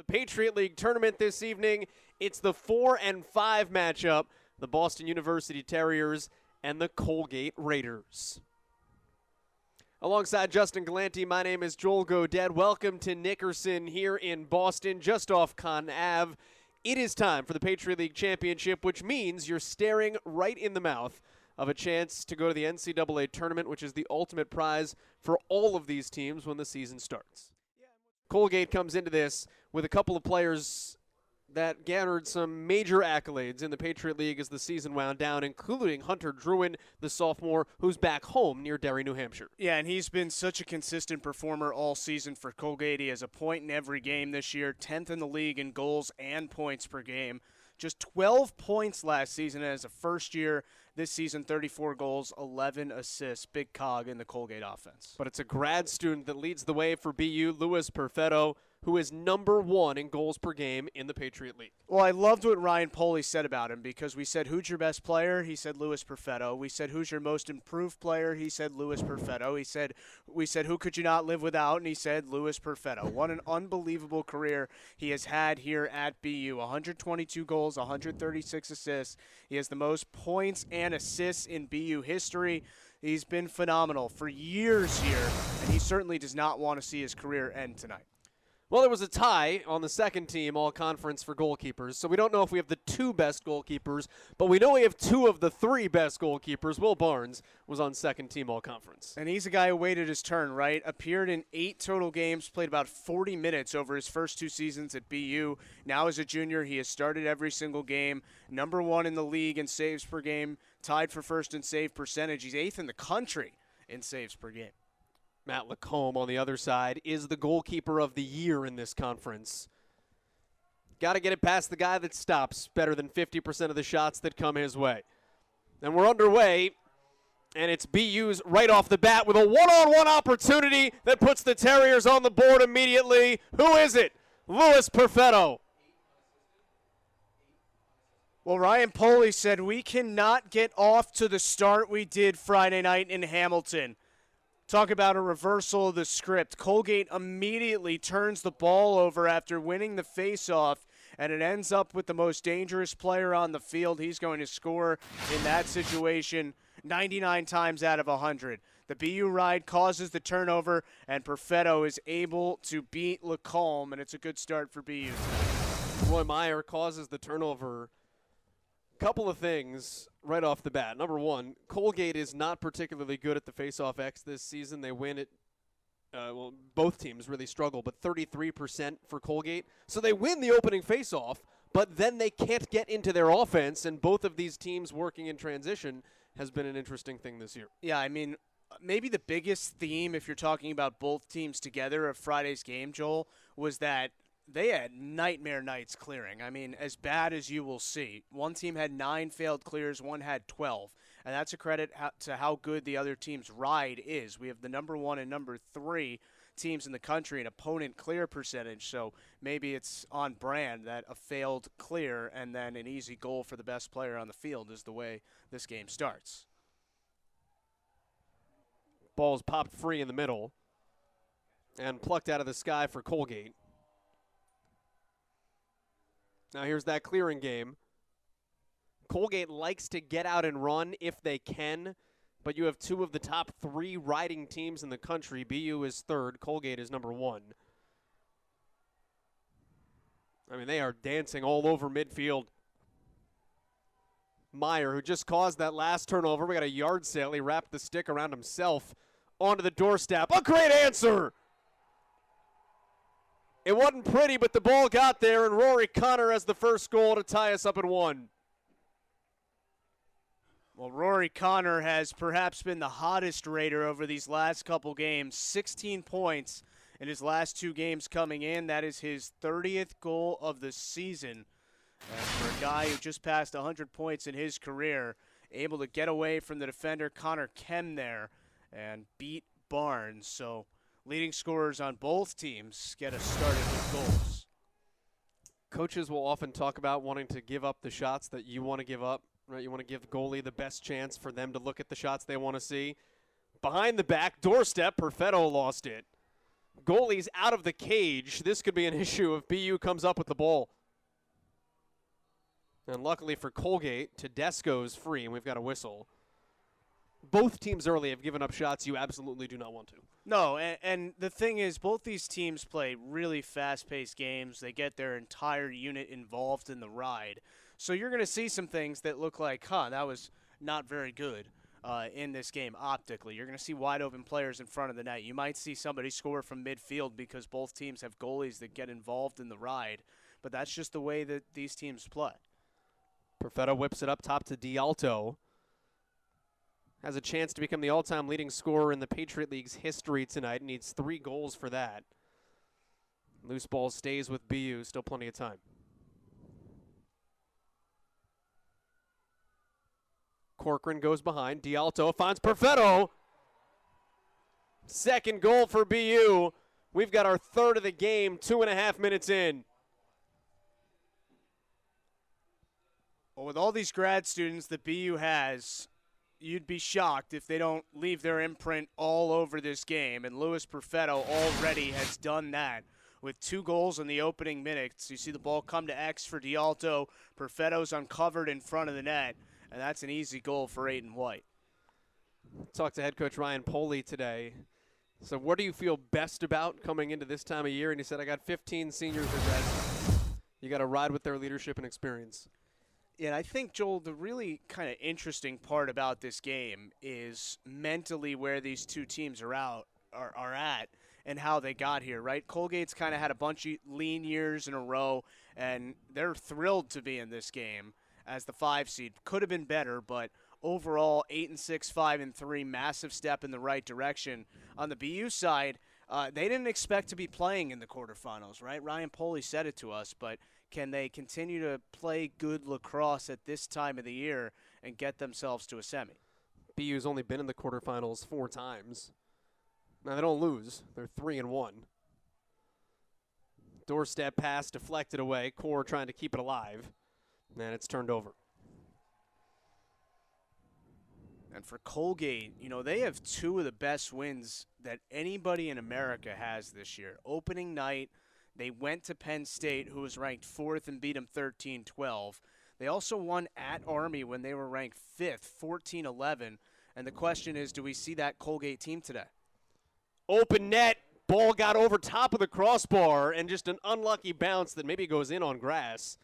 The Patriot League tournament this evening. It's the 4 and 5 matchup, the Boston University Terriers and the Colgate Raiders. Alongside Justin Galante, my name is Joel Godet. Welcome to Nickerson here in Boston, just off Con Ave. It is time for the Patriot League Championship, which means you're staring right in the mouth of a chance to go to the NCAA tournament, which is the ultimate prize for all of these teams when the season starts. Colgate comes into this with a couple of players that garnered some major accolades in the Patriot League as the season wound down, including Hunter Druin, the sophomore, who's back home near Derry, New Hampshire. Yeah, and he's been such a consistent performer all season for Colgate. He has a point in every game this year, 10th in the league in goals and points per game. Just 12 points last season as a first year. This season, 34 goals, 11 assists. Big cog in the Colgate offense. But it's a grad student that leads the way for BU, Louis Perfetto, who is #1 in goals per game in the Patriot League. Well, I loved what Ryan Poley said about him because we said, who's your best player? He said Louis Perfetto. We said, who's your most improved player? He said Louis Perfetto. We said, who could you not live without? And he said Louis Perfetto. What an unbelievable career he has had here at BU. 122 goals, 136 assists. He has the most points and assists in BU history. He's been phenomenal for years here, and he certainly does not want to see his career end tonight. Well, there was a tie on the second team all-conference for goalkeepers, so we don't know if we have the 2 best goalkeepers, but we know we have 2 of the 3 best goalkeepers. Will Barnes was on second team all-conference. And he's a guy who waited his turn, right? Appeared in 8 total games, played about 40 minutes over his first 2 seasons at BU. Now as a junior, he has started every single game. #1 in the league in saves per game, tied for first in save percentage. He's 8th in the country in saves per game. Matt Lacombe on the other side is the goalkeeper of the year in this conference. Got to get it past the guy that stops better than 50% of the shots that come his way. And we're underway, and it's BU's right off the bat with a one-on-one opportunity that puts the Terriers on the board immediately. Who is it? Louis Perfetto. Well, Ryan Poley said we cannot get off to the start we did Friday night in Hamilton. Talk about a reversal of the script. Colgate immediately turns the ball over after winning the faceoff, and it ends up with the most dangerous player on the field. He's going to score in that situation 99 times out of 100. The BU ride causes the turnover, and Perfetto is able to beat Lacombe, and it's a good start for BU. Roy Meyer causes the turnover. Couple of things right off the bat. #1, Colgate is not particularly good at the face-off X this season. They win it. Well, both teams really struggle, but 33% for Colgate. So they win the opening face-off, but then they can't get into their offense, and both of these teams working in transition has been an interesting thing this year. Yeah, I mean, maybe the biggest theme, if you're talking about both teams together of Friday's game, Joel, was that they had nightmare nights clearing. I mean, as bad as you will see. One team had 9 failed clears, one had 12. And that's a credit to how good the other team's ride is. We have the #1 and #3 teams in the country in opponent clear percentage. So maybe it's on brand that a failed clear and then an easy goal for the best player on the field is the way this game starts. Ball's popped free in the middle and plucked out of the sky for Colgate. Now here's that clearing game. Colgate likes to get out and run if they can, but you have 2 of the top 3 riding teams in the country. BU is 3rd, Colgate is #1. I mean, they are dancing all over midfield. Meyer, who just caused that last turnover, we got a yard sale. He wrapped the stick around himself onto the doorstep. A great answer! It wasn't pretty, but the ball got there, and Rory Connor has the first goal to tie us up at 1. Well, Rory Connor has perhaps been the hottest Raider over these last couple games. 16 points in his last 2 games coming in. That is his 30th goal of the season. And for a guy who just passed 100 points in his career, able to get away from the defender Connor Kem there and beat Barnes. So leading scorers on both teams get us started with goals. Coaches will often talk about wanting to give up the shots that you want to give up, right? You want to give the goalie the best chance for them to look at the shots they want to see. Behind the back doorstep, Perfetto lost it. Goalies out of the cage. This could be an issue if BU comes up with the ball. And luckily for Colgate, Tedesco's free, and we've got a whistle. Both teams early have given up shots you absolutely do not want to. No, and the thing is, both these teams play really fast-paced games. They get their entire unit involved in the ride. So you're going to see some things that look like, that was not very good in this game optically. You're going to see wide-open players in front of the net. You might see somebody score from midfield because both teams have goalies that get involved in the ride. But that's just the way that these teams play. Perfetto whips it up top to D'Alto. Has a chance to become the all-time leading scorer in the Patriot League's history tonight. Needs 3 goals for that. Loose ball stays with BU. Still plenty of time. Corcoran goes behind. D'Alto finds Perfetto. Second goal for BU. We've got our third of the game, 2.5 minutes in. Well, with all these grad students that BU has, you'd be shocked if they don't leave their imprint all over this game. And Louis Perfetto already has done that with 2 goals in the opening minutes. You see the ball come to X for D'Alto. Perfetto's uncovered in front of the net, and that's an easy goal for Aiden White. Talked to head coach Ryan Poley today. So what do you feel best about coming into this time of year? And he said, I got 15 seniors that you got to ride with their leadership and experience. Yeah, and I think, Joel, the really kind of interesting part about this game is mentally where these two teams are at and how they got here, right? Colgate's kind of had a bunch of lean years in a row, and they're thrilled to be in this game as the 5 seed. Could have been better, but overall 8-6, 5-3, massive step in the right direction. On the BU side, they didn't expect to be playing in the quarterfinals, right? Ryan Poley said it to us, but can they continue to play good lacrosse at this time of the year and get themselves to a semi? BU's only been in the quarterfinals 4 times. Now, they don't lose. They're 3-1. Doorstep pass deflected away. Core trying to keep it alive. And it's turned over. And for Colgate, they have 2 of the best wins that anybody in America has this year. Opening night, they went to Penn State, who was ranked 4th, and beat them 13-12. They also won at Army when they were ranked 5th, 14-11. And the question is, do we see that Colgate team today? Open net. Ball got over top of the crossbar, and just an unlucky bounce that maybe goes in on grass.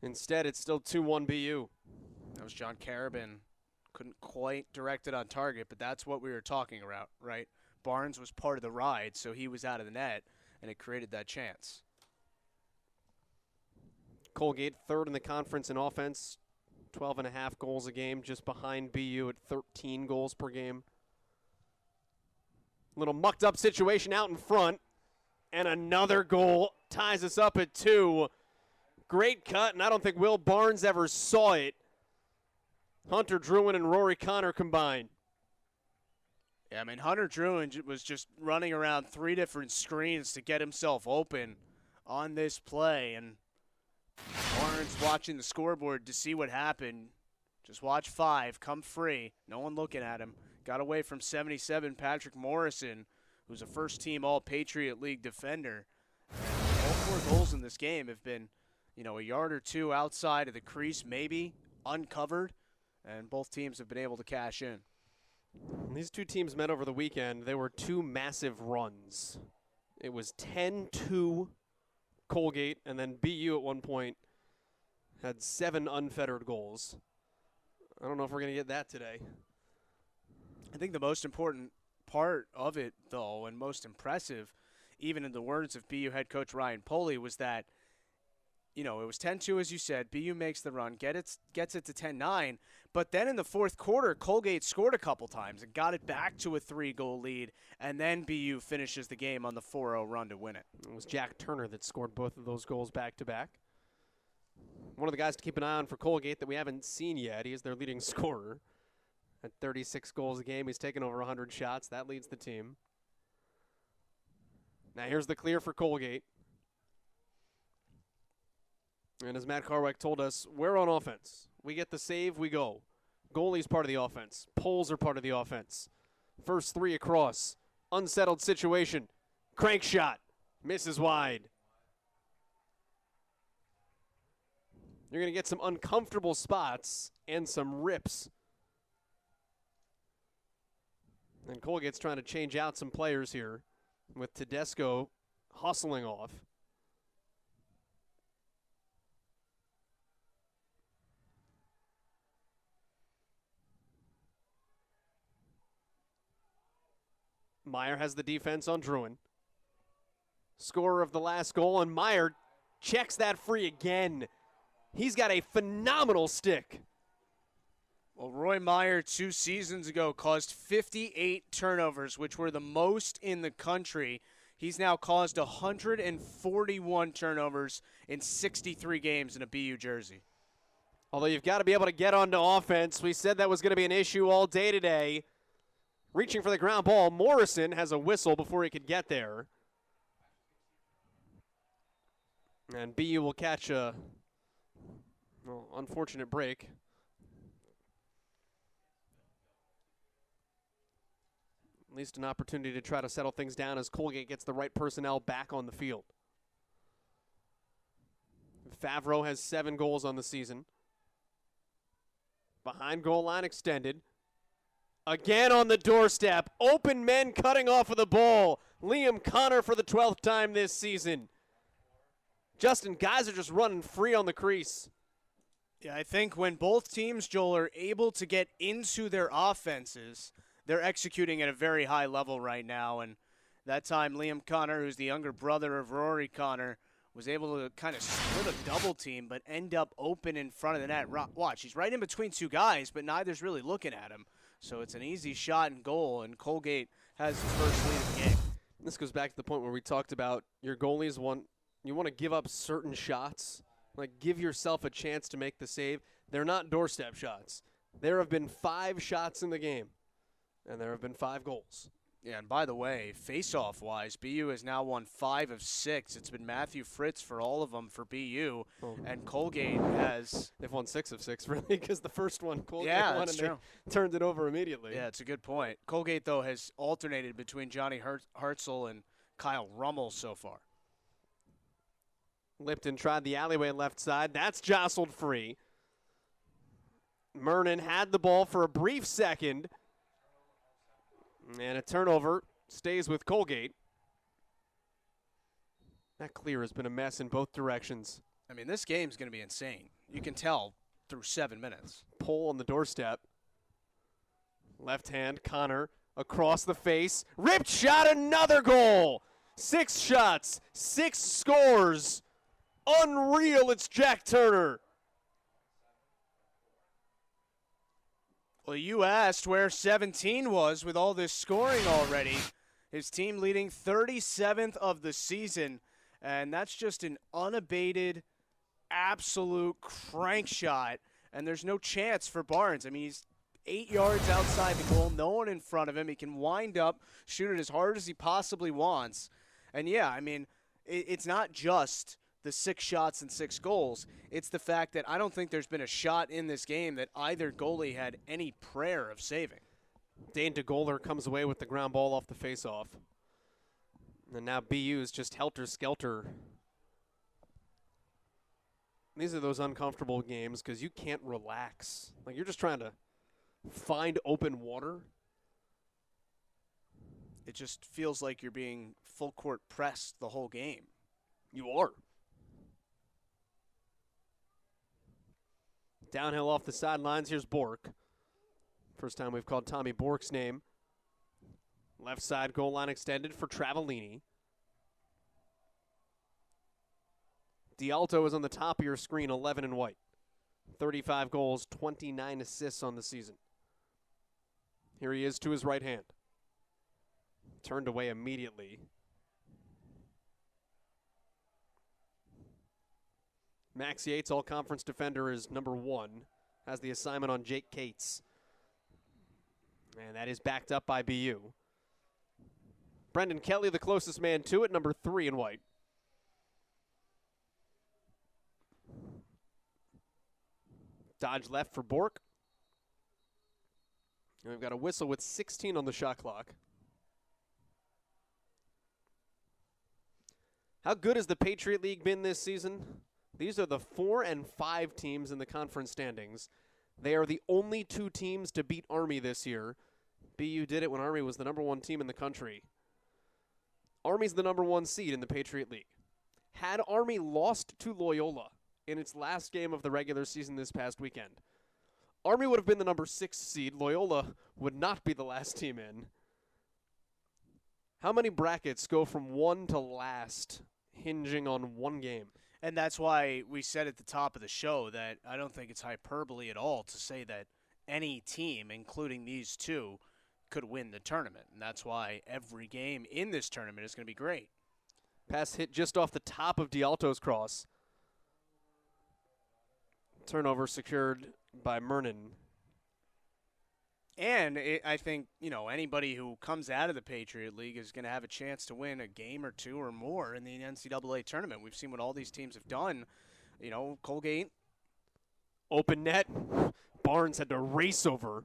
Instead, it's still 2-1 BU. That was John Carabin. Couldn't quite direct it on target, but that's what we were talking about, right? Barnes was part of the ride, so he was out of the net, and it created that chance. Colgate third in the conference in offense, 12.5 goals a game, just behind BU at 13 goals per game. Little mucked up situation out in front, and another goal ties us up at 2. Great cut, and I don't think Will Barnes ever saw it. Hunter Druin and Rory Connor combined. Yeah, Hunter Druin was just running around 3 different screens to get himself open on this play, and Barnes watching the scoreboard to see what happened. Just watch 5 come free. No one looking at him. Got away from 77 Patrick Morrison, who's a first-team All-Patriot League defender. And all 4 goals in this game have been, a yard or 2 outside of the crease, maybe uncovered, and both teams have been able to cash in. These 2 teams met over the weekend. They were 2 massive runs. It was 10-2 Colgate, and then BU at one point had 7 unfettered goals. I don't know if we're going to get that today. I think the most important part of it, though, and most impressive, even in the words of BU head coach Ryan Poley, was that, it was 10-2, as you said. BU makes the run, gets it to 10-9. But then in the fourth quarter, Colgate scored a couple times and got it back to a 3-goal lead. And then BU finishes the game on the 4-0 run to win it. It was Jack Turner that scored both of those goals back-to-back. One of the guys to keep an eye on for Colgate that we haven't seen yet. He is their leading scorer. At 36 goals a game, he's taken over 100 shots. That leads the team. Now here's the clear for Colgate. And as Matt Carwick told us, we're on offense. We get the save, we go. Goalie's part of the offense. Poles are part of the offense. First 3 across. Unsettled situation. Crank shot. Misses wide. You're going to get some uncomfortable spots and some rips. And Colgate's trying to change out some players here with Tedesco hustling off. Meyer has the defense on Druin. Scorer of the last goal, and Meyer checks that free again. He's got a phenomenal stick. Well, Roy Meyer 2 seasons ago caused 58 turnovers, which were the most in the country. He's now caused 141 turnovers in 63 games in a BU jersey. Although you've got to be able to get onto offense. We said that was going to be an issue all day today. Reaching for the ground ball, Morrison has a whistle before he could get there. And BU will catch a unfortunate break. At least an opportunity to try to settle things down as Colgate gets the right personnel back on the field. Favreau has 7 goals on the season. Behind goal line extended. Again on the doorstep. Open men cutting off of the ball. Liam Connor for the 12th time this season. Justin, guys are just running free on the crease. Yeah, I think when both teams, Joel, are able to get into their offenses, they're executing at a very high level right now. And that time, Liam Connor, who's the younger brother of Rory Connor, was able to kind of split a double team but end up open in front of the net. Watch, he's right in between 2 guys, but neither's really looking at him. So it's an easy shot and goal, and Colgate has the first lead of the game. This goes back to the point where we talked about your goalies you want to give up certain shots, like give yourself a chance to make the save. They're not doorstep shots. There have been 5 shots in the game, and there have been 5 goals. Yeah, and by the way, face-off-wise, BU has now won 5 of 6. It's been Matthew Fritz for all of them for BU, and Colgate has... They've won 6 of 6, really, because the first one Colgate won and true. They turned it over immediately. Yeah, it's a good point. Colgate, though, has alternated between Johnny Hartzell and Kyle Rummel so far. Lipton tried the alleyway left side. That's jostled free. Murnan had the ball for a brief second. And a turnover stays with Colgate. That clear has been a mess in both directions. I mean, this game's going to be insane. You can tell through 7 minutes. Pull on the doorstep. Left hand, Connor across the face. Ripped shot, another goal. 6 shots, 6 scores. Unreal, it's Jack Turner. Well, you asked where 17 was with all this scoring already. His team leading 37th of the season, and that's just an unabated, absolute crank shot, and there's no chance for Barnes. I mean, he's 8 yards outside the goal, no one in front of him. He can wind up, shoot it as hard as he possibly wants. And, yeah, I mean, it's not just the 6 shots and 6 goals. It's the fact that I don't think there's been a shot in this game that either goalie had any prayer of saving. Dane DeGoler comes away with the ground ball off the faceoff. And now BU is just helter-skelter. These are those uncomfortable games because you can't relax. Like, you're just trying to find open water. It just feels like you're being full-court pressed the whole game. You are. Downhill off the sidelines, here's Bork. First time we've called Tommy Bork's name. Left side goal line extended for Travellini. D'Alto is on the top of your screen, 11 in white. 35 goals, 29 assists on the season. Here he is to his right hand. Turned away immediately. Max Yates, all-conference defender, is number 1. Has the assignment on Jake Cates. And that is backed up by BU. Brendan Kelly, the closest man to it, number 3 in white. Dodge left for Bork. And we've got a whistle with 16 on the shot clock. How good has the Patriot League been this season? These are the 4 and 5 teams in the conference standings. They are the only 2 teams to beat Army this year. BU did it when Army was the number 1 team in the country. Army's the number 1 seed in the Patriot League. Had Army lost to Loyola in its last game of the regular season this past weekend, Army would have been the number 6 seed. Loyola would not be the last team in. How many brackets go from 1 to last hinging on 1 game? And that's why we said at the top of the show that I don't think it's hyperbole at all to say that any team, including these 2, could win the tournament. And that's why every game in this tournament is going to be great. Pass hit just off the top of D'Alto's cross. Turnover secured by Mernon. And I think, anybody who comes out of the Patriot League is going to have a chance to win a game or 2 or more in the NCAA tournament. We've seen what all these teams have done. Colgate. Open net. Barnes had to race over.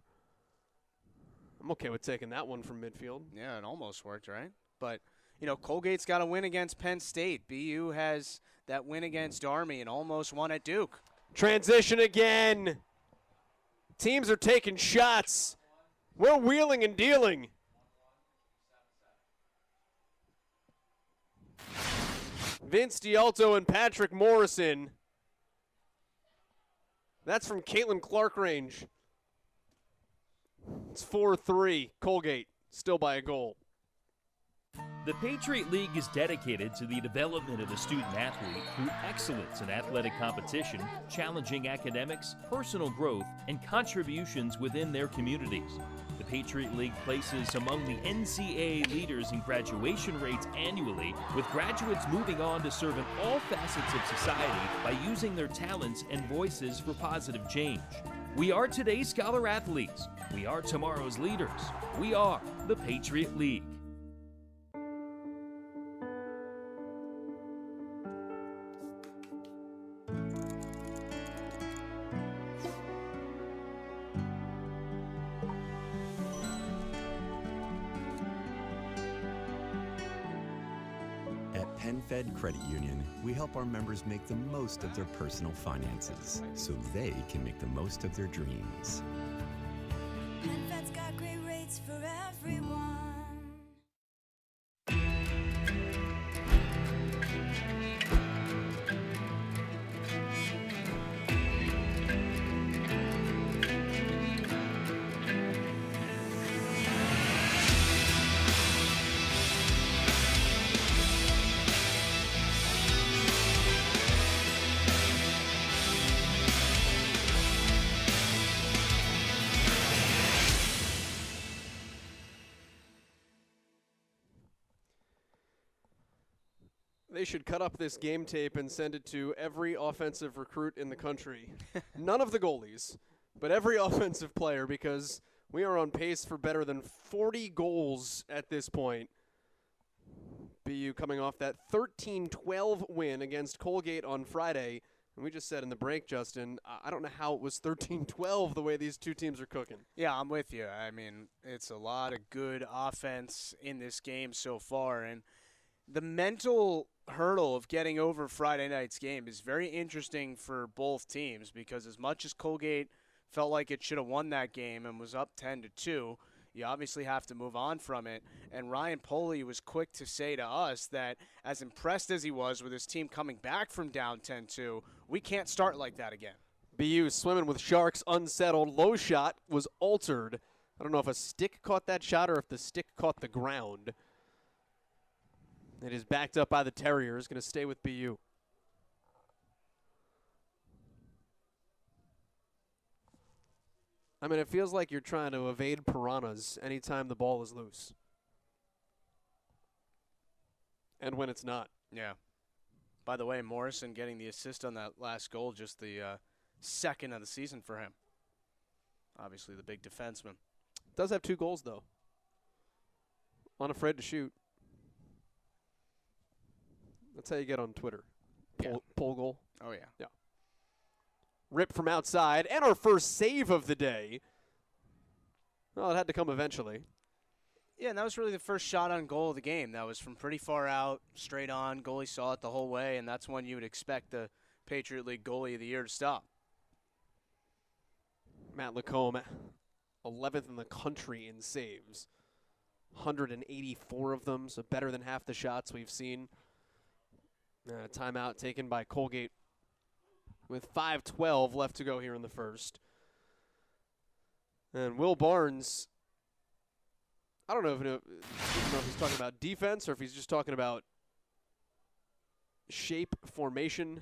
I'm okay with taking that one from midfield. Yeah, it almost worked, right? But, Colgate's got a win against Penn State. BU has that win against Army and almost won at Duke. Transition again. Teams are taking shots. We're wheeling and dealing. Vince D'Alto and Patrick Morrison. That's from Caitlin Clark range. It's 4-3. Colgate still by a goal. The Patriot League is dedicated to the development of the student athlete through excellence in athletic competition, challenging academics, personal growth, and contributions within their communities. The Patriot League places among the NCAA leaders in graduation rates annually, with graduates moving on to serve in all facets of society by using their talents and voices for positive change. We are today's scholar athletes. We are tomorrow's leaders. We are the Patriot League. PenFed Credit Union, we help our members make the most of their personal finances so they can make the most of their dreams. PenFed's got great rates for everyone. They should cut up this game tape and send it to every offensive recruit in the country. None of the goalies, but every offensive player, because we are on pace for better than 40 goals at this point. BU coming off that 13-12 win against Colgate on Friday. And we just said in the break, Justin, I don't know how it was 13-12 the way these two teams are cooking. Yeah, I'm with you. I mean, it's a lot of good offense in this game so far. And the mental hurdle of getting over Friday night's game is very interesting for both teams, because as much as Colgate felt like it should have won that game and was up 10-2, you obviously have to move on from it. And Ryan Poley was quick to say to us that as impressed as he was with his team coming back from down 10-2, we can't start like that again. BU swimming with sharks, unsettled. Low shot was altered. I don't know if a stick caught that shot or if the stick caught the ground. It is backed up by the Terriers, going to stay with BU. I mean, it feels like you're trying to evade piranhas anytime the ball is loose. And when it's not. Yeah. By the way, Morrison getting the assist on that last goal, just the second of the season for him. Obviously the big defenseman. Does have 2 goals, though. Unafraid to shoot. That's how you get on Twitter. Pole goal. Oh, yeah. Yeah. Rip from outside. And our first save of the day. Well, it had to come eventually. Yeah, and that was really the first shot on goal of the game. That was from pretty far out, straight on. Goalie saw it the whole way, and that's when you would expect the Patriot League goalie of the year to stop. Matt Lacombe, 11th in the country in saves. 184 of them, so better than half the shots we've seen. Timeout taken by Colgate with 5:12 left to go here in the first. And Will Barnes, I don't know if he's talking about defense or if he's just talking about shape, formation.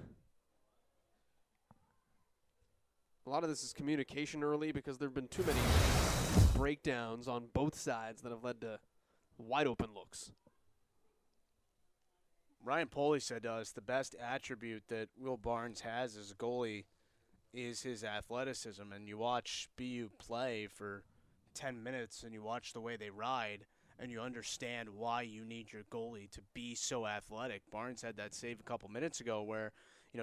A lot of this is communication early because there have been too many breakdowns on both sides that have led to wide open looks. Ryan Poley said to us the best attribute that Will Barnes has as a goalie is his athleticism. And you watch BU play for 10 minutes and you watch the way they ride and you understand why you need your goalie to be so athletic. Barnes had that save a couple minutes ago where,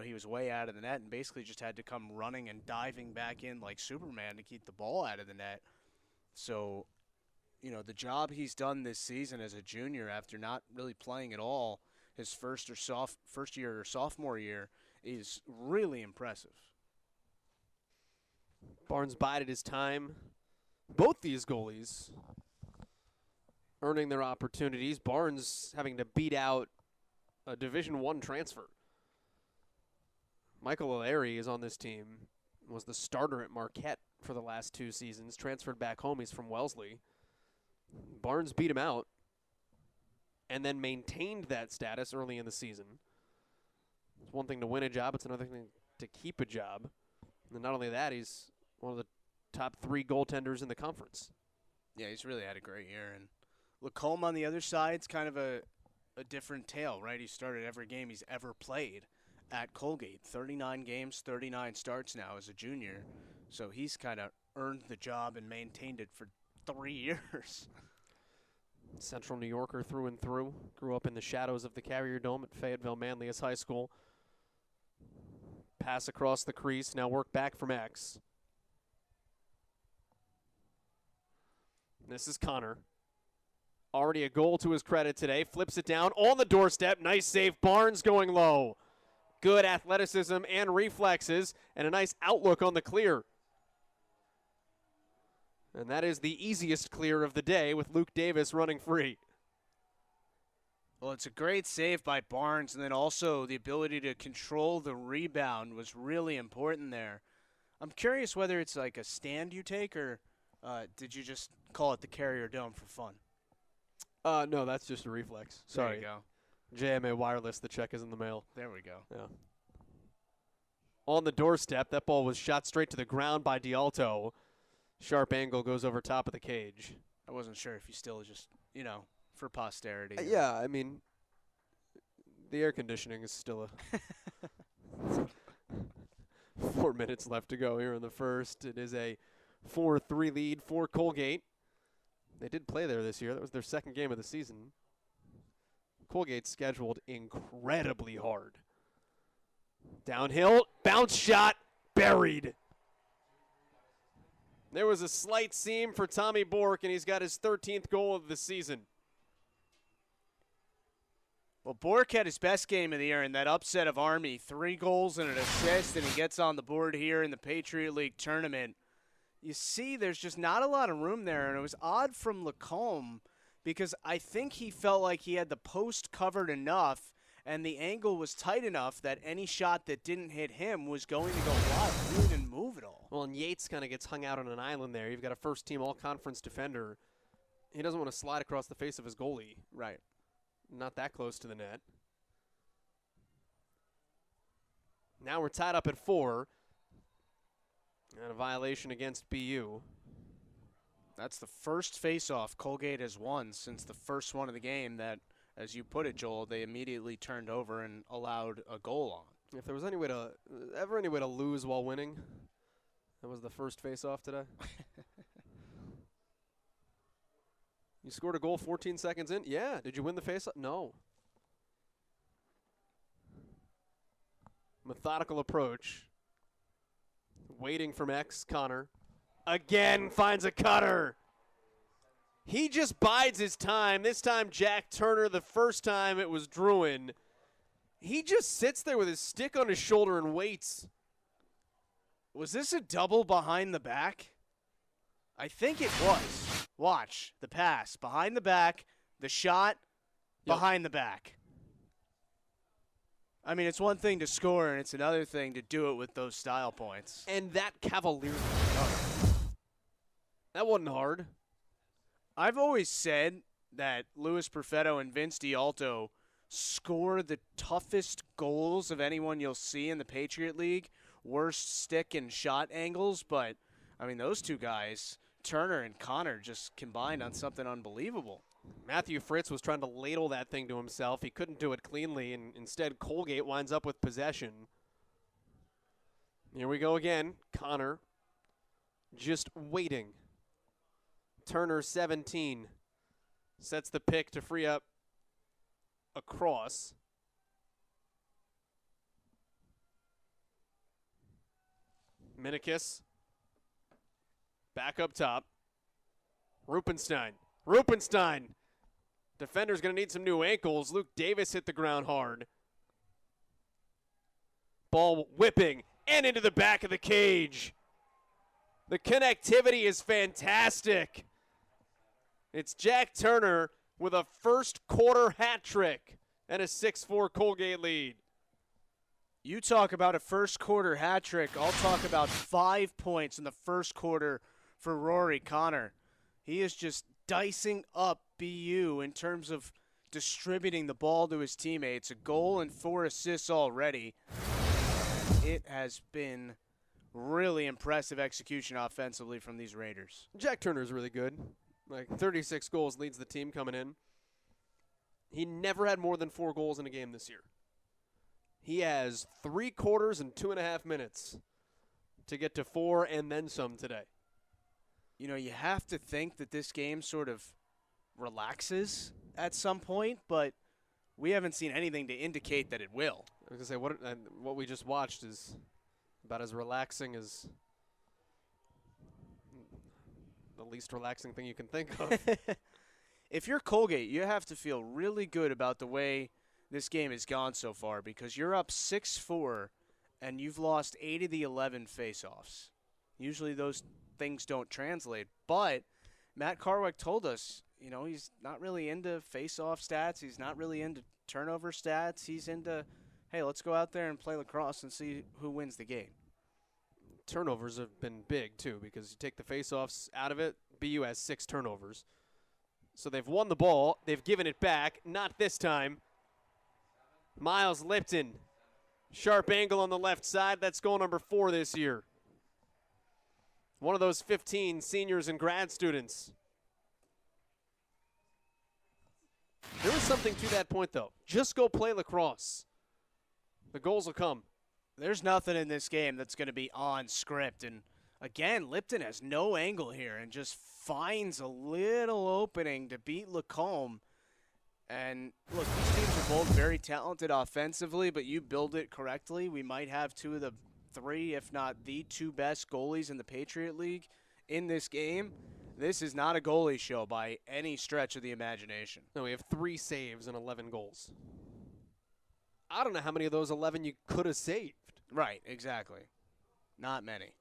he was way out of the net and basically just had to come running and diving back in like Superman to keep the ball out of the net. So, the job he's done this season as a junior after not really playing at all his first year or sophomore year is really impressive. Barnes bided his time. Both these goalies earning their opportunities. Barnes having to beat out a Division I transfer. Michael O'Leary is on this team, was the starter at Marquette for the last 2 seasons, transferred back home. He's from Wellesley. Barnes beat him out and then maintained that status early in the season. It's one thing to win a job, it's another thing to keep a job. And not only that, he's one of the top 3 goaltenders in the conference. Yeah, he's really had a great year. And Lacombe on the other side's kind of a different tale, right? He started every game he's ever played at Colgate. 39 games, 39 starts now as a junior. So he's kind of earned the job and maintained it for 3 years. Central New Yorker through and through. Grew up in the shadows of the Carrier Dome at Fayetteville Manlius High School. Pass across the crease, now work back from X. This is Connor. Already a goal to his credit today. Flips it down on the doorstep. Nice save. Barnes going low. Good athleticism and reflexes and a nice outlook on the clear. And that is the easiest clear of the day with Luke Davis running free. Well, it's a great save by Barnes, and then also the ability to control the rebound was really important there. I'm curious whether it's like a stand you take or did you just call it the Carrier Dome for fun? No, that's just a reflex. Sorry. There you go. JMA Wireless, the check is in the mail. There we go. Yeah. On the doorstep, that ball was shot straight to the ground by D'Alto. Sharp angle goes over top of the cage. I wasn't sure if you still just, for posterity. Yeah, I mean, the air conditioning is still a 4 minutes left to go here in the first. It is a 4-3 lead for Colgate. They did play there this year. That was their second game of the season. Colgate's scheduled incredibly hard. Downhill, bounce shot, buried. There was a slight seam for Tommy Bork, and he's got his 13th goal of the season. Well, Bork had his best game of the year in that upset of Army. 3 goals and an assist, and he gets on the board here in the Patriot League tournament. You see, there's just not a lot of room there, and it was odd from Lacombe because I think he felt like he had the post covered enough and the angle was tight enough that any shot that didn't hit him was going to go wide. He really didn't move at all. Well, and Yates kind of gets hung out on an island there. You've got a first-team all-conference defender. He doesn't want to slide across the face of his goalie. Right. Not that close to the net. Now we're tied up at 4. And a violation against BU. That's the first face-off Colgate has won since the first one of the game that, as you put it, Joel, they immediately turned over and allowed a goal on. If there was any way to lose while winning, that was the first face-off today. You scored a goal 14 seconds in? Yeah. Did you win the face-off? No. Methodical approach. Waiting from X, Connor. Again finds a cutter. He just bides his time. This time Jack Turner, the first time it was Druin. He just sits there with his stick on his shoulder and waits. Was this a double behind the back? I think it was. Watch. The pass. Behind the back. The shot. Behind the back. I mean, it's one thing to score, and it's another thing to do it with those style points. And that cavalier. That wasn't hard. I've always said that Louis Perfetto and Vince D'Alto score the toughest goals of anyone you'll see in the Patriot League. Worst stick and shot angles, but, I mean, those two guys, Turner and Connor, just combined on something unbelievable. Matthew Fritz was trying to ladle that thing to himself. He couldn't do it cleanly, and instead Colgate winds up with possession. Here we go again. Connor just waiting. Turner, 17, sets the pick to free up a cross. Minikis back up top. Rupenstein. Defender's going to need some new ankles. Luke Davis hit the ground hard. Ball whipping and into the back of the cage. The connectivity is fantastic. It's Jack Turner with a first quarter hat trick and a 6-4 Colgate lead. You talk about a first quarter hat trick. I'll talk about 5 points in the first quarter for Rory Connor. He is just dicing up BU in terms of distributing the ball to his teammates. A goal and 4 assists already. It has been really impressive execution offensively from these Raiders. Jack Turner's really good. Like 36 goals leads the team coming in. He never had more than 4 goals in a game this year. He has 3 quarters and 2.5 minutes to get to 4 and then some today. You know, you have to think that this game sort of relaxes at some point, but we haven't seen anything to indicate that it will. I was going to say, what we just watched is about as relaxing as the least relaxing thing you can think of. If you're Colgate, you have to feel really good about the way this game has gone so far because you're up 6-4 and you've lost 8 of the 11 faceoffs. Usually those things don't translate, but Matt Carwick told us, you know, he's not really into faceoff stats. He's not really into turnover stats. He's into, hey, let's go out there and play lacrosse and see who wins the game. Turnovers have been big, too, because you take the faceoffs out of it, BU has 6 turnovers. So they've won the ball. They've given it back. Not this time. Miles Lipton. Sharp angle on the left side. That's goal number 4 this year. One of those 15 seniors and grad students. There was something to that point, though. Just go play lacrosse. The goals will come. There's nothing in this game that's going to be on script. And, again, Lipton has no angle here and just finds a little opening to beat Lacombe. And, look, these teams are both very talented offensively, but you build it correctly. We might have 2 of the 3, if not the 2 best goalies in the Patriot League in this game. This is not a goalie show by any stretch of the imagination. No, we have 3 saves and 11 goals. I don't know how many of those 11 you could have saved. Right, exactly. Not many.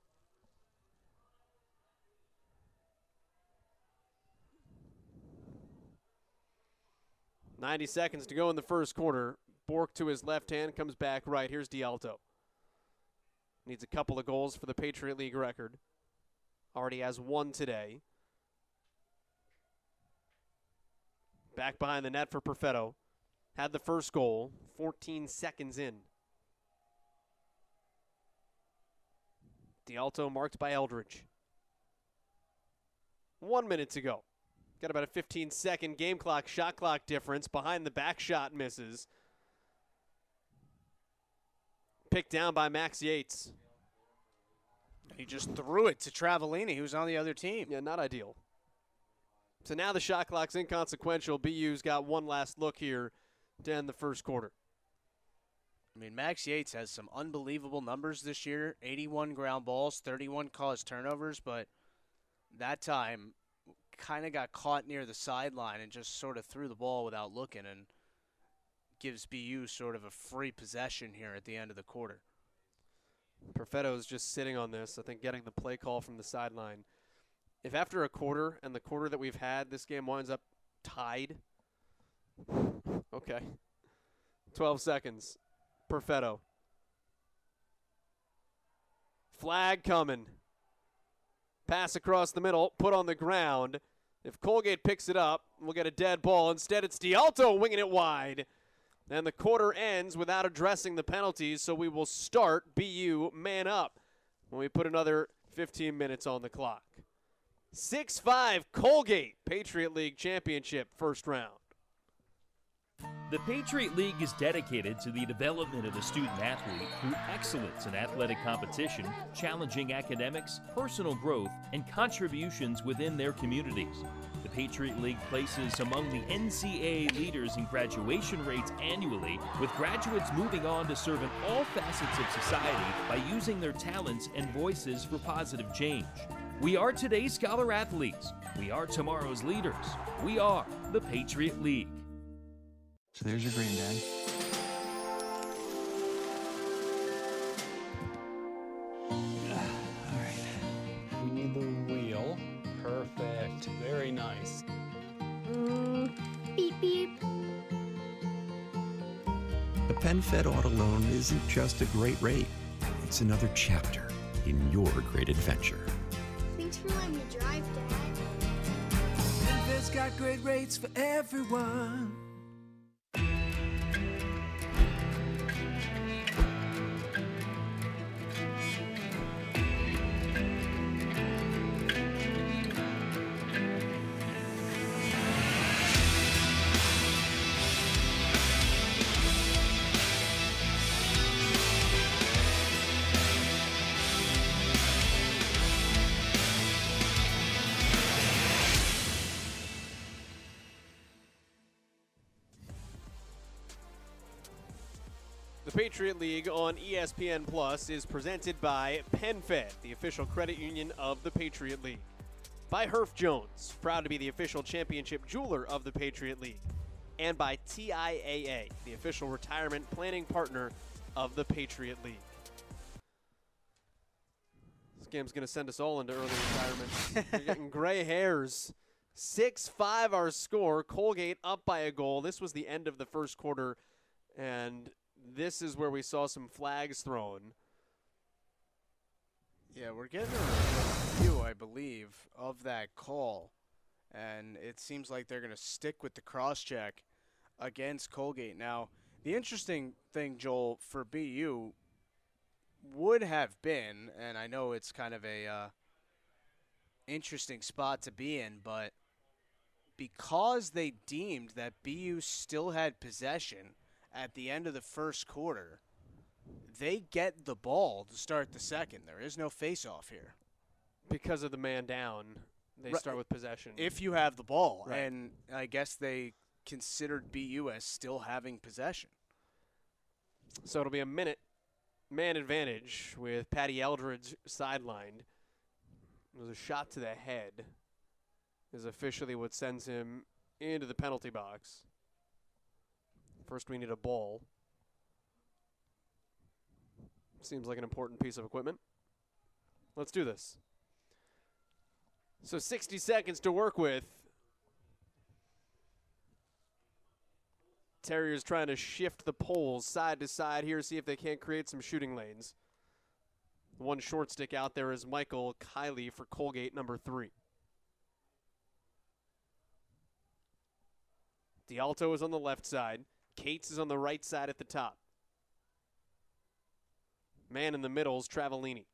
.90 seconds to go in the first quarter. Bork to his left hand, comes back right. Here's D'Alto. Needs a couple of goals for the Patriot League record. Already has 1 today. Back behind the net for Perfetto. Had the first goal, 14 seconds in. D'Alto marked by Eldridge. 1 minute to go. Got about a 15-second game clock, shot clock difference. Behind the back shot misses. Picked down by Max Yates. He just threw it to Travellini, who's on the other team. Yeah, not ideal. So now the shot clock's inconsequential. BU's got one last look here to end the first quarter. I mean, Max Yates has some unbelievable numbers this year. 81 ground balls, 31 caused turnovers, but that time kind of got caught near the sideline and just sort of threw the ball without looking, and gives BU sort of a free possession here at the end of the quarter. Perfetto's just sitting on this, I think getting the play call from the sideline. If after a quarter and the quarter that we've had, this game winds up tied, okay. 12 seconds. Perfetto. Flag coming. Pass across the middle, put on the ground. If Colgate picks it up, we'll get a dead ball. Instead, it's D'Alto winging it wide. And the quarter ends without addressing the penalties, so we will start BU man up when we put another 15 minutes on the clock. 6-5 Colgate Patriot League Championship first round. The Patriot League is dedicated to the development of the student athlete through excellence in athletic competition, challenging academics, personal growth, and contributions within their communities. The Patriot League places among the NCAA leaders in graduation rates annually, with graduates moving on to serve in all facets of society by using their talents and voices for positive change. We are today's scholar athletes. We are tomorrow's leaders. We are the Patriot League. So there's your granddad. All right. We need the wheel. Perfect. Very nice. Beep, beep. A PenFed auto loan isn't just a great rate. It's another chapter in your great adventure. Thanks for letting me drive, Dad. PenFed's got great rates for everyone. The Patriot League on ESPN Plus is presented by PenFed, the official credit union of the Patriot League. By Herff Jones, proud to be the official championship jeweler of the Patriot League. And by TIAA, the official retirement planning partner of the Patriot League. This game's going to send us all into early retirement. You're getting gray hairs. 6-5 our score. Colgate up by a goal. This was the end of the first quarter, and this is where we saw some flags thrown. Yeah, we're getting a review, I believe, of that call. And it seems like they're going to stick with the cross-check against Colgate. Now, the interesting thing, Joel, for BU would have been, and I know it's kind of a interesting spot to be in, but because they deemed that BU still had possession at the end of the first quarter, they get the ball to start the second. There is no face-off here. Because of the man down, they start with possession. If you have the ball. Right. And I guess they considered BU as still having possession. So it'll be a minute man advantage with Patty Eldridge sidelined. It was a shot to the head is officially what sends him into the penalty box. First we need a ball. Seems like an important piece of equipment. Let's do this. So 60 seconds to work with. Terriers trying to shift the poles side to side here, see if they can't create some shooting lanes. One short stick out there is Michael Kiley for Colgate, number 3. D'Alto is on the left side. Cates is on the right side at the top. Man in the middle is Travellini.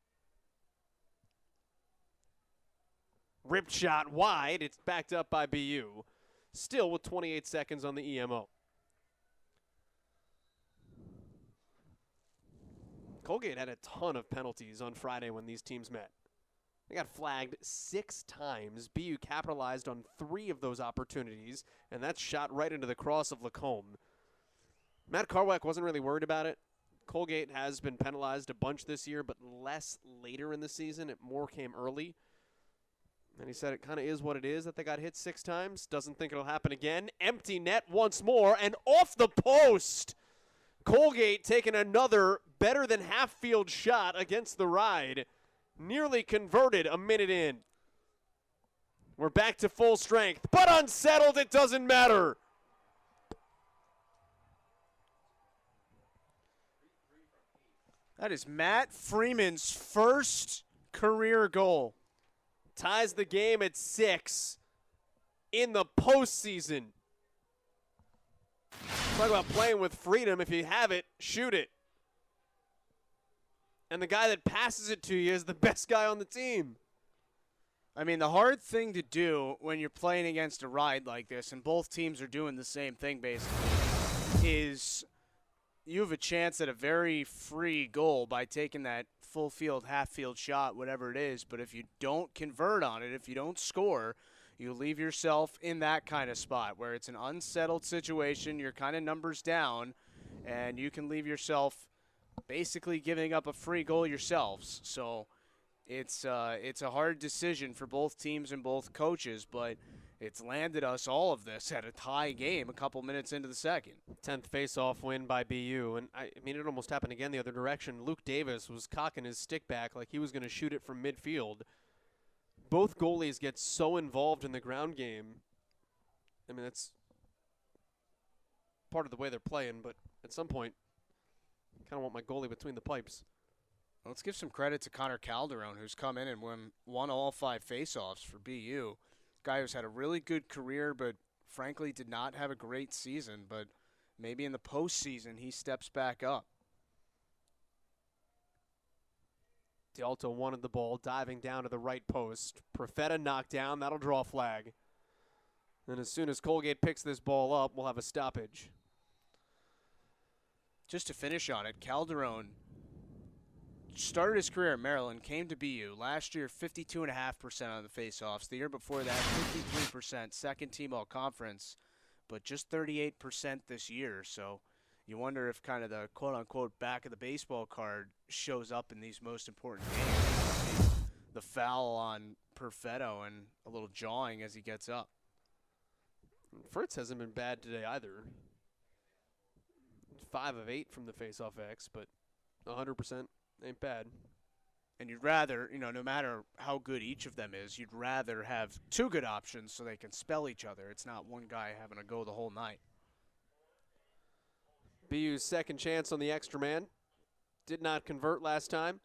Ripped shot wide. It's backed up by BU. Still with 28 seconds on the EMO. Colgate had a ton of penalties on Friday when these teams met. They got flagged 6 times. BU capitalized on 3 of those opportunities, and that's shot right into the cross of Lacombe. Matt Carwack wasn't really worried about it. Colgate has been penalized a bunch this year, but less later in the season. It more came early. And he said it kind of is what it is that they got hit 6 times. Doesn't think it'll happen again. Empty net once more, and off the post. Colgate taking another better than half-field shot against the Ride. Nearly converted a minute in. We're back to full strength, but unsettled, it doesn't matter. That is Matt Freeman's first career goal. Ties the game at 6 in the postseason. Talk about playing with freedom. If you have it, shoot it. And the guy that passes it to you is the best guy on the team. I mean, the hard thing to do when you're playing against a Ride like this, and both teams are doing the same thing basically, is you have a chance at a very free goal by taking that full field, half field shot, whatever it is. But if you don't convert on it, if you don't score, you leave yourself in that kind of spot where it's an unsettled situation, you're kind of numbers down, and you can leave yourself basically giving up a free goal yourselves. So it's a hard decision for both teams and both coaches, but it's landed us all of this at a tie game a couple minutes into the second. 10th face-off win by BU, and I mean, it almost happened again the other direction. Luke Davis was cocking his stick back like he was going to shoot it from midfield. Both goalies get so involved in the ground game. I mean, that's part of the way they're playing, but at some point, I kind of want my goalie between the pipes. Well, let's give some credit to Connor Calderon, who's come in and won all 5 face-offs for BU. Guy who's had a really good career, but frankly did not have a great season. But maybe in the postseason he steps back up. D'Alto wanted the ball, diving down to the right post. Profeta knocked down. That'll draw a flag. And as soon as Colgate picks this ball up, we'll have a stoppage. Just to finish on it, Calderon started his career at Maryland, came to BU. Last year, 52.5% on the faceoffs. The year before that, 53%, second team all-conference, but just 38% this year. So you wonder if kind of the quote-unquote back of the baseball card shows up in these most important games. The foul on Perfetto and a little jawing as he gets up. Fritz hasn't been bad today either. 5 of 8 from the faceoff X, but 100% ain't bad. And you'd rather, no matter how good each of them is, you'd rather have 2 good options so they can spell each other. It's not one guy having to go the whole night. BU's second chance on the extra man. Did not convert last time.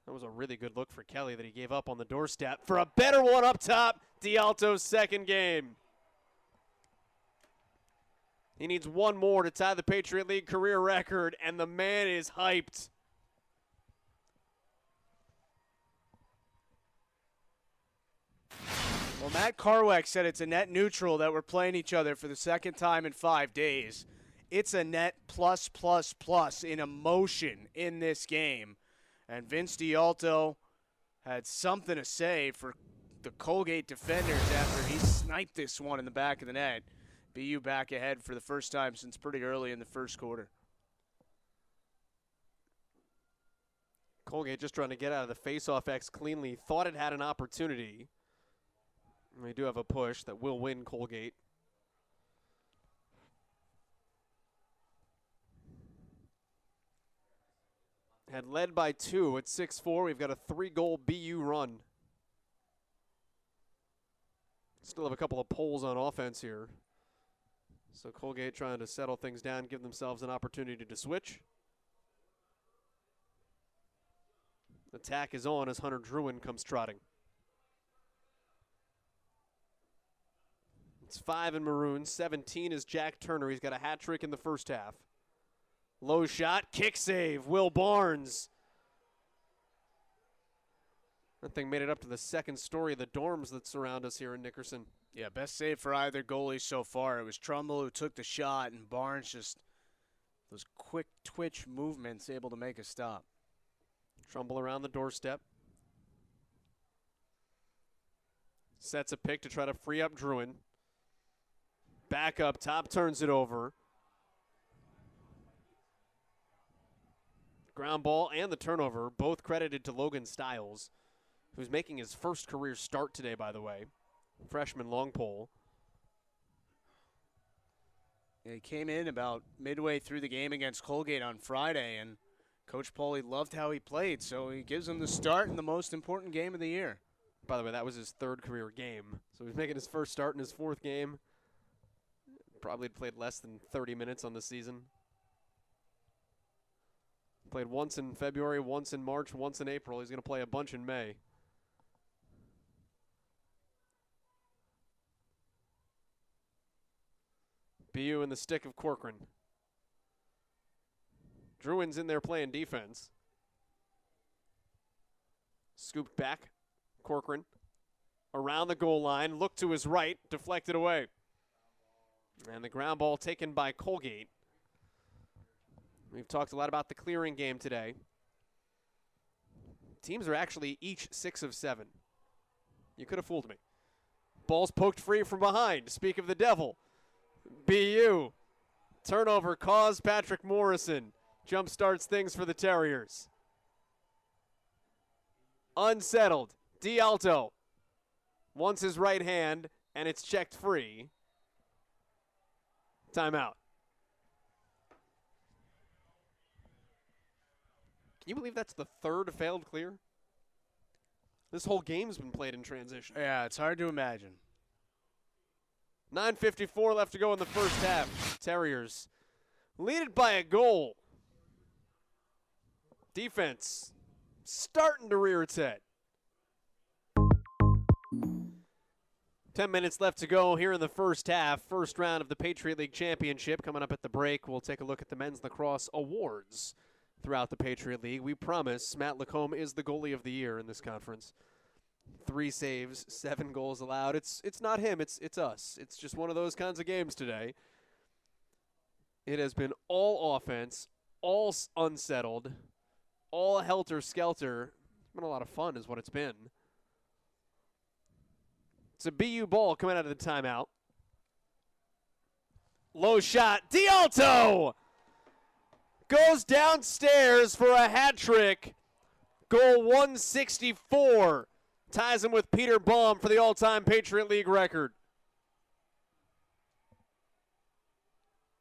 That was a really good look for Kelly that he gave up on the doorstep. For a better one up top, D'Alto's second game. He needs one more to tie the Patriot League career record, and the man is hyped. Well, Matt Carweck said it's a net neutral that we're playing each other for the second time in 5 days. It's a net plus, plus, plus in emotion in this game. And Vince D'Alto had something to say for the Colgate defenders after he sniped this one in the back of the net. BU back ahead for the first time since pretty early in the first quarter. Colgate just trying to get out of the face-off X cleanly. Thought it had an opportunity. We do have a push that will win Colgate. Had led by 2 at 6-4. We've got a 3-goal BU run. Still have a couple of poles on offense here. So Colgate trying to settle things down, give themselves an opportunity to switch. Attack is on as Hunter Druin comes trotting. It's 5 in maroon. 17 is Jack Turner. He's got a hat trick in the first half. Low shot, kick save, Will Barnes. That thing made it up to the second story of the dorms that surround us here in Nickerson. Yeah, best save for either goalie so far. It was Trumbull who took the shot, and Barnes just those quick twitch movements able to make a stop. Trumbull around the doorstep. Sets a pick to try to free up Druin. Back up top, turns it over. Ground ball and the turnover, both credited to Logan Stiles. who's making his first career start today, by the way. Freshman long pole. He came in about midway through the game against Colgate on Friday, and Coach Pauly loved how he played, so he gives him the start in the most important game of the year. By the way, that was his third career game. So he's making his first start in his fourth game. Probably played less than 30 minutes on the season. Played once in February, once in March, once in April. He's going to play a bunch in May. BU in the stick of Corcoran. Druin's in there playing defense. Scooped back. Corcoran around the goal line. Looked to his right. Deflected away. And the ground ball taken by Colgate. We've talked a lot about the clearing game today. Teams are actually each 6 of 7. You could have fooled me. Ball's poked free from behind. Speak of the devil. BU. Turnover caused Patrick Morrison. Jump starts things for the Terriers. Unsettled. D'Alto wants his right hand, and it's checked free. Timeout. Can you believe that's the third failed clear? This whole game's been played in transition. Yeah, it's hard to imagine. 9:54 left to go in the first half. Terriers lead it by a goal. Defense starting to rear its head. 10 minutes left to go here in the first half. First round of the Patriot League Championship coming up at the break. We'll take a look at the men's lacrosse awards throughout the Patriot League. We promise Matt Lacombe is the goalie of the year in this conference. 3 saves, 7 goals allowed. It's not him, it's us. It's just one of those kinds of games today. It has been all offense, all unsettled, all helter-skelter. It's been a lot of fun is what it's been. It's a BU ball coming out of the timeout. Low shot. D'Alto goes downstairs for a hat trick. Goal 164. Ties him with Peter Baum for the all-time Patriot League record.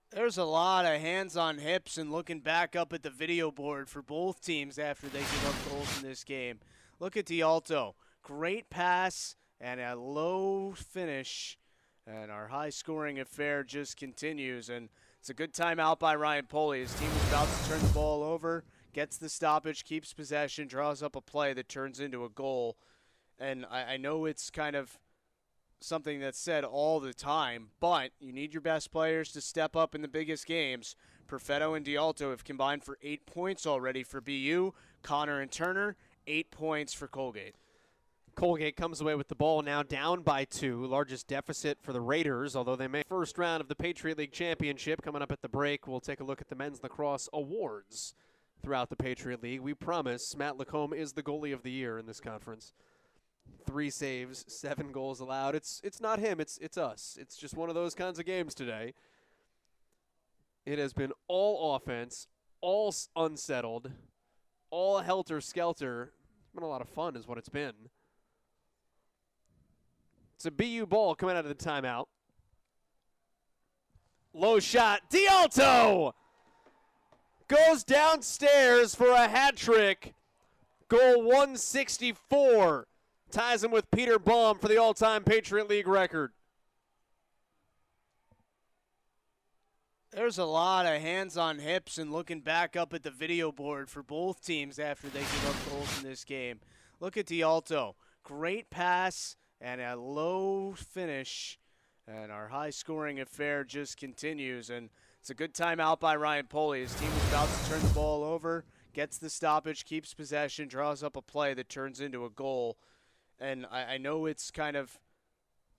There's a lot of hands on hips and looking back up at the video board for both teams after they give up goals in this game. Look at D'Alto. Great pass and a low finish. And our high-scoring affair just continues. And it's a good timeout by Ryan Poley. His team is about to turn the ball over, gets the stoppage, keeps possession, draws up a play that turns into a goal. And I know it's kind of something that's said all the time, but you need your best players to step up in the biggest games. Perfetto and D'Alto have combined for 8 points already for BU. Connor and Turner, 8 points for Colgate. Colgate comes away with the ball now down by 2. Largest deficit for the Raiders, although they may. First round of the Patriot League Championship coming up at the break. We'll take a look at the men's lacrosse awards throughout the Patriot League. We promise Matt Lacombe is the goalie of the year in this conference. 3 saves, 7 goals allowed. It's not him, it's us. It's just one of those kinds of games today. It has been all offense, all unsettled, all helter-skelter. It's been a lot of fun is what it's been. It's a BU ball coming out of the timeout. Low shot. D'Alto goes downstairs for a hat trick. Goal 164. Ties him with Peter Baum for the all-time Patriot League record. There's a lot of hands on hips and looking back up at the video board for both teams after they give up goals in this game. Look at D'Alto. Great pass and a low finish. And our high-scoring affair just continues. And it's a good timeout by Ryan Poley. His team is about to turn the ball over, gets the stoppage, keeps possession, draws up a play that turns into a goal. And I know it's kind of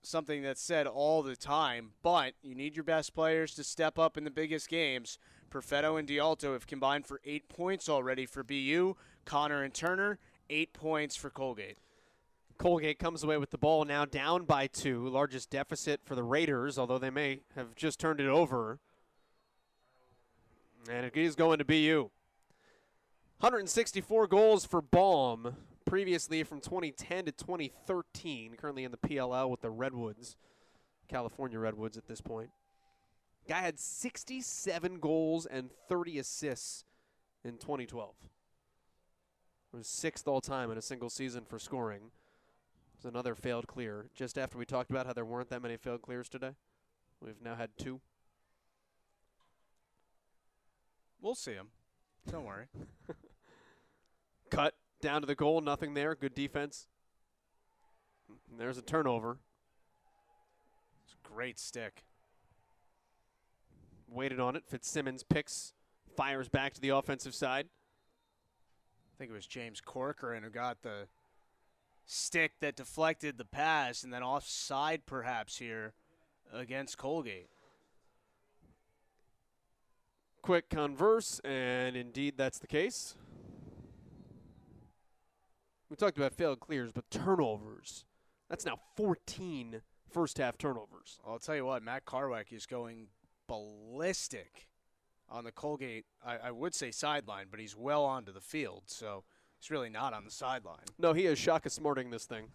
something that's said all the time, but you need your best players to step up in the biggest games. Perfetto and D'Alto have combined for 8 points already for BU. Connor and Turner, 8 points for Colgate. Colgate comes away with the ball now down by 2. Largest deficit for the Raiders, although they may have just turned it over. And it is going to BU. 164 goals for Baum. previously from 2010 to 2013, currently in the PLL with the Redwoods, California Redwoods at this point. Guy had 67 goals and 30 assists in 2012. It was 6th all-time in a single season for scoring. It's another failed clear. Just after we talked about how there weren't that many failed clears today, we've now had 2. We'll see him. Don't worry. Cut down to the goal, nothing there. Good defense. And there's a turnover. It's a great stick. Waited on it. Fitzsimmons picks, fires back to the offensive side. I think it was James Corcoran who got the stick that deflected the pass, and then offside perhaps here against Colgate. Quick converse, and indeed that's the case. We talked about failed clears, but turnovers. That's now 14 first-half turnovers. I'll tell you what, Matt Carwick is going ballistic on the Colgate, I would say sideline, but he's well onto the field, so he's really not on the sideline. No, he is Shaka Smarting this thing.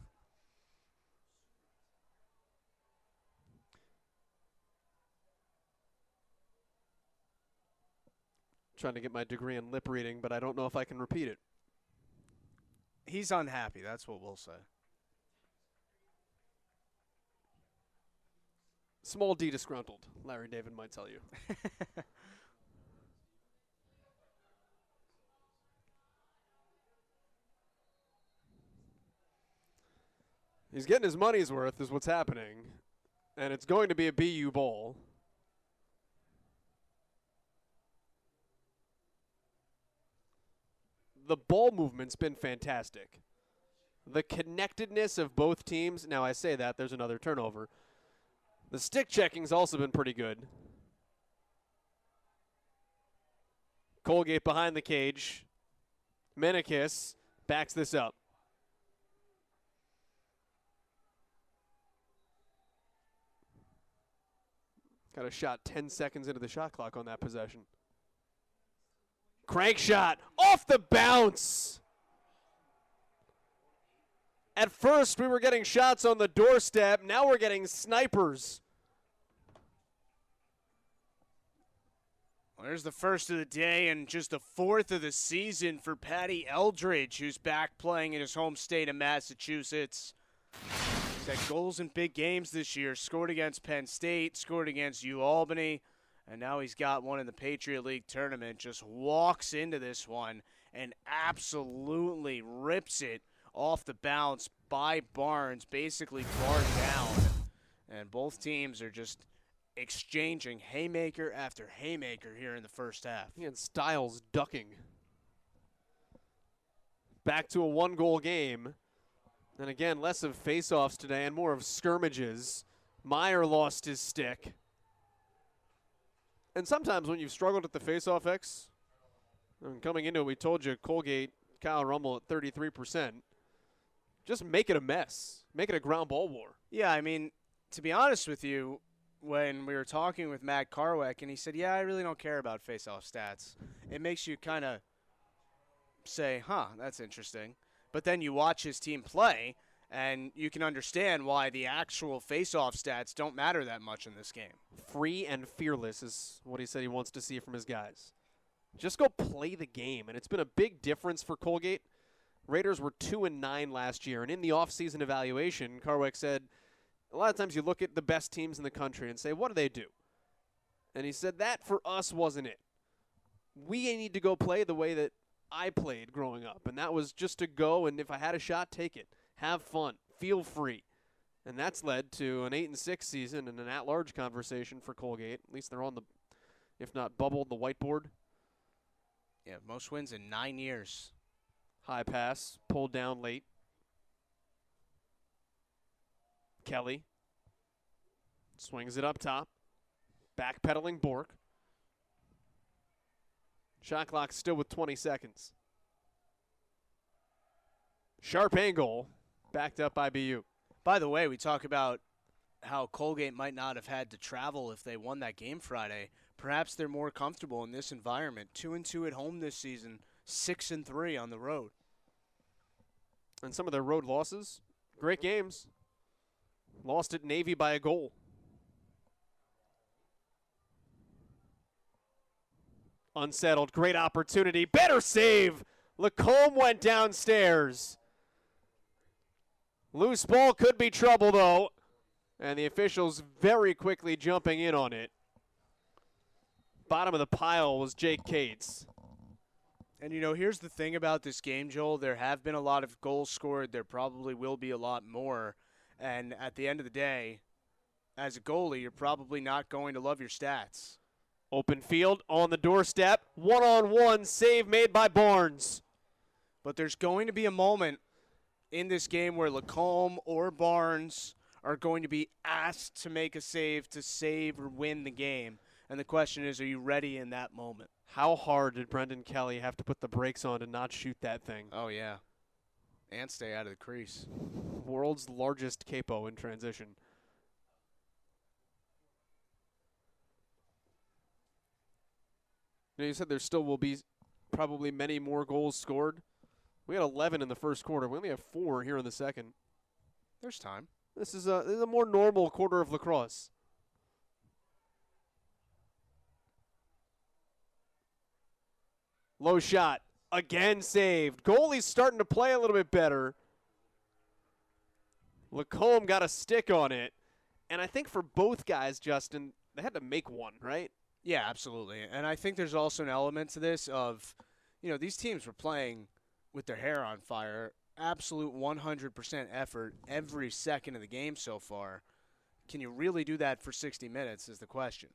Trying to get my degree in lip reading, but I don't know if I can repeat it. He's unhappy, that's what we'll say. Small D disgruntled, Larry David might tell you. He's getting his money's worth is what's happening, and it's going to be a BU ball. The ball movement's been fantastic. The connectedness of both teams, now I say that, there's another turnover. The stick checking's also been pretty good. Colgate behind the cage. Menikis backs this up. Got a shot 10 seconds into the shot clock on that possession. Crank shot off the bounce. At first, we were getting shots on the doorstep. Now we're getting snipers. Well, there's the first of the day and just the 4th of the season for Patty Eldridge, who's back playing in his home state of Massachusetts. He's had goals in big games this year. Scored against Penn State, scored against UAlbany, and now he's got one in the Patriot League tournament. Just walks into this one and absolutely rips it off the bounce by Barnes, basically barred down. And both teams are just exchanging haymaker after haymaker here in the first half. He had Styles ducking. Back to a 1-goal game. And again, less of face-offs today and more of skirmishes. Meyer lost his stick. And sometimes when you've struggled at the face-off X, and coming into it, we told you Colgate, Kyle Rummel at 33%. Just make it a mess. Make it a ground ball war. Yeah, I mean, to be honest with you, when we were talking with Matt Carwick, and he said, yeah, I really don't care about face-off stats. It makes you kind of say, huh, that's interesting. But then you watch his team play, and you can understand why the actual face-off stats don't matter that much in this game. Free and fearless is what he said he wants to see from his guys. Just go play the game, and it's been a big difference for Colgate. Raiders were 2-9 last year, and in the offseason evaluation, Carwick said, a lot of times you look at the best teams in the country and say, what do? And he said that for us wasn't it. We need to go play the way that I played growing up, and that was just to go, and if I had a shot, take it. Have fun. Feel free. And that's led to an 8-6 season and an at-large conversation for Colgate. At least they're on the, if not bubbled, the whiteboard. Yeah, most wins in 9 years. High pass, pulled down late. Kelly swings it up top. Backpedaling Bork. Shot clock still with 20 seconds. Sharp angle, backed up by BU. By the way, we talk about how Colgate might not have had to travel if they won that game Friday. Perhaps they're more comfortable in this environment. 2-2 at home this season, 6-3 on the road. And some of their road losses, great games. Lost at Navy by a goal. Unsettled, great opportunity, better save. Lacombe went downstairs. Loose ball could be trouble though, and the officials very quickly jumping in on it. Bottom of the pile was Jake Cates. And, here's the thing about this game, Joel. There have been a lot of goals scored. There probably will be a lot more. And at the end of the day, as a goalie, you're probably not going to love your stats. Open field on the doorstep. One-on-one save made by Barnes. But there's going to be a moment in this game where Lacombe or Barnes are going to be asked to make a save to save or win the game. And the question is, are you ready in that moment? How hard did Brendan Kelly have to put the brakes on to not shoot that thing? Oh, yeah. And stay out of the crease. World's largest capo in transition. You said there still will be probably many more goals scored. We had 11 in the first quarter. We only have 4 here in the second. There's time. This is a more normal quarter of lacrosse. Low shot. Again saved. Goalie's starting to play a little bit better. Lacombe got a stick on it. And I think for both guys, Justin, they had to make one, right? Yeah, absolutely. And I think there's also an element to this of, these teams were playing with their hair on fire. Absolute 100% effort every second of the game so far. Can you really do that for 60 minutes is the question.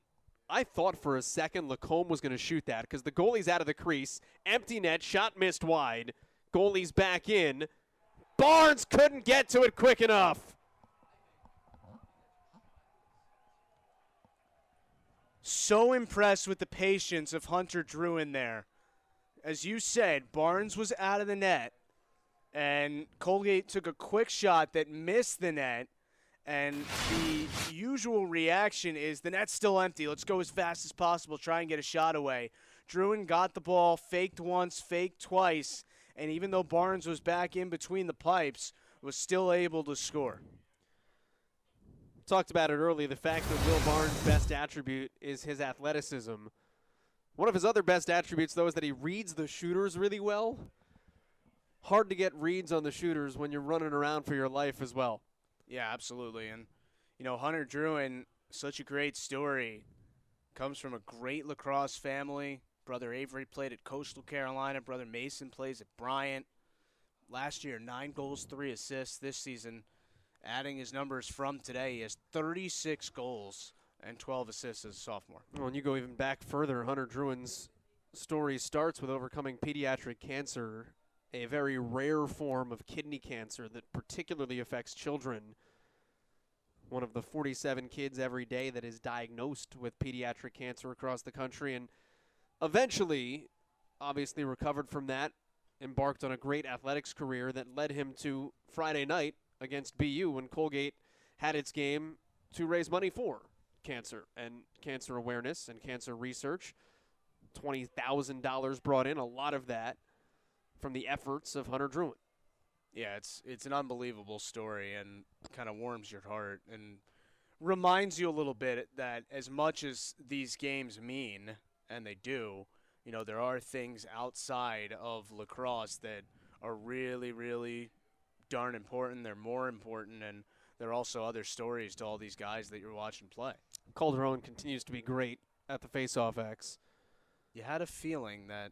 I thought for a second Lacombe was going to shoot that because the goalie's out of the crease. Empty net, shot missed wide. Goalie's back in. Barnes couldn't get to it quick enough. So impressed with the patience of Hunter Druin there. As you said, Barnes was out of the net, and Colgate took a quick shot that missed the net. And the usual reaction is the net's still empty. Let's go as fast as possible, try and get a shot away. Druin got the ball, faked once, faked twice, and even though Barnes was back in between the pipes, was still able to score. Talked about it earlier, the fact that Will Barnes' best attribute is his athleticism. One of his other best attributes, though, is that he reads the shooters really well. Hard to get reads on the shooters when you're running around for your life as well. Yeah, absolutely. And, Hunter Druin, such a great story. Comes from a great lacrosse family. Brother Avery played at Coastal Carolina. Brother Mason plays at Bryant. Last year, 9 goals, 3 assists. This season, adding his numbers from today, he has 36 goals and 12 assists as a sophomore. Well, and you go even back further, Hunter Druin's story starts with overcoming pediatric cancer, a very rare form of kidney cancer that particularly affects children. One of the 47 kids every day that is diagnosed with pediatric cancer across the country, and eventually, obviously recovered from that, embarked on a great athletics career that led him to Friday night against BU when Colgate had its game to raise money for cancer and cancer awareness and cancer research. $20,000 brought in, a lot of that from the efforts of Hunter Druin. Yeah, it's an unbelievable story and kind of warms your heart and reminds you a little bit that as much as these games mean, and they do, there are things outside of lacrosse that are really, really darn important. They're more important, and there are also other stories to all these guys that you're watching play. Calderon continues to be great at the face-off X. You had a feeling that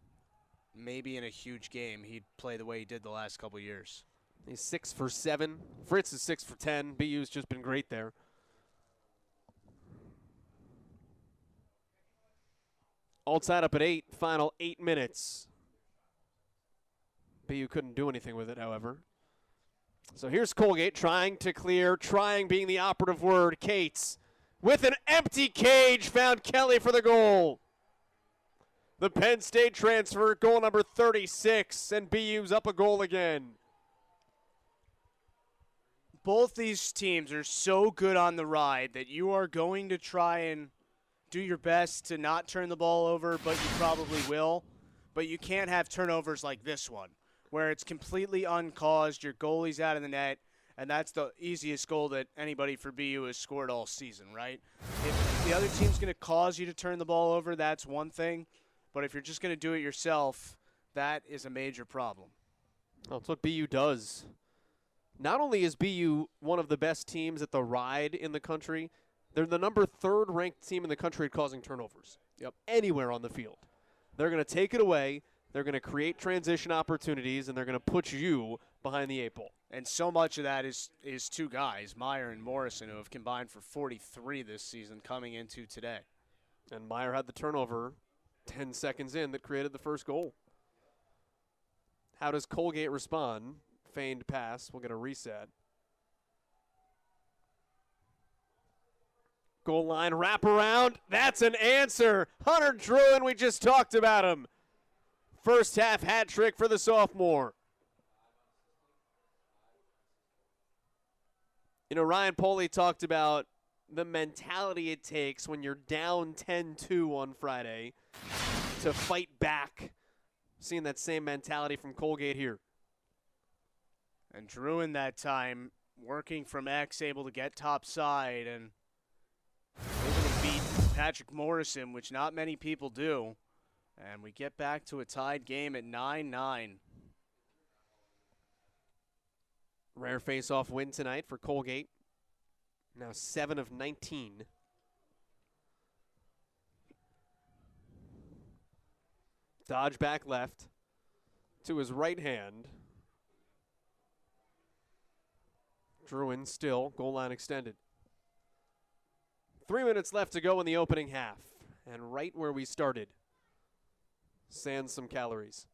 maybe in a huge game he'd play the way he did the last couple years. He's 6 for 7. Fritz is 6 for 10. BU's just been great there. All tied up at 8. Final 8 minutes. BU couldn't do anything with it, however. So here's Colgate trying to clear, trying being the operative word. Cates with an empty cage found Kelly for the goal. The Penn State transfer, goal number 36, and BU's up a goal again. Both these teams are so good on the ride that you are going to try and do your best to not turn the ball over, but you probably will. But you can't have turnovers like this one, where it's completely uncaused, your goalie's out of the net, and that's the easiest goal that anybody for BU has scored all season, right? If the other team's going to cause you to turn the ball over, that's one thing. But if you're just going to do it yourself, that is a major problem. Well, it's what BU does. Not only is BU one of the best teams at the ride in the country, they're the number 3rd ranked team in the country at causing turnovers. Yep. Anywhere on the field. They're going to take it away, they're going to create transition opportunities, and they're going to put you behind the 8 ball. And so much of that is two guys, Meyer and Morrison, who have combined for 43 this season coming into today. And Meyer had the turnover 10 seconds in that created the first goal. How does Colgate respond? Feigned pass. We'll get a reset. Goal line wraparound. That's an answer. Hunter Druin, we just talked about him. First half hat trick for the sophomore. You know, Ryan Poley talked about the mentality it takes when you're down 10-2 on Friday to fight back. Seeing that same mentality from Colgate here. And Druin that time working from X, able to get top side and able to beat Patrick Morrison, which not many people do. And we get back to a tied game at 9-9. Rare face-off win tonight for Colgate. Now 7 of 19. Dodge back left to his right hand. Druin still, goal line extended. 3 minutes left to go in the opening half. And right where we started. Sans some calories.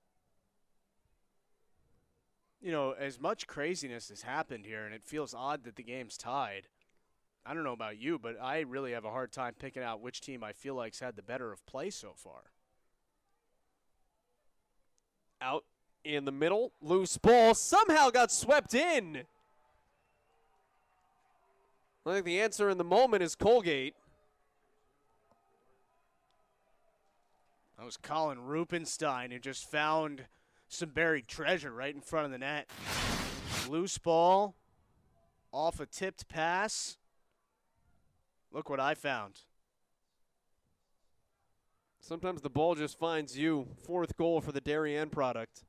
You know, as much craziness has happened here, and it feels odd that the game's tied. I don't know about you, but I really have a hard time picking out which team I feel like's had the better of play so far. Out in the middle, loose ball somehow got swept in. I think the answer in the moment is Colgate. That was Colin Rupenstein, who just found some buried treasure right in front of the net. Loose ball, off a tipped pass. Look what I found. Sometimes the ball just finds you. 4th goal for the Darien product.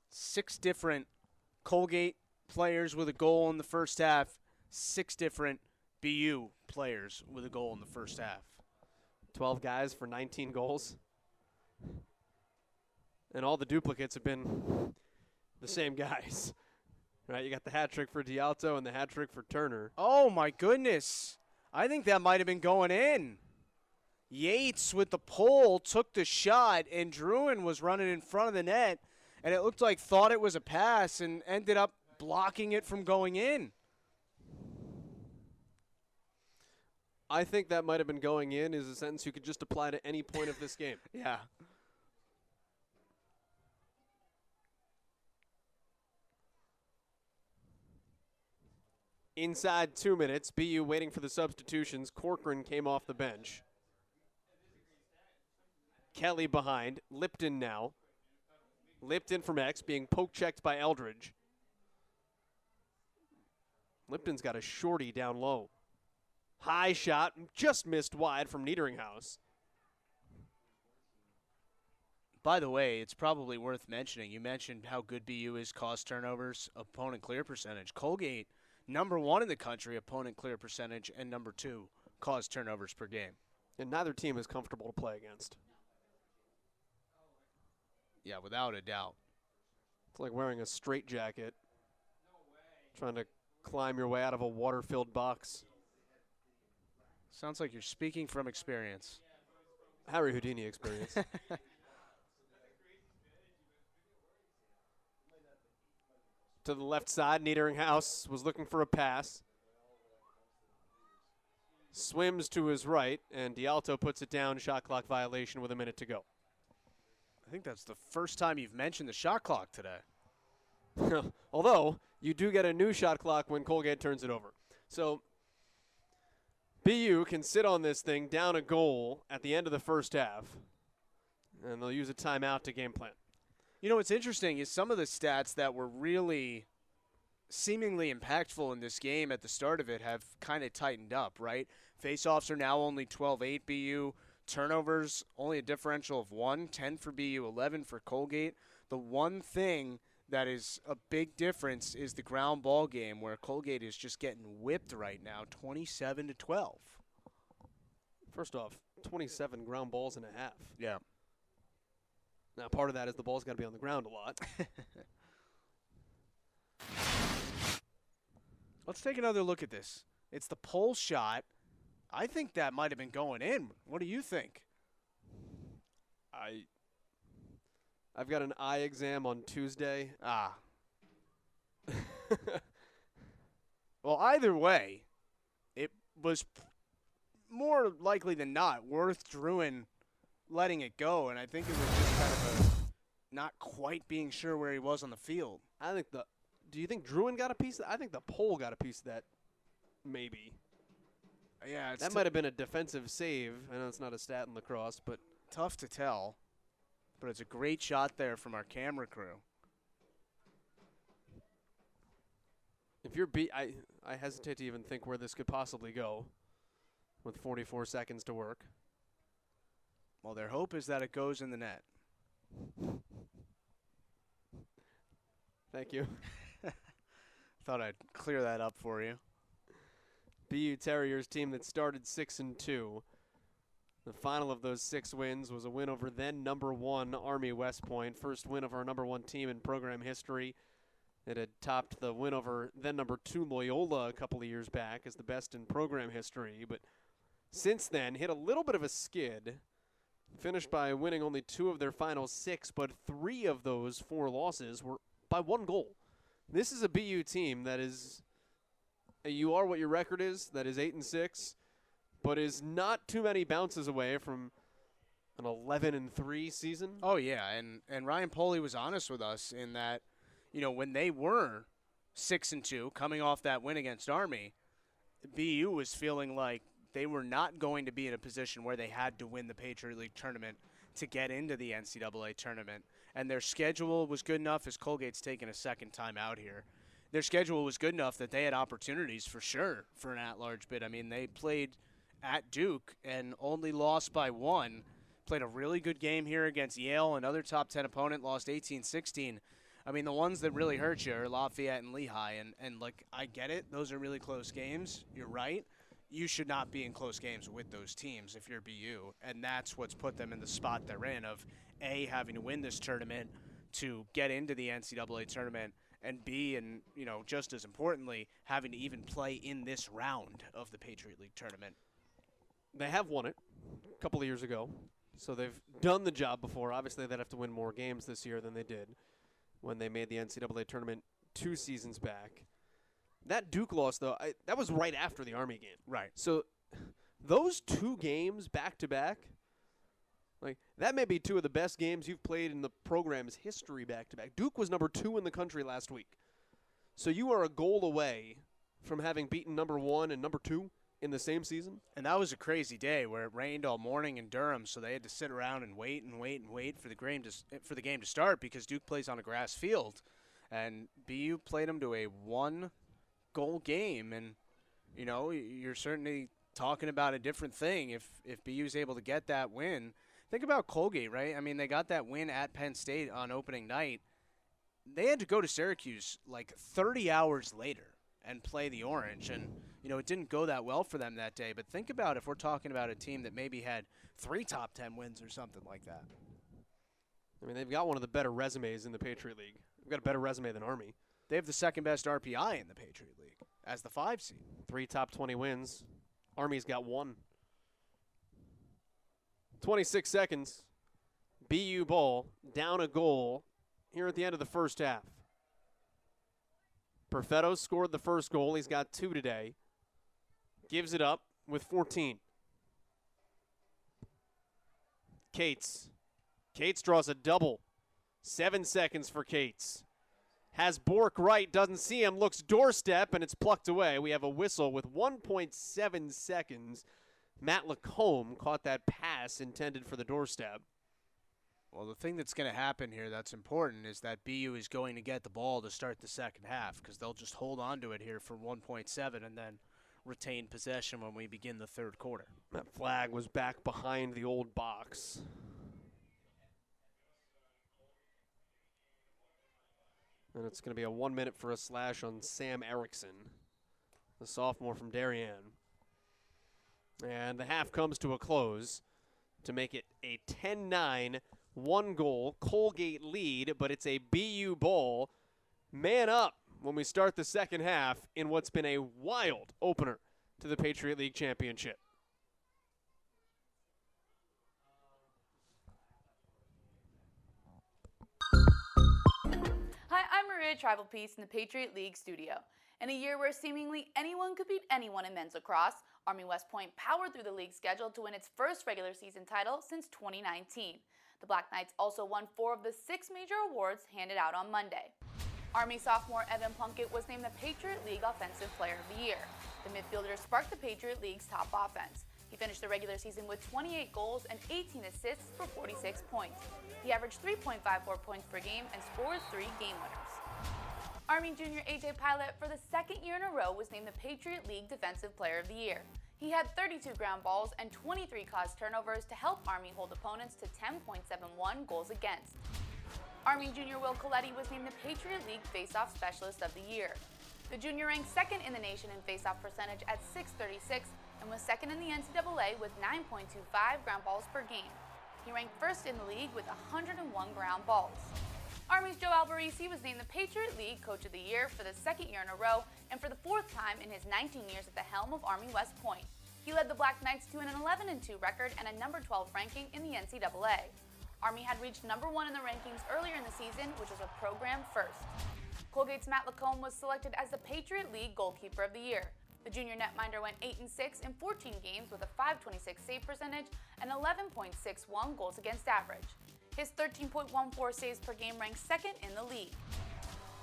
6 different Colgate players with a goal in the first half. 6 different BU players with a goal in the first half. 12 guys for 19 goals. And all the duplicates have been the same guys. Right, you got the hat trick for D'Alto and the hat trick for Turner. Oh, my goodness. I think that might have been going in. Yates with the pole took the shot, and Druin was running in front of the net, and it looked like thought it was a pass and ended up blocking it from going in. I think that might have been going in is a sentence you could just apply to any point of this game. Yeah. Inside 2 minutes, BU waiting for the substitutions. Corcoran came off the bench. Kelly behind. Lipton now. Lipton from X being poke-checked by Eldridge. Lipton's got a shorty down low. High shot, just missed wide from Niederinghaus. By the way, it's probably worth mentioning. You mentioned how good BU is cause turnovers, opponent clear percentage. Colgate, number 1 in the country, opponent clear percentage, and number 2, cause turnovers per game. And neither team is comfortable to play against. Yeah, without a doubt. It's like wearing a straitjacket, trying to climb your way out of a water-filled box. Sounds like you're speaking from experience. Harry Houdini experience. To the left side, Niederinghaus was looking for a pass. Swims to his right, and D'Alto puts it down, shot clock violation with a minute to go. I think that's the first time you've mentioned the shot clock today. Although, you do get a new shot clock when Colgate turns it over. So, BU can sit on this thing down a goal at the end of the first half. And they'll use a timeout to game plan. You know what's interesting is some of the stats that were really seemingly impactful in this game at the start of it have kind of tightened up, right? Faceoffs are now only 12-8 BU. Turnovers, only a differential of 1, 10 for BU, 11 for Colgate. The one thing that is a big difference is the ground ball game, where Colgate is just getting whipped right now, 27-12. First off, 27 ground balls and a half. Yeah. Now, part of that is the ball's got to be on the ground a lot. Let's take another look at this. It's the pole shot. I think that might have been going in. What do you think? I've got an eye exam on Tuesday. Well, either way, it was more likely than not worth Druin letting it go, and I think it was just kind of a not quite being sure where he was on the field. Do you think Druin got a piece of that? I think the pole got a piece of that, maybe. Yeah, that might have been a defensive save. I know it's not a stat in lacrosse, but tough to tell. But it's a great shot there from our camera crew. If you're I hesitate to even think where this could possibly go with 44 seconds to work. Well, their hope is that it goes in the net. Thank you. Thought I'd clear that up for you. BU Terriers team that started 6-2. The final of those 6 wins was a win over then number 1 Army West Point. First win of our number 1 team in program history. It had topped the win over then number 2 Loyola a couple of years back as the best in program history. But since then, hit a little bit of a skid. Finished by winning only 2 of their final 6, but 3 of those 4 losses were by 1 goal. This is a BU team that is, you are what your record is, that is 8-6, but is not too many bounces away from an 11-3 season. Oh, yeah, and Ryan Poley was honest with us in that, you know, when they were 6-2, coming off that win against Army, BU was feeling like they were not going to be in a position where they had to win the Patriot League tournament to get into the NCAA tournament. And their schedule was good enough, as Colgate's taken a second time out here. Their schedule was good enough that they had opportunities for sure for an at-large bid. I mean, they played at Duke and only lost by 1. Played a really good game here against Yale, another top 10 opponent, lost 18-16. I mean, the ones that really hurt you are Lafayette and Lehigh. And like, I get it. Those are really close games. You're right. You should not be in close games with those teams if you're BU. And that's what's put them in the spot they're in of, A, having to win this tournament to get into the NCAA tournament, and B, and, you know, just as importantly, having to even play in this round of the Patriot League tournament. They have won it a couple of years ago, so they've done the job before. Obviously, they'd have to win more games this year than they did when they made the NCAA tournament 2 seasons back. That Duke loss, though, that was right after the Army game. Right. So those 2 games back-to-back, like, that may be 2 of the best games you've played in the program's history back-to-back. Duke was number 2 in the country last week. So you are a goal away from having beaten number 1 and number 2 in the same season. And that was a crazy day where it rained all morning in Durham, so they had to sit around and wait for the game to start because Duke plays on a grass field. And BU played them to a 1-goal game, and, you know, you're certainly talking about a different thing if BU's able to get that win. Think about Colgate, right? I mean, they got that win at Penn State on opening night. They had to go to Syracuse like 30 hours later and play the Orange, and, you know, it didn't go that well for them that day. But think about if we're talking about a team that maybe had 3 top 10 wins or something like that. I mean, they've got one of the better resumes in the Patriot League. They've got a better resume than Army. They have the second best RPI in the Patriot League as the 5 seed. 3 top 20 wins. Army's got 1. 26 seconds. BU ball, down a goal here at the end of the first half. Perfetto scored the first goal. He's got 2 today. Gives it up with 14. Cates. Cates draws a double. 7 seconds for Cates. Has Bork right, doesn't see him, looks doorstep, and it's plucked away. We have a whistle with 1.7 seconds. Matt Lacombe caught that pass intended for the doorstep. Well, the thing that's going to happen here that's important is that BU is going to get the ball to start the second half because they'll just hold on to it here for 1.7 and then retain possession when we begin the third quarter. That flag was back behind the old box. And it's going to be a 1 minute for a slash on Sam Erickson, the sophomore from Darien. And the half comes to a close to make it a 10-9, 1-goal Colgate lead, but it's a BU ball. Man up when we start the second half in what's been a wild opener to the Patriot League Championship. Hi, I'm Maria Tribal Peace in the Patriot League studio. In a year where seemingly anyone could beat anyone in men's lacrosse, Army West Point powered through the league schedule to win its first regular season title since 2019. The Black Knights also won 4 of the 6 major awards handed out on Monday. Army sophomore Evan Plunkett was named the Patriot League Offensive Player of the Year. The midfielder sparked the Patriot League's top offense. He finished the regular season with 28 goals and 18 assists for 46 points. He averaged 3.54 points per game and scored 3 game winners. Army junior AJ Pilot, for the second year in a row, was named the Patriot League Defensive Player of the Year. He had 32 ground balls and 23 caused turnovers to help Army hold opponents to 10.71 goals against. Army junior Will Coletti was named the Patriot League Faceoff Specialist of the Year. The junior ranked second in the nation in faceoff percentage at .636 and was second in the NCAA with 9.25 ground balls per game. He ranked first in the league with 101 ground balls. Army's Joe Albarisi was named the Patriot League Coach of the Year for the second year in a row and for the 4th time in his 19 years at the helm of Army West Point. He led the Black Knights to an 11-2 record and a number 12 ranking in the NCAA. Army had reached number 1 in the rankings earlier in the season, which was a program first. Colgate's Matt Lacombe was selected as the Patriot League Goalkeeper of the Year. The junior netminder went 8-6 in 14 games with a .526 save percentage and 11.61 goals against average. His 13.14 saves per game ranked second in the league.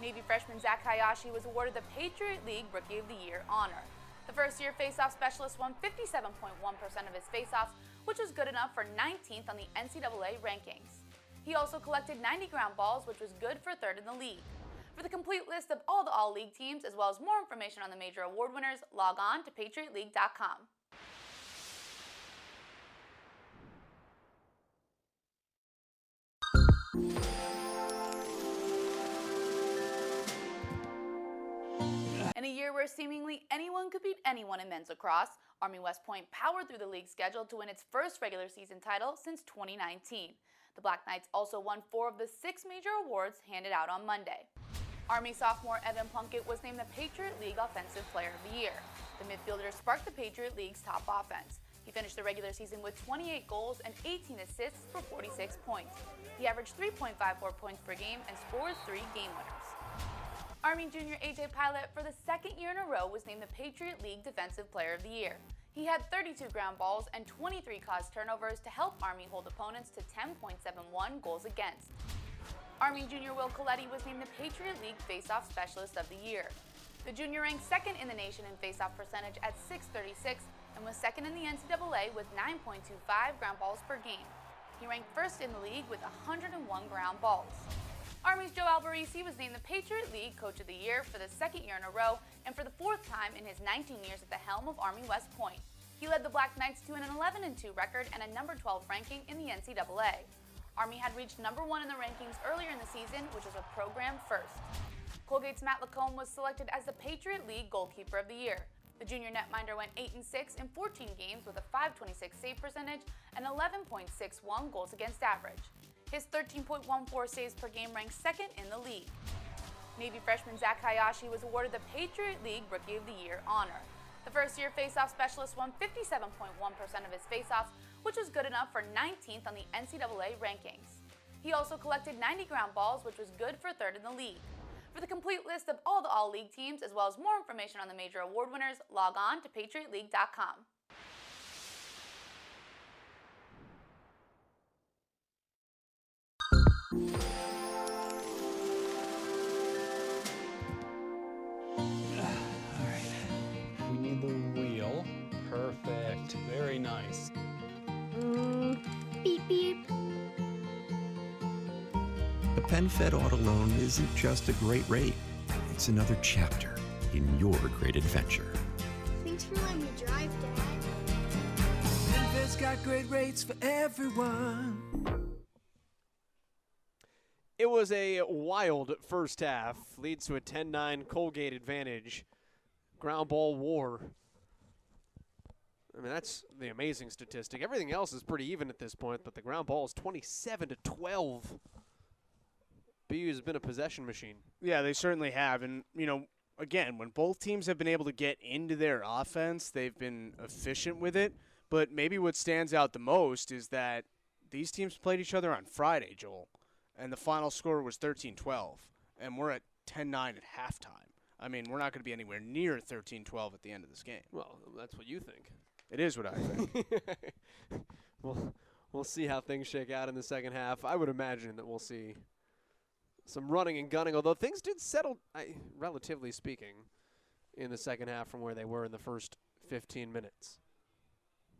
Navy freshman Zach Hayashi was awarded the Patriot League Rookie of the Year honor. The first-year faceoff specialist won 57.1% of his faceoffs, which was good enough for 19th on the NCAA rankings. He also collected 90 ground balls, which was good for 3rd in the league. For the complete list of all the All-League teams, as well as more information on the major award winners, log on to patriotleague.com. In a year where seemingly anyone could beat anyone in men's lacrosse, Army West Point powered through the league schedule to win its first regular season title since 2019. The Black Knights also won 4 of the 6 major awards handed out on Monday. Army sophomore Evan Plunkett was named the Patriot League Offensive Player of the Year. The midfielder sparked the Patriot League's top offense. He finished the regular season with 28 goals and 18 assists for 46 points. He averaged 3.54 points per game and scored 3 game winners. Army junior AJ Pilot, for the second year in a row, was named the Patriot League Defensive Player of the Year. He had 32 ground balls and 23 caused turnovers to help Army hold opponents to 10.71 goals against. Army junior Will Coletti was named the Patriot League Faceoff Specialist of the Year. The junior ranked second in the nation in faceoff percentage at .636 and was second in the NCAA with 9.25 ground balls per game. He ranked first in the league with 101 ground balls. Army's Joe Albarisi was named the Patriot League Coach of the Year for the second year in a row and for the 4th time in his 19 years at the helm of Army West Point. He led the Black Knights to an 11-2 record and a number 12 ranking in the NCAA. Army had reached number 1 in the rankings earlier in the season, which was a program first. Colgate's Matt Lacombe was selected as the Patriot League Goalkeeper of the Year. The junior netminder went 8-6 in 14 games with a .526 save percentage and 11.61 goals against average. His 13.14 saves per game ranked second in the league. Navy freshman Zach Hayashi was awarded the Patriot League Rookie of the Year honor. The first-year faceoff specialist won 57.1% of his faceoffs, which was good enough for 19th on the NCAA rankings. He also collected 90 ground balls, which was good for 3rd in the league. For the complete list of all the All-League teams, as well as more information on the major award winners, log on to patriotleague.com. We need the wheel. Perfect. Very nice. Beep beep. PenFed auto loan isn't just a great rate. It's another chapter in your great adventure. Thanks for letting me drive, Dad. PenFed's got great rates for everyone. It was a wild first half. Leads to a 10-9 Colgate advantage. Ground ball war. I mean, that's the amazing statistic. Everything else is pretty even at this point, but the ground ball is 27-12. BU has been a possession machine. Yeah, they certainly have. And, again, when both teams have been able to get into their offense, they've been efficient with it. But maybe what stands out the most is that these teams played each other on Friday, Joel, and the final score was 13-12, and we're at 10-9 at halftime. I mean, we're not going to be anywhere near 13-12 at the end of this game. Well, that's what you think. It is what I think. We'll see how things shake out in the second half. I would imagine that we'll see some running and gunning, although things did settle, relatively speaking, in the second half from where they were in the first 15 minutes.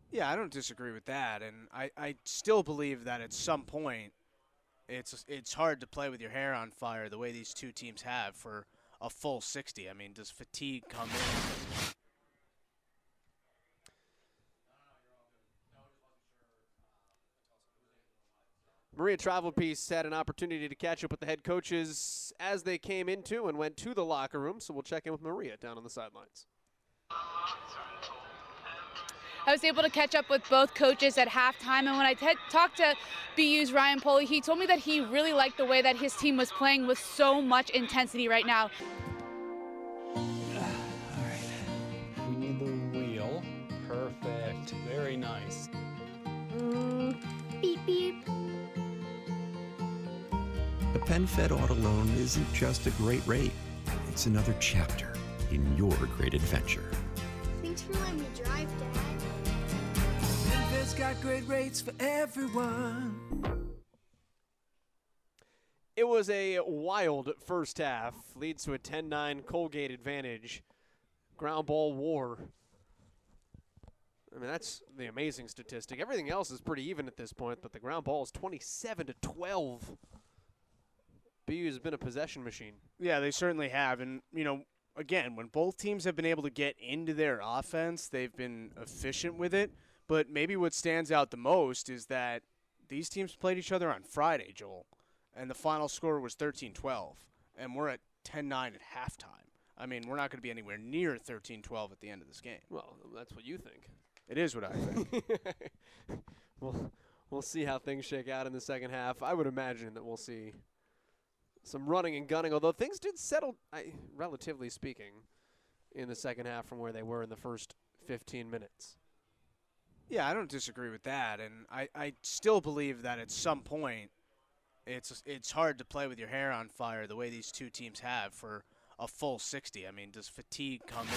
Yeah, I don't disagree with that, and I still believe that at some point it's hard to play with your hair on fire the way these two teams have for a full 60. I mean, does fatigue come in? Maria Travelpiece had an opportunity to catch up with the head coaches as they came into and went to the locker room, so we'll check in with Maria down on the sidelines. I was able to catch up with both coaches at halftime, and when I talked to BU's Ryan Poley, he told me that he really liked the way that his team was playing with so much intensity right now. All right. We need the wheel. Perfect. Very nice. Beep, beep. A PenFed auto loan isn't just a great rate. It's another chapter in your great adventure. Thanks for letting me drive, Dad. PenFed's got great rates for everyone. It was a wild first half. Leads to a 10-9 Colgate advantage. Ground ball war. I mean, that's the amazing statistic. Everything else is pretty even at this point, but the ground ball is 27-12. BU has been a possession machine. Yeah, they certainly have. And, again, when both teams have been able to get into their offense, they've been efficient with it. But maybe what stands out the most is that these teams played each other on Friday, Joel, and the final score was 13-12, and we're at 10-9 at halftime. I mean, we're not going to be anywhere near 13-12 at the end of this game. Well, that's what you think. It is what I think. We'll see how things shake out in the second half. I would imagine that we'll see some running and gunning, although things did settle, relatively speaking, in the second half from where they were in the first 15 minutes. Yeah, I don't disagree with that, and I still believe that at some point it's hard to play with your hair on fire the way these two teams have for a full 60. I mean, does fatigue come in?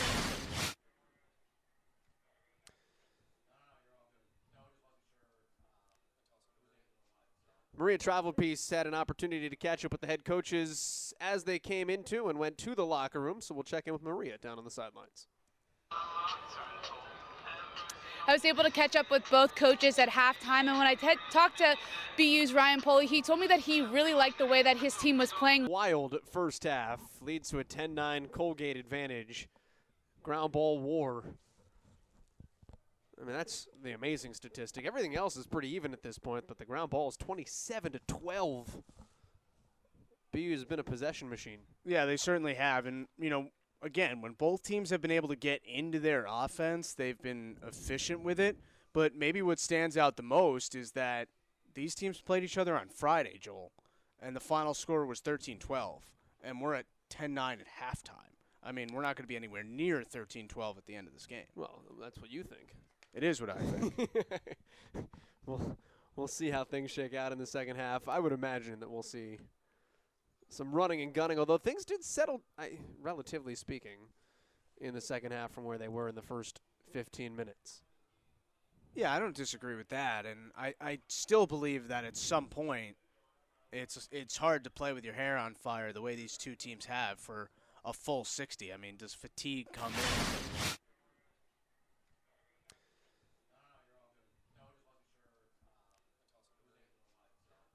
Maria Travelpiece had an opportunity to catch up with the head coaches as they came into and went to the locker room, so we'll check in with Maria down on the sidelines. I was able to catch up with both coaches at halftime, and when I talked to BU's Ryan Poley, he told me that he really liked the way that his team was playing. Wild first half. Leads to a 10-9 Colgate advantage. Ground ball war. I mean, that's the amazing statistic. Everything else is pretty even at this point, but the ground ball is 27-12. BU has been a possession machine. Yeah, they certainly have. And, again, when both teams have been able to get into their offense, they've been efficient with it. But maybe what stands out the most is that these teams played each other on Friday, Joel, and the final score was 13-12, and we're at 10-9 at halftime. I mean, we're not going to be anywhere near 13-12 at the end of this game. Well, that's what you think. It is what I think. We'll see how things shake out in the second half. I would imagine that we'll see some running and gunning, although things did settle, relatively speaking, in the second half from where they were in the first 15 minutes. Yeah, I don't disagree with that, and I still believe that at some point it's hard to play with your hair on fire the way these two teams have for a full 60. I mean, does fatigue come in?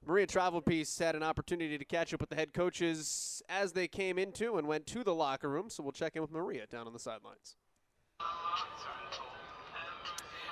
Maria Travelpiece had an opportunity to catch up with the head coaches as they came into and went to the locker room, so we'll check in with Maria down on the sidelines.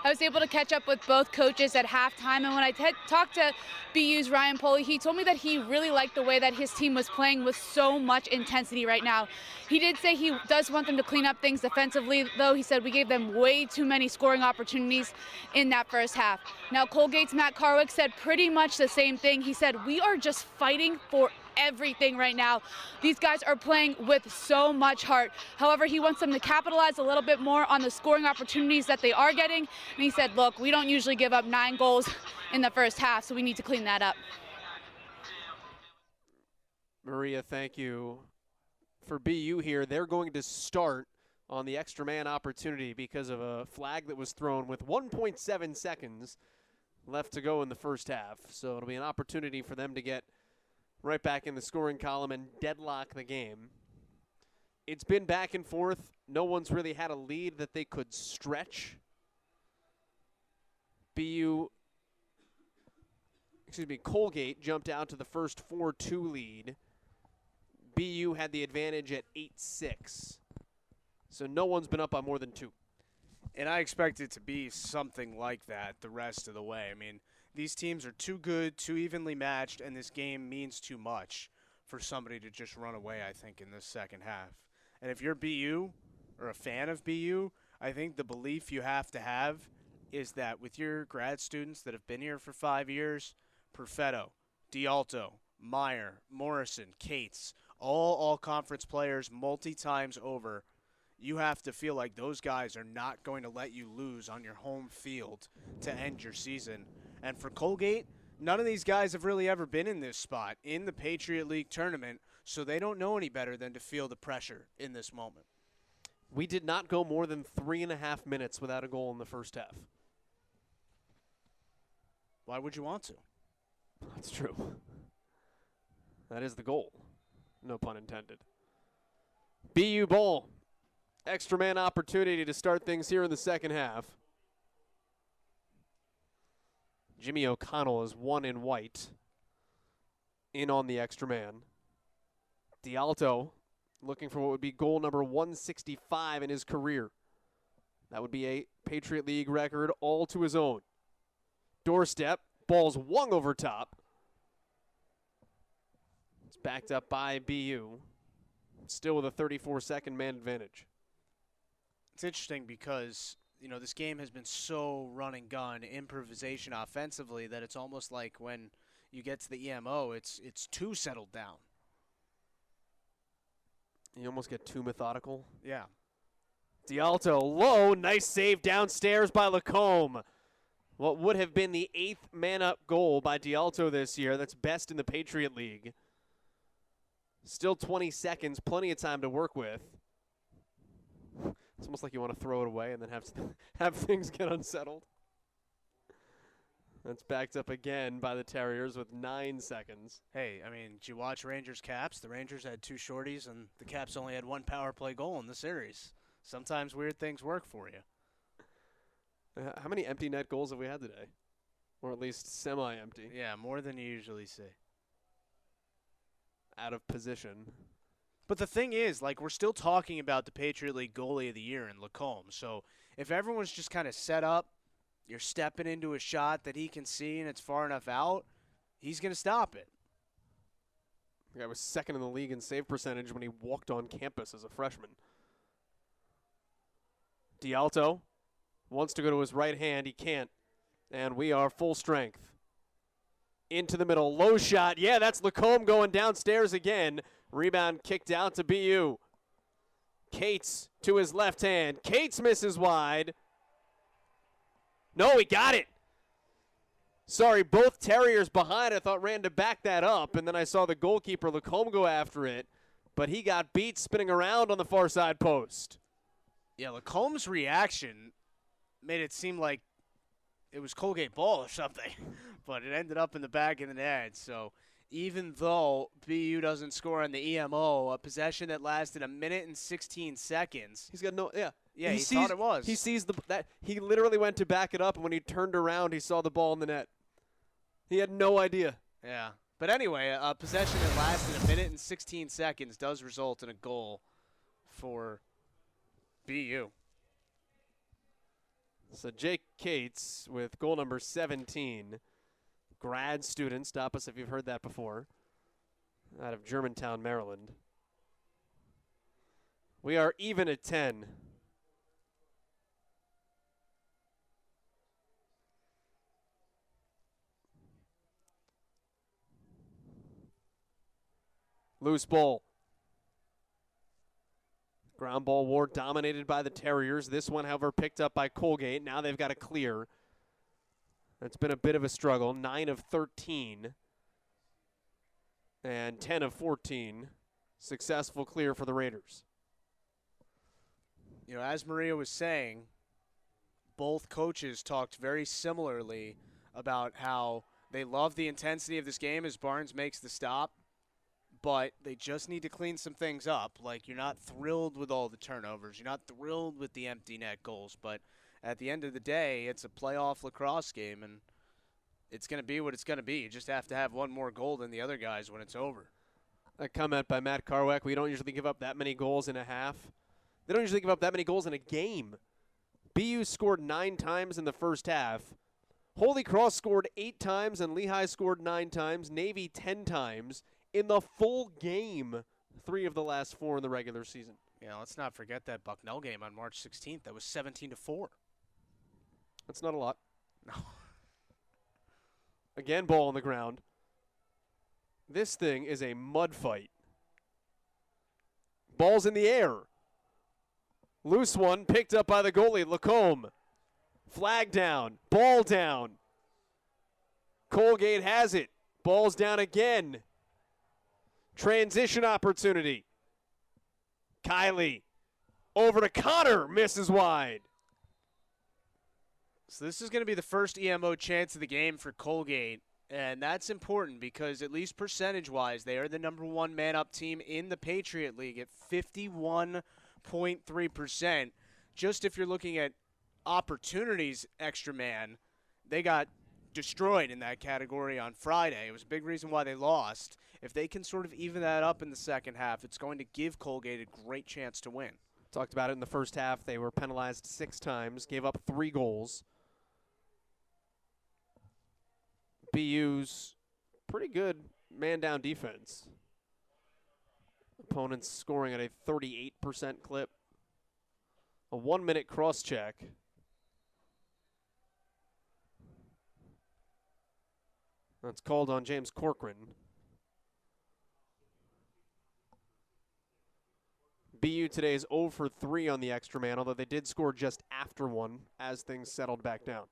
I was able to catch up with both coaches at halftime, and when I talked to BU's Ryan Poley, he told me that he really liked the way that his team was playing with so much intensity right now. He did say he does want them to clean up things defensively, though he said we gave them way too many scoring opportunities in that first half. Now, Colgate's Matt Carwick said pretty much the same thing. He said, we are just fighting for everything right now. These guys are playing with so much heart. However, he wants them to capitalize a little bit more on the scoring opportunities that they are getting. And he said, look, we don't usually give up 9 goals in the first half, so we need to clean that up. Maria, thank you. For BU here, they're going to start on the extra man opportunity because of a flag that was thrown with 1.7 seconds left to go in the first half. So it'll be an opportunity for them to get right back in the scoring column and deadlock the game. It's been back and forth. No one's really had a lead that they could stretch. Colgate jumped out to the first 4-2 lead. BU had the advantage at 8-6. So no one's been up by more than 2. And I expect it to be something like that the rest of the way. I mean, these teams are too good, too evenly matched, and this game means too much for somebody to just run away, I think, in this second half. And if you're BU or a fan of BU, I think the belief you have to have is that with your grad students that have been here for 5 years, Perfetto, D'Alto, Meyer, Morrison, Cates, all conference players multi-times over, you have to feel like those guys are not going to let you lose on your home field to end your season. And for Colgate, none of these guys have really ever been in this spot in the Patriot League tournament, so they don't know any better than to feel the pressure in this moment. We did not go more than 3.5 minutes without a goal in the first half. Why would you want to? That's true. That is the goal. No pun intended. BU ball. Extra man opportunity to start things here in the second half. Jimmy O'Connell is 1 in white. In on the extra man. D'Alto looking for what would be goal number 165 in his career. That would be a Patriot League record all to his own. Doorstep. Ball's wung over top. It's backed up by BU. Still with a 34-second man advantage. It's interesting because, you know, this game has been so run and gun, improvisation offensively, that it's almost like when you get to the EMO, it's too settled down. You almost get too methodical. Yeah. D'Alto low, nice save downstairs by Lacombe. What would have been the 8th man-up goal by D'Alto this year. That's best in the Patriot League. Still 20 seconds, plenty of time to work with. It's almost like you want to throw it away and then have things get unsettled. That's backed up again by the Terriers with 9 seconds. Hey, I mean, did you watch Rangers Caps? The Rangers had 2 shorties, and the Caps only had 1 power play goal in the series. Sometimes weird things work for you. How many empty net goals have we had today? Or at least semi-empty. Yeah, more than you usually see. Out of position. But the thing is, like, we're still talking about the Patriot League goalie of the year in Lacombe. So if everyone's just kind of set up, you're stepping into a shot that he can see and it's far enough out, he's going to stop it. The guy was 2nd in the league in save percentage when he walked on campus as a freshman. D'Alto wants to go to his right hand. He can't. And we are full strength. Into the middle. Low shot. Yeah, that's Lacombe going downstairs again. Rebound kicked out to BU. Cates to his left hand. Cates misses wide. No, he got it. Sorry, both Terriers behind. I thought ran to back that up, and then I saw the goalkeeper, Lacombe, go after it. But he got beat spinning around on the far side post. Yeah, Lacombe's reaction made it seem like it was Colgate ball or something. But it ended up in the back of the net. So even though BU doesn't score on the EMO, a possession that lasted 1 minute and 16 seconds. He's got no, yeah. Yeah, he thought it was. He sees that he literally went to back it up, and when he turned around, he saw the ball in the net. He had no idea. Yeah. But anyway, a possession that lasted a minute and 16 seconds does result in a goal for BU. So Jake Cates with goal number 17. Grad student, stop us if you've heard that before, out of Germantown, Maryland. We are even at 10. Loose ball. Ground ball war dominated by the Terriers. This one, however, picked up by Colgate. Now they've got to clear. It's been a bit of a struggle. 9 of 13 and 10 of 14. Successful clear for the Raiders. You know, as Maria was saying, both coaches talked very similarly about how they love the intensity of this game as Barnes makes the stop, but they just need to clean some things up. Like, you're not thrilled with all the turnovers. You're not thrilled with the empty net goals, but at the end of the day, it's a playoff lacrosse game, and it's going to be what it's going to be. You just have to have one more goal than the other guys when it's over. A comment by Matt Carwack. We don't usually give up that many goals in a half. They don't usually give up that many goals in a game. BU scored 9 times in the first half. Holy Cross scored 8 times, and Lehigh scored 9 times. Navy 10 times in the full game. 3 of the last 4 in the regular season. Yeah, let's not forget that Bucknell game on March 16th. That was 17-4. That's not a lot. No. Again, ball on the ground. This thing is a mud fight. Ball's in the air. Loose one, picked up by the goalie, Lacombe. Flag down, ball down. Colgate has it. Ball's down again. Transition opportunity. Kylie over to Connor, misses wide. So this is going to be the first EMO chance of the game for Colgate, and that's important because at least percentage-wise, they are the #1 man-up team in the Patriot League at 51.3%. Just if you're looking at opportunities extra man, they got destroyed in that category on Friday. It was a big reason why they lost. If they can sort of even that up in the second half, it's going to give Colgate a great chance to win. Talked about it in the first half. They were penalized 6 times, gave up 3 goals. BU's pretty good man-down defense. Opponents scoring at a 38% clip. A 1-minute cross-check. That's called on James Corcoran. BU today is 0 for 3 on the extra man, although they did score just after one as things settled back down.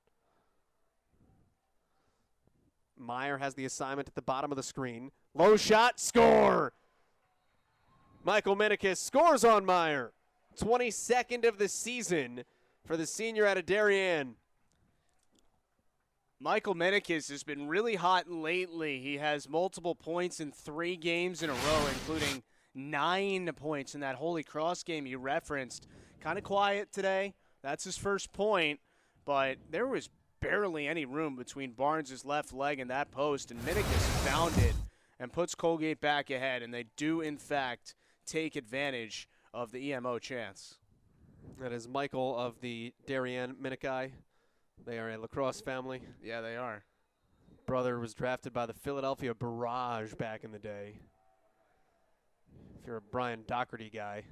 Meyer has the assignment at the bottom of the screen. Low shot, score! Michael Minikis scores on Meyer. 22nd of the season for the senior out of Darien. Michael Minikis has been really hot lately. He has multiple points in 3 games in a row, including 9 points in that Holy Cross game you referenced. Kind of quiet today. That's his first point, but there was barely any room between Barnes' left leg and that post, and Minikis found it and puts Colgate back ahead, and they do, in fact, take advantage of the EMO chance. That is Michael of the Darien Minikai. They are a lacrosse family. Yeah, they are. Brother was drafted by the Philadelphia Barrage back in the day. If you're a Brian Doherty guy,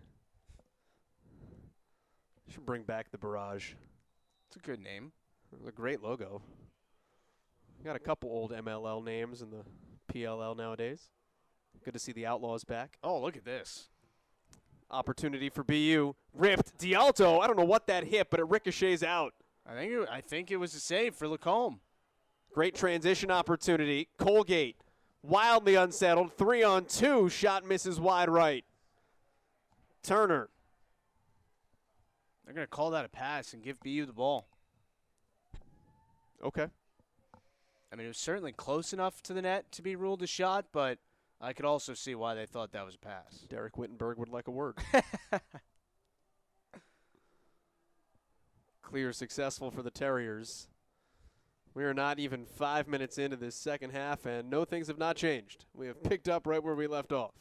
you should bring back the Barrage. It's a good name. It's a great logo. Got a couple old MLL names in the PLL nowadays. Good to see the Outlaws back. Oh, look at this. Opportunity for BU. Ripped. D'Alto. I don't know what that hit, but it ricochets out. I think it was a save for Lacombe. Great transition opportunity. Colgate wildly unsettled. 3-on-2. Shot misses wide right. Turner. They're going to call that a pass and give BU the ball. Okay. I mean, it was certainly close enough to the net to be ruled a shot, but I could also see why they thought that was a pass. Derek Wittenberg would like a word. Clear successful for the Terriers. We are not even 5 minutes into this second half, and no, things have not changed. We have picked up right where we left off.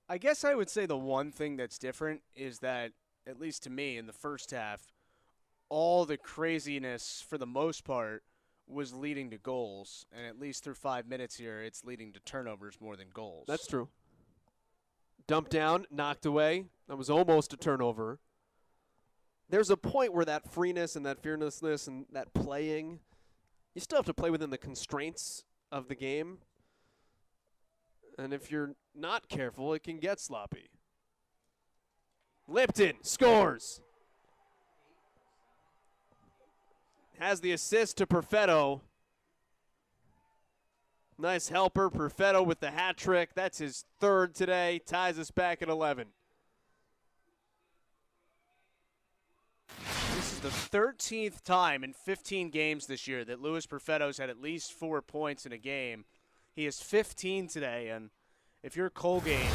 I guess I would say the one thing that's different is that, at least to me, in the first half, all the craziness, for the most part, was leading to goals. And at least through 5 minutes here, it's leading to turnovers more than goals. That's true. Dumped down, knocked away. That was almost a turnover. There's a point where that freeness and that fearlessness and that playing, you still have to play within the constraints of the game. And if you're not careful, it can get sloppy. Lipton scores. Has the assist to Perfetto. Nice helper, Perfetto with the hat trick. That's his third today. Ties us back at 11. This is the 13th time in 15 games this year that Luis Perfetto's had at least 4 points in a game. He has 15 today, and if you're Colgate,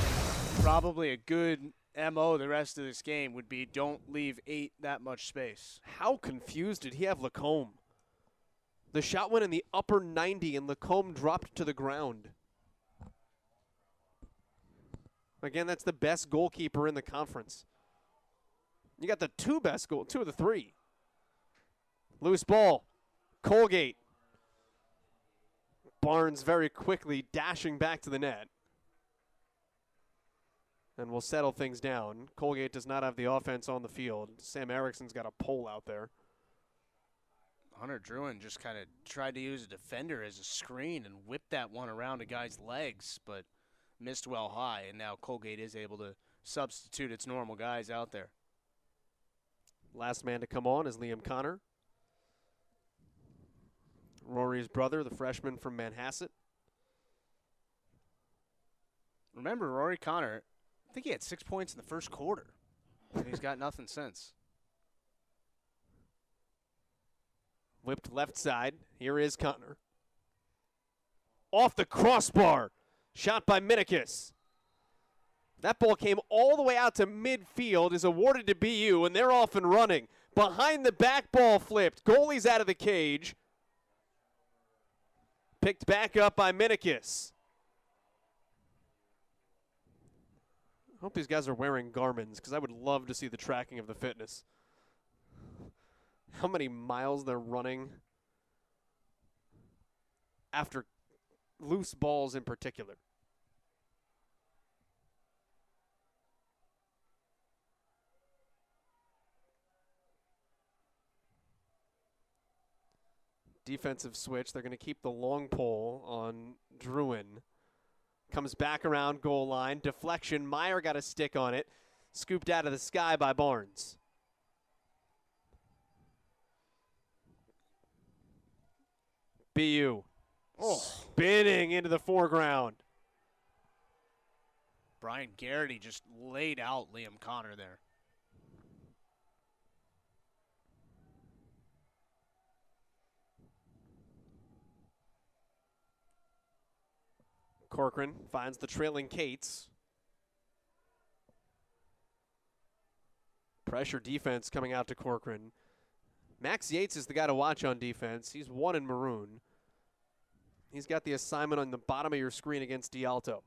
probably a good MO the rest of this game would be don't leave 8 that much space. How confused did he have Lacombe? The shot went in the upper 90 and Lacombe dropped to the ground. Again, that's the best goalkeeper in the conference. You got the two of the three. Loose ball. Colgate. Barnes very quickly dashing back to the net. And we'll settle things down. Colgate does not have the offense on the field. Sam Erickson's got a pole out there. Hunter Druin just kind of tried to use a defender as a screen and whipped that one around a guy's legs, but missed well high, and now Colgate is able to substitute its normal guys out there. Last man to come on is Liam Connor. Rory's brother, the freshman from Manhasset. Remember, Rory Connor, I think he had 6 points in the first quarter, and he's got nothing since. Whipped left side. Here is Connor. Off the crossbar. Shot by Minikis. That ball came all the way out to midfield, is awarded to BU, and they're off and running. Behind the back, ball flipped. Goalie's out of the cage. Picked back up by Minikis. I hope these guys are wearing Garmin's, because I would love to see the tracking of the fitness. How many miles they're running after loose balls in particular. Defensive switch. They're going to keep the long pole on Druin. Comes back around goal line. Deflection. Meyer got a stick on it. Scooped out of the sky by Barnes. BU spinning into the foreground. Brian Garrity just laid out Liam Connor there. Corcoran finds the trailing Cates. Pressure defense coming out to Corcoran. Max Yates is the guy to watch on defense. He's 1 in maroon. He's got the assignment on the bottom of your screen against D'Alto.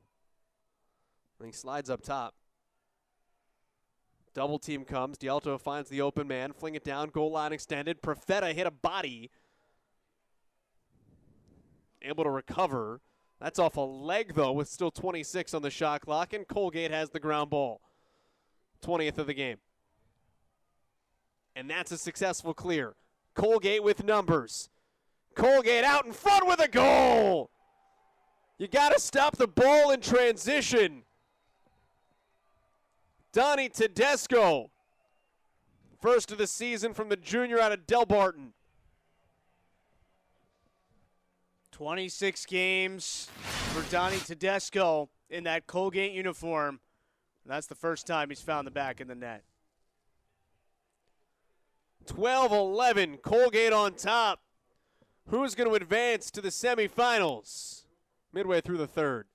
And he slides up top. Double team comes. D'Alto finds the open man. Fling it down. Goal line extended. Perfetta hit a body. Able to recover. That's off a leg, though, with still 26 on the shot clock. And Colgate has the ground ball. 20th of the game. And that's a successful clear. Colgate with numbers. Colgate out in front with a goal. You got to stop the ball in transition. Donnie Tedesco. First of the season from the junior out of Delbarton. 26 games for Donnie Tedesco in that Colgate uniform. That's the first time he's found the back in the net. 12-11, Colgate on top. Who's going to advance to the semifinals? Midway through the third.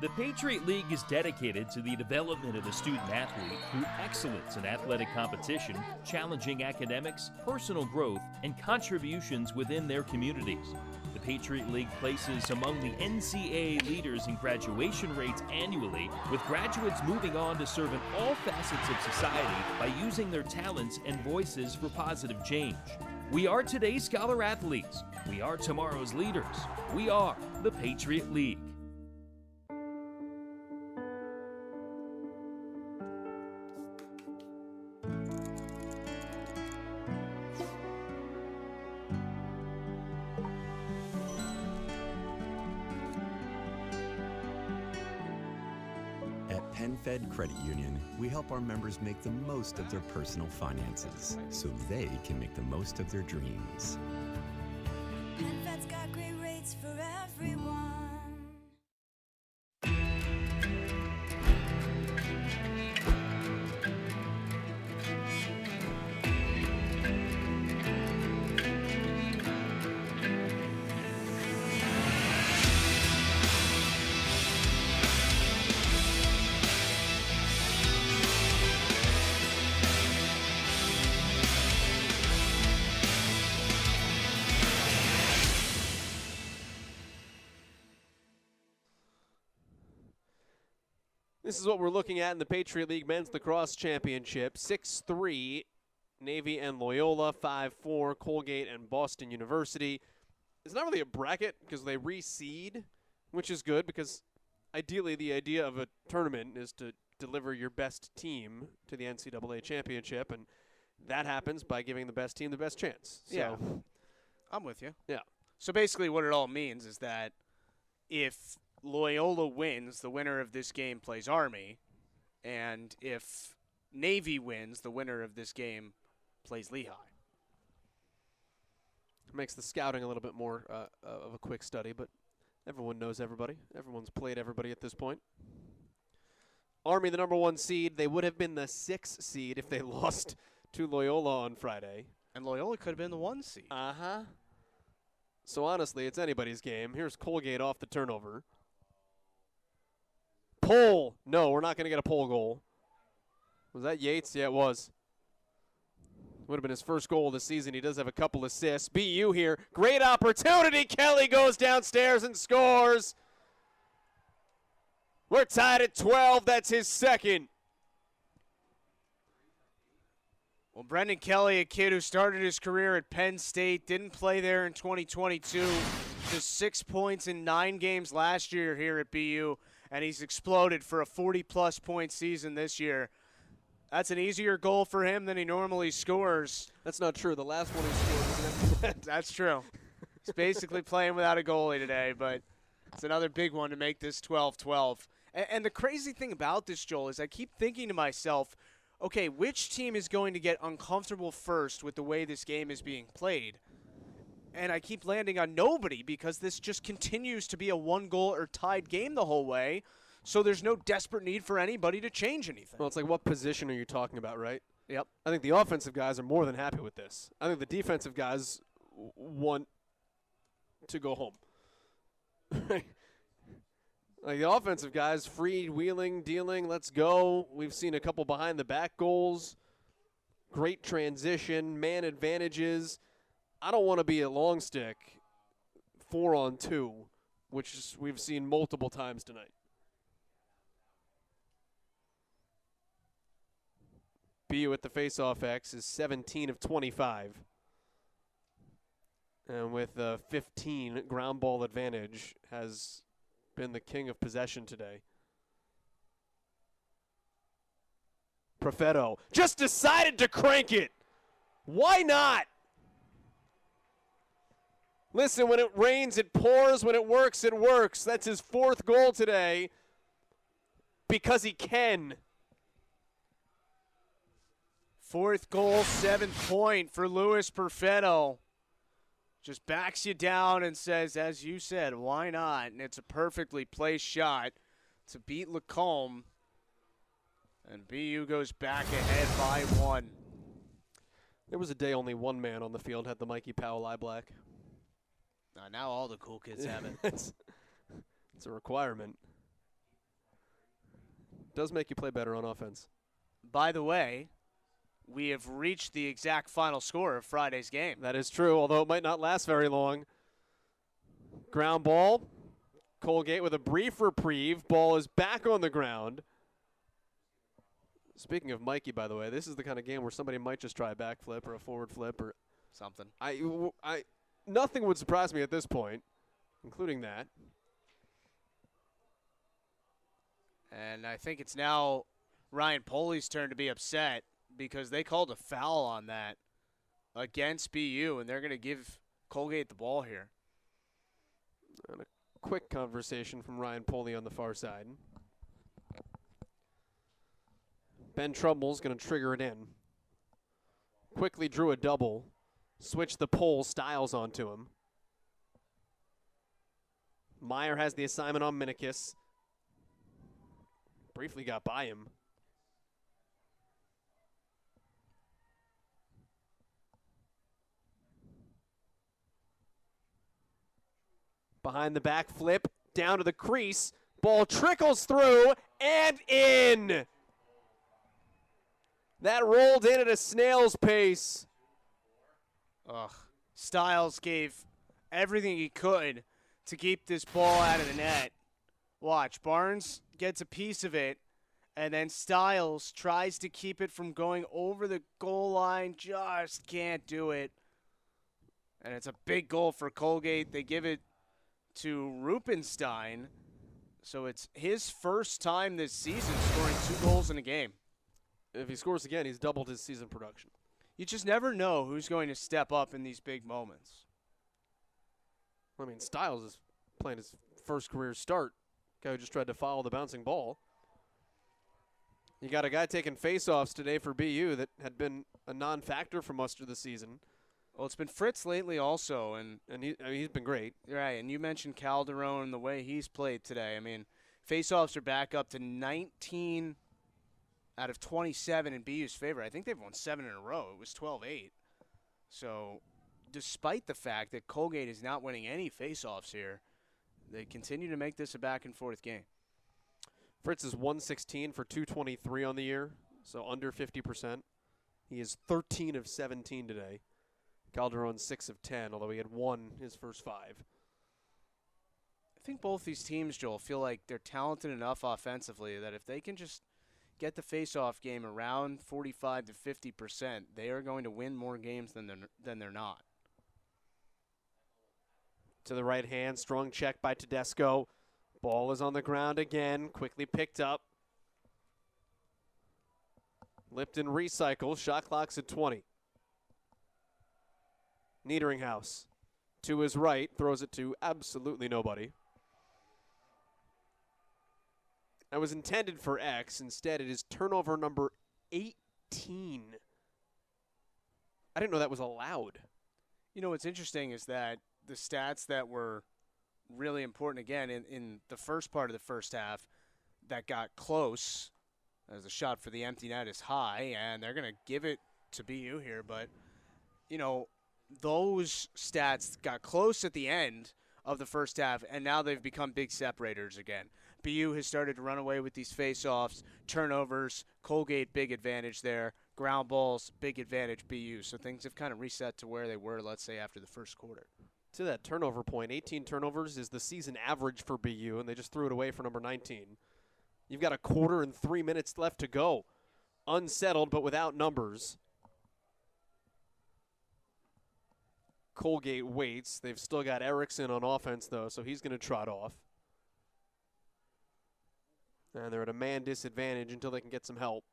The Patriot League is dedicated to the development of the student athlete through excellence in athletic competition, challenging academics, personal growth, and contributions within their communities. The Patriot League places among the NCAA leaders in graduation rates annually, with graduates moving on to serve in all facets of society by using their talents and voices for positive change. We are today's scholar athletes. We are tomorrow's leaders. We are the Patriot League. At PenFed Credit Union, we help our members make the most of their personal finances so they can make the most of their dreams. PenFed's got great rates for everyone. This is what we're looking at in the Patriot League Men's Lacrosse Championship. 6-3, Navy and Loyola. 5-4, Colgate and Boston University. It's not really a bracket because they reseed, which is good because ideally the idea of a tournament is to deliver your best team to the NCAA championship, and that happens by giving the best team the best chance. So, Yeah, I'm with you. Yeah. So basically what it all means is that if Loyola wins, the winner of this game plays Army, and if Navy wins, the winner of this game plays Lehigh. It makes the scouting a little bit more of a quick study, but everyone knows everybody. Everyone's played everybody at this point. Army, the number 1 seed. They would have been the 6th seed if they lost to Loyola on Friday. And Loyola could have been the 1 seed. Uh-huh. So honestly, it's anybody's game. Here's Colgate off the turnover. Pole. No, we're not going to get a pole goal. Was that Yates? Yeah, it was. Would have been his first goal of the season. He does have a couple assists. BU here. Great opportunity. Kelly goes downstairs and scores. We're tied at 12. That's his second. Well, Brendan Kelly, a kid who started his career at Penn State, didn't play there in 2022. Just 6 points in 9 games last year here at BU, and he's exploded for a 40-plus point season this year. That's an easier goal for him than he normally scores. That's not true. The last one he scored was an empty net. That's true. He's basically playing without a goalie today, but it's another big one to make this 12-12. And the crazy thing about this, Joel, is I keep thinking to myself, okay, which team is going to get uncomfortable first with the way this game is being played? And I keep landing on nobody because this just continues to be a 1-goal or tied game the whole way. So there's no desperate need for anybody to change anything. Well, it's like, what position are you talking about, right? Yep. I think the offensive guys are more than happy with this. I think the defensive guys want to go home. Like the offensive guys, freewheeling, dealing, let's go. We've seen a couple behind-the-back goals. Great transition, man advantages. I don't want to be a long stick 4-on-2, which we've seen multiple times tonight. BU at the faceoff X is 17 of 25. And with a 15 ground ball advantage, has been the king of possession today. Profetto just decided to crank it. Why not? Listen, when it rains, it pours. When it works, it works. That's his 4th goal today because he can. 4th goal, 7th point for Louis Perfetto. Just backs you down and says, as you said, why not? And it's a perfectly placed shot to beat Lacombe. And BU goes back ahead by 1. There was a day only one man on the field had the Mikey Powell eye black. Now all the cool kids have it. It's a requirement. does make you play better on offense. By the way, we have reached the exact final score of Friday's game. That is true, although it might not last very long. Ground ball. Colgate with a brief reprieve. Ball is back on the ground. Speaking of Mikey, by the way, this is the kind of game where somebody might just try a backflip or a forward flip or something. Nothing would surprise me at this point, including that. And I think it's now Ryan Poley's turn to be upset because they called a foul on that against BU, and they're going to give Colgate the ball here. And a quick conversation from Ryan Poley on the far side. Ben Trumbull's going to trigger it in. Quickly drew a double. Switched the pole. Styles onto him. Meyer has the assignment on Minikis. Briefly got by him. Behind the back flip. Down to the crease. Ball trickles through and in. That rolled in at a snail's pace. Ugh. Styles gave everything he could to keep this ball out of the net. Watch, Barnes gets a piece of it, and then Styles tries to keep it from going over the goal line, just can't do it. And it's a big goal for Colgate. They give it to Rupenstein, so it's his first time this season scoring 2 goals in a game. If he scores again, he's doubled his season production. You just never know who's going to step up in these big moments. I mean, Styles is playing his first career start. Guy who just tried to follow the bouncing ball. You got a guy taking faceoffs today for BU that had been a non-factor for much of the season. Well, it's been Fritz lately also, and he's been great. Right, and you mentioned Calderon and the way he's played today. I mean, faceoffs are back up to 19 out of 27 in BU's favor. I think they've won 7 in a row. It was 12-8. So despite the fact that Colgate is not winning any faceoffs here, they continue to make this a back-and-forth game. Fritz is 116 for 223 on the year, so under 50%. He is 13 of 17 today. Calderon 6 of 10, although he had won his first 5. I think both these teams, Joel, feel like they're talented enough offensively that if they can just get the face-off game around 45 to 50%, they are going to win more games than they're not. To the right hand, strong check by Tedesco. Ball is on the ground again, quickly picked up. Lipton recycles, shot clock's at 20. Niederinghaus to his right, throws it to absolutely nobody. That was intended for X. Instead, it is turnover number 18. I didn't know that was allowed. You know, what's interesting is that the stats that were really important, again, in the first part of the first half that got close, as a shot for the empty net is high, and they're going to give it to BU here. But, you know, those stats got close at the end of the first half, and now they've become big separators again. BU has started to run away with these face-offs, turnovers, Colgate, big advantage there, ground balls, big advantage BU. So things have kind of reset to where they were, let's say, after the first quarter. To that turnover point, 18 turnovers is the season average for BU, and they just threw it away for number 19. You've got a quarter and 3 minutes left to go. Unsettled, but without numbers. Colgate waits. They've still got Erickson on offense, though, so he's going to trot off. And they're at a man disadvantage until they can get some help.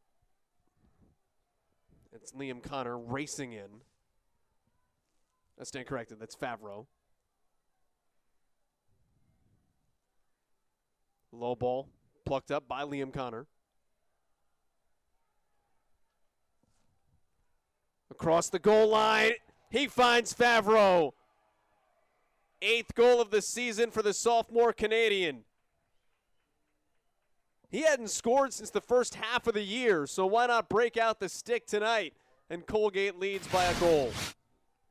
It's Liam Connor racing in. I stand corrected. That's Favreau. Low ball plucked up by Liam Connor. Across the goal line. He finds Favreau. 8th goal of the season for the sophomore Canadian. He hadn't scored since the first half of the year, so why not break out the stick tonight? And Colgate leads by a goal.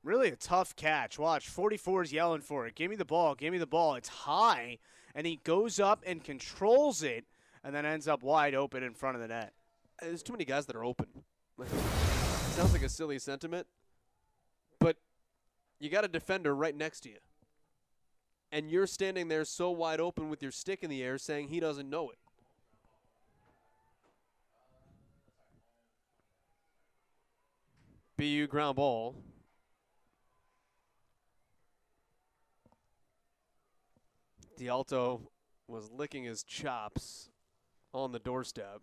Really a tough catch. Watch, 44 is yelling for it. Give me the ball, give me the ball. It's high, and he goes up and controls it and then ends up wide open in front of the net. There's too many guys that are open. Sounds like a silly sentiment, but you got a defender right next to you. And you're standing there so wide open with your stick in the air saying he doesn't know it. BU ground ball. D'Alto was licking his chops on the doorstep.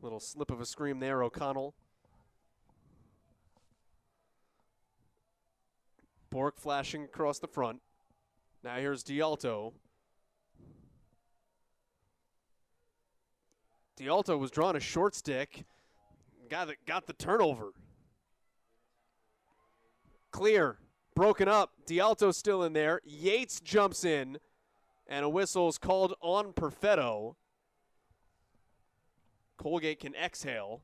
Little slip of a scream there, O'Connell. Bork flashing across the front. Now here's D'Alto. D'Alto was drawing a short stick. Guy that got the turnover. Clear. Broken up. D'Alto's still in there. Yates jumps in. And a whistle is called on Perfetto. Colgate can exhale.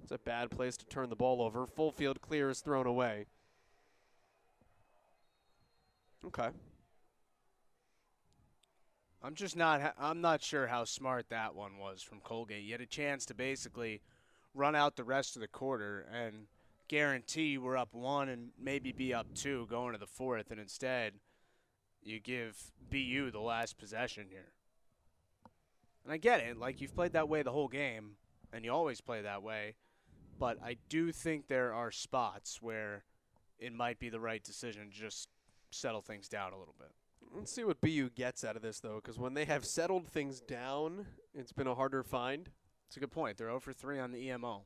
It's a bad place to turn the ball over. Full field clear is thrown away. Okay. I'm not sure how smart that one was from Colgate. You had a chance to basically run out the rest of the quarter and guarantee we're up 1 and maybe be up 2 going to the 4th, and instead you give BU the last possession here. And I get it, like you've played that way the whole game, and you always play that way, but I do think there are spots where it might be the right decision to just settle things down a little bit. Let's see what BU gets out of this, though, because when they have settled things down, it's been a harder find. It's a good point. They're 0 for 3 on the EMO.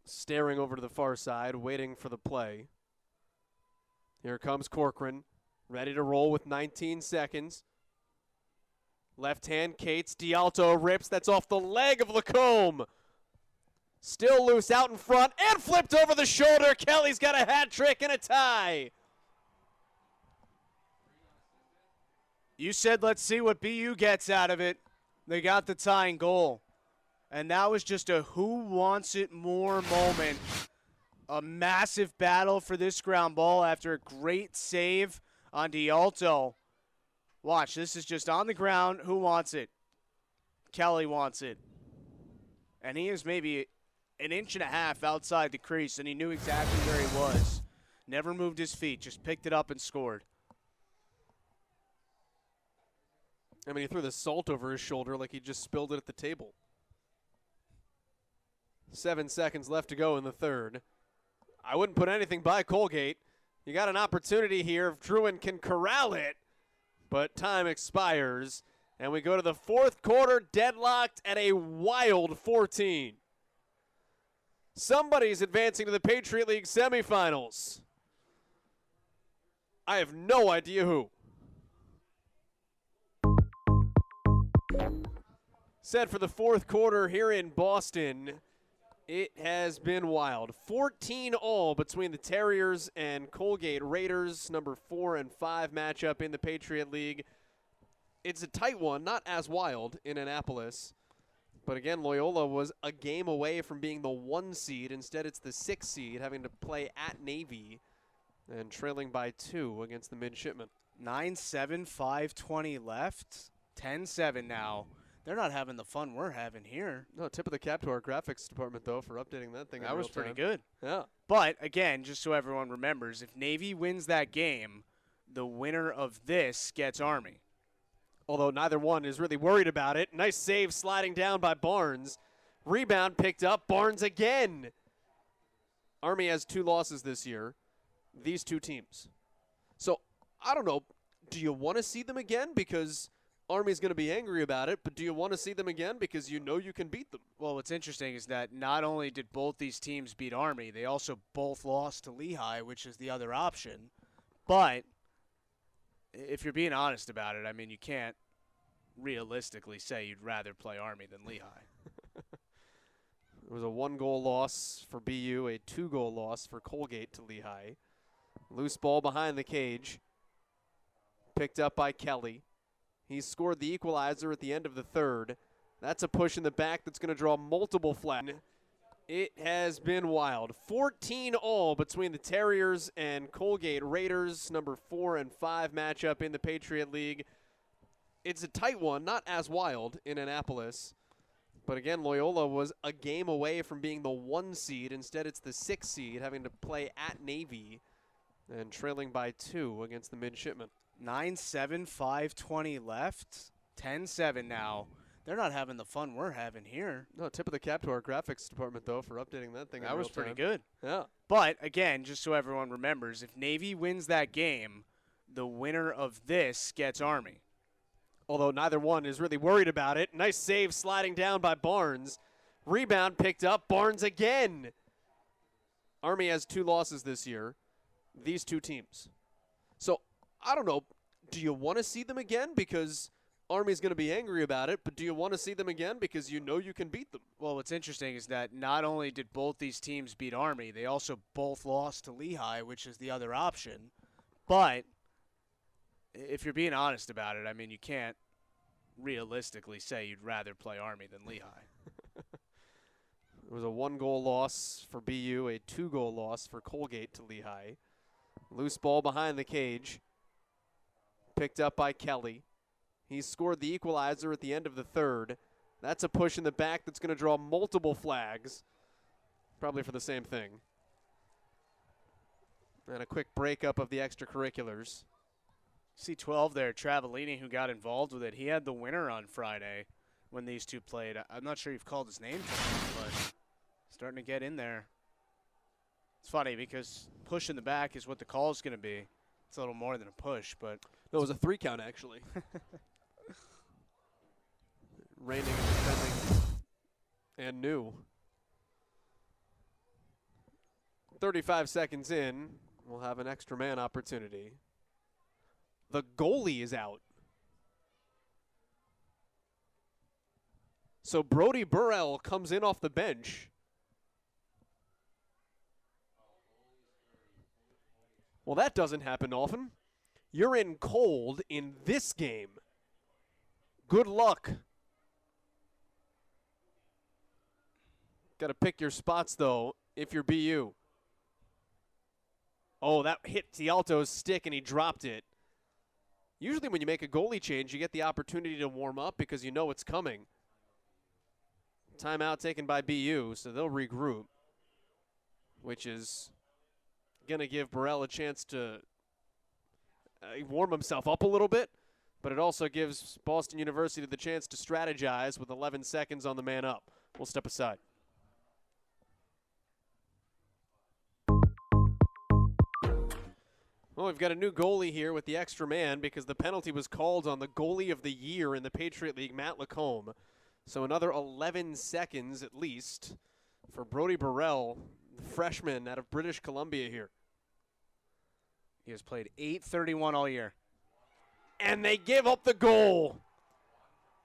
Staring over to the far side, waiting for the play. Here comes Corcoran, ready to roll with 19 seconds. Left hand, Cates. D'Alto rips. That's off the leg of Lacombe. Still loose out in front and flipped over the shoulder. Kelly's got a hat trick and a tie. You said let's see what BU gets out of it. They got the tying goal. And that was just a who wants it more moment. A massive battle for this ground ball after a great save on D'Alto. Watch, this is just on the ground. Who wants it? Kelly wants it. And he is maybe an inch and a half outside the crease, and he knew exactly where he was. Never moved his feet, just picked it up and scored. I mean, he threw the salt over his shoulder like he just spilled it at the table. 7 seconds left to go in the third. I wouldn't put anything by Colgate. You got an opportunity here if Druin can corral it, but time expires, and we go to the fourth quarter deadlocked at a wild 14. Somebody's advancing to the Patriot League semifinals. I have no idea who. Set for the fourth quarter here in Boston. It has been wild. 14-all between the Terriers and Colgate Raiders, number 4 and 5 matchup in the Patriot League. It's a tight one, not as wild in Annapolis. But again, Loyola was a game away from being the 1 seed. Instead, it's the 6 seed, having to play at Navy and trailing by 2 against the Midshipmen. 9-7, 5:20 left. 10-7 now. They're not having the fun we're having here. No, tip of the cap to our graphics department, though, for updating that thing. That was pretty good. Yeah. But, again, just so everyone remembers, if Navy wins that game, the winner of this gets Army. Although neither one is really worried about it. Nice save sliding down by Barnes. Rebound picked up. Barnes again. Army has 2 losses this year. These 2 teams. So, I don't know. Do you want to see them again? Because Army's going to be angry about it, but do you want to see them again because you know you can beat them? Well, what's interesting is that not only did both these teams beat Army, they also both lost to Lehigh, which is the other option. But if you're being honest about it, I mean, you can't realistically say you'd rather play Army than Lehigh. It was a 1-goal loss for BU, a 2-goal loss for Colgate to Lehigh. Loose ball behind the cage. Picked up by Kelly. He scored the equalizer at the end of the third. That's a push in the back that's going to draw multiple flags It has been wild. 14 all between the Terriers and Colgate Raiders, number 4 and 5 matchup in the Patriot League. It's a tight one, not as wild in Annapolis. But again, Loyola was a game away from being the 1 seed. Instead, it's the 6 seed, having to play at Navy and trailing by 2 against the Midshipmen. 9-7, 5:20 left. 10-7 now. They're not having the fun we're having here. No, tip of the cap to our graphics department, though, for updating that thing. That was pretty good. Yeah. But, again, just so everyone remembers, if Navy wins that game, the winner of this gets Army. Although neither one is really worried about it. Nice save sliding down by Barnes. Rebound picked up. Barnes again. Army has 2 losses this year. These 2 teams. So, I don't know. Do you want to see them again? Because Army's going to be angry about it, but do you want to see them again because you know you can beat them? Well, what's interesting is that not only did both these teams beat Army, they also both lost to Lehigh, which is the other option. But if you're being honest about it, I mean, you can't realistically say you'd rather play Army than Lehigh. It was a 1-goal loss for BU, a 2-goal loss for Colgate to Lehigh. Loose ball behind the cage. Picked up by Kelly. He scored the equalizer at the end of the 3rd. That's a push in the back that's going to draw multiple flags, probably for the same thing. And a quick breakup of the extracurriculars. C12 there, Travellini, who got involved with it. He had the winner on Friday when these two played. I'm not sure you've called his name tonight, but starting to get in there. It's funny because push in the back is what the call is going to be. It's a little more than a push, but no, it was a 3 count, actually. Reigning and defending and new. 35 seconds in, we'll have an extra man opportunity. The goalie is out. So Brody Burrell comes in off the bench. Well, that doesn't happen often. You're in cold in this game. Good luck. Got to pick your spots, though, if you're BU. Oh, that hit Tialto's stick, and he dropped it. Usually when you make a goalie change, you get the opportunity to warm up because you know it's coming. Timeout taken by BU, so they'll regroup, which is going to give Burrell a chance to warm himself up a little bit, but it also gives Boston University the chance to strategize with 11 seconds on the man up. We'll step aside. Well, we've got a new goalie here with the extra man because the penalty was called on the goalie of the year in the Patriot League, Matt Lacombe. So another 11 seconds at least for Brody Burrell, the freshman out of British Columbia here. He has played .831 all year. And they give up the goal.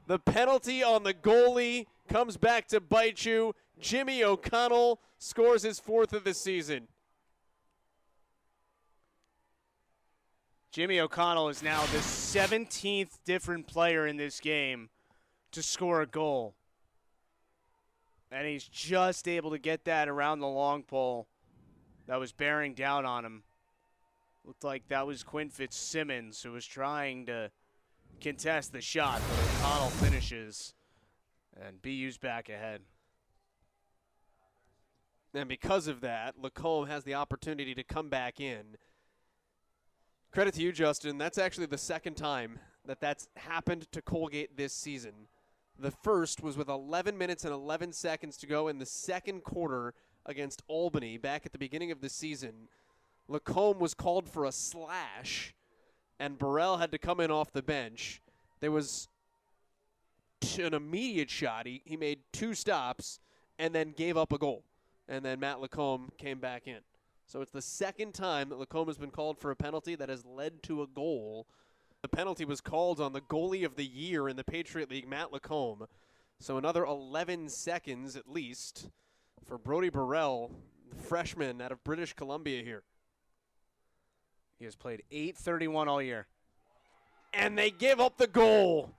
The penalty on the goalie comes back to bite you. Jimmy O'Connell scores his 4th of the season. Jimmy O'Connell is now the 17th different player in this game to score a goal. And he's just able to get that around the long pole that was bearing down on him. Looked like that was Quinn Fitzsimmons who was trying to contest the shot, but O'Connell finishes, and BU's back ahead. And because of that, Lacombe has the opportunity to come back in. Credit to you, Justin. That's actually the second time that that's happened to Colgate this season. The first was with 11 minutes and 11 seconds to go in the second quarter against Albany back at the beginning of the season. Lacombe was called for a slash, and Burrell had to come in off the bench. There was an immediate shot. He made 2 stops and then gave up a goal. And then Matt Lacombe came back in. So it's the second time that Lacombe has been called for a penalty that has led to a goal. The penalty was called on the goalie of the year in the Patriot League, Matt Lacombe. So another 11 seconds at least for Brody Burrell, the freshman out of British Columbia here. He has played .831 all year. And they give up the goal.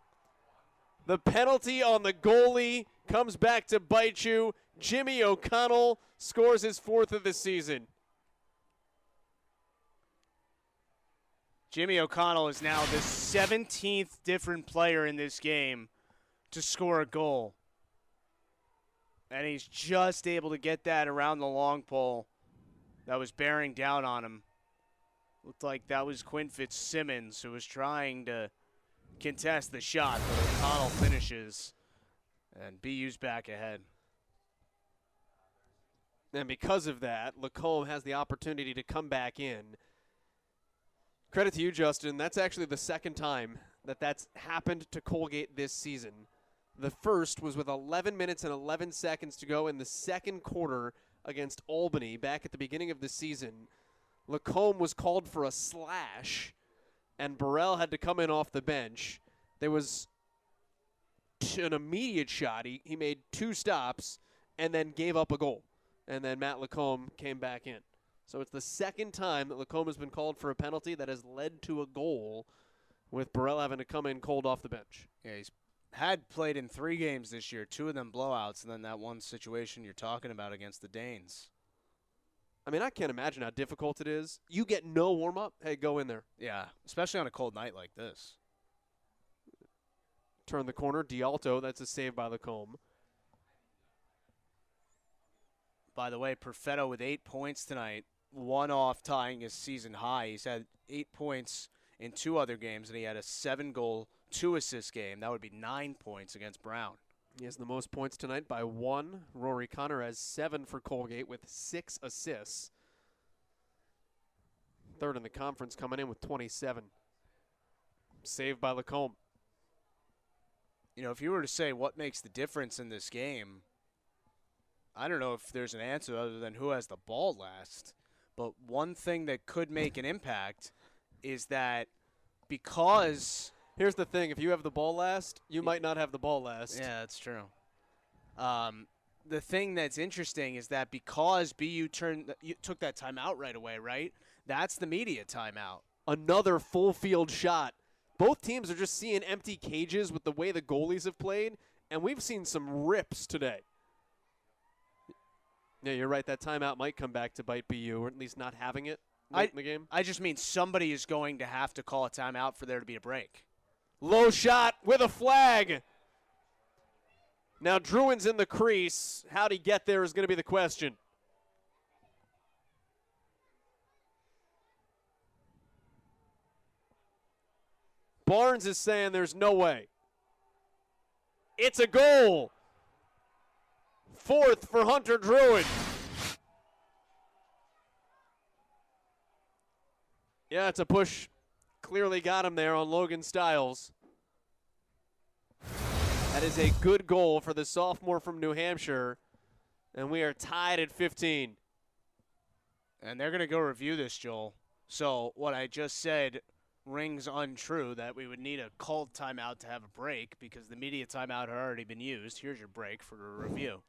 The penalty on the goalie comes back to bite you. Jimmy O'Connell scores his 4th of the season. Jimmy O'Connell is now the 17th different player in this game to score a goal. And he's just able to get that around the long pole that was bearing down on him. Looked like that was Quinn Fitzsimmons who was trying to contest the shot, but O'Connell finishes, and BU's back ahead. And because of that, Lacombe has the opportunity to come back in. Credit to you, Justin. That's actually the second time that that's happened to Colgate this season. The first was with 11 minutes and 11 seconds to go in the second quarter against Albany back at the beginning of the season. Lacombe was called for a slash, and Burrell had to come in off the bench. There was an immediate shot. He made 2 stops and then gave up a goal. And then Matt Lacombe came back in. So it's the second time that Lacombe has been called for a penalty that has led to a goal, with Burrell having to come in cold off the bench. Yeah, he's had played in 3 games this year, 2 of them blowouts, and then that one situation you're talking about against the Danes. I mean, I can't imagine how difficult it is. You get no warm-up, hey, go in there. Yeah, especially on a cold night like this. Turn the corner, D'Alto, that's a save by Lacombe. By the way, Perfetto with 8 points tonight, 1 off tying his season high. He's had 8 points in 2 other games, and he had a 7-goal, 2-assist game. That would be 9 points against Brown. He has the most points tonight by 1. Rory Connor has 7 for Colgate with 6 assists. Third in the conference, coming in with 27. Saved by Lacombe. You know, if you were to say what makes the difference in this game, I don't know if there's an answer other than who has the ball last. But one thing that could make an impact is that because... Here's the thing. If you have the ball last, you might not have the ball last. Yeah, that's true. The thing that's interesting is that because BU took that timeout right away, right? That's the media timeout. Another full field shot. Both teams are just seeing empty cages with the way the goalies have played, and we've seen some rips today. Yeah, you're right. That timeout might come back to bite BU, or at least not having it late in the game. I just mean somebody is going to have to call a timeout for there to be a break. Low shot with a flag. Now Druin's in the crease. How'd he get there is going to be the question. Barnes is saying there's no way. It's a goal. 4th for Hunter Druin. Yeah, it's a push. Clearly got him there on Logan Stiles. That is a good goal for the sophomore from New Hampshire. And we are tied at 15. And they're going to go review this, Joel. So what I just said rings untrue, that we would need a called timeout to have a break because the media timeout had already been used. Here's your break for a review.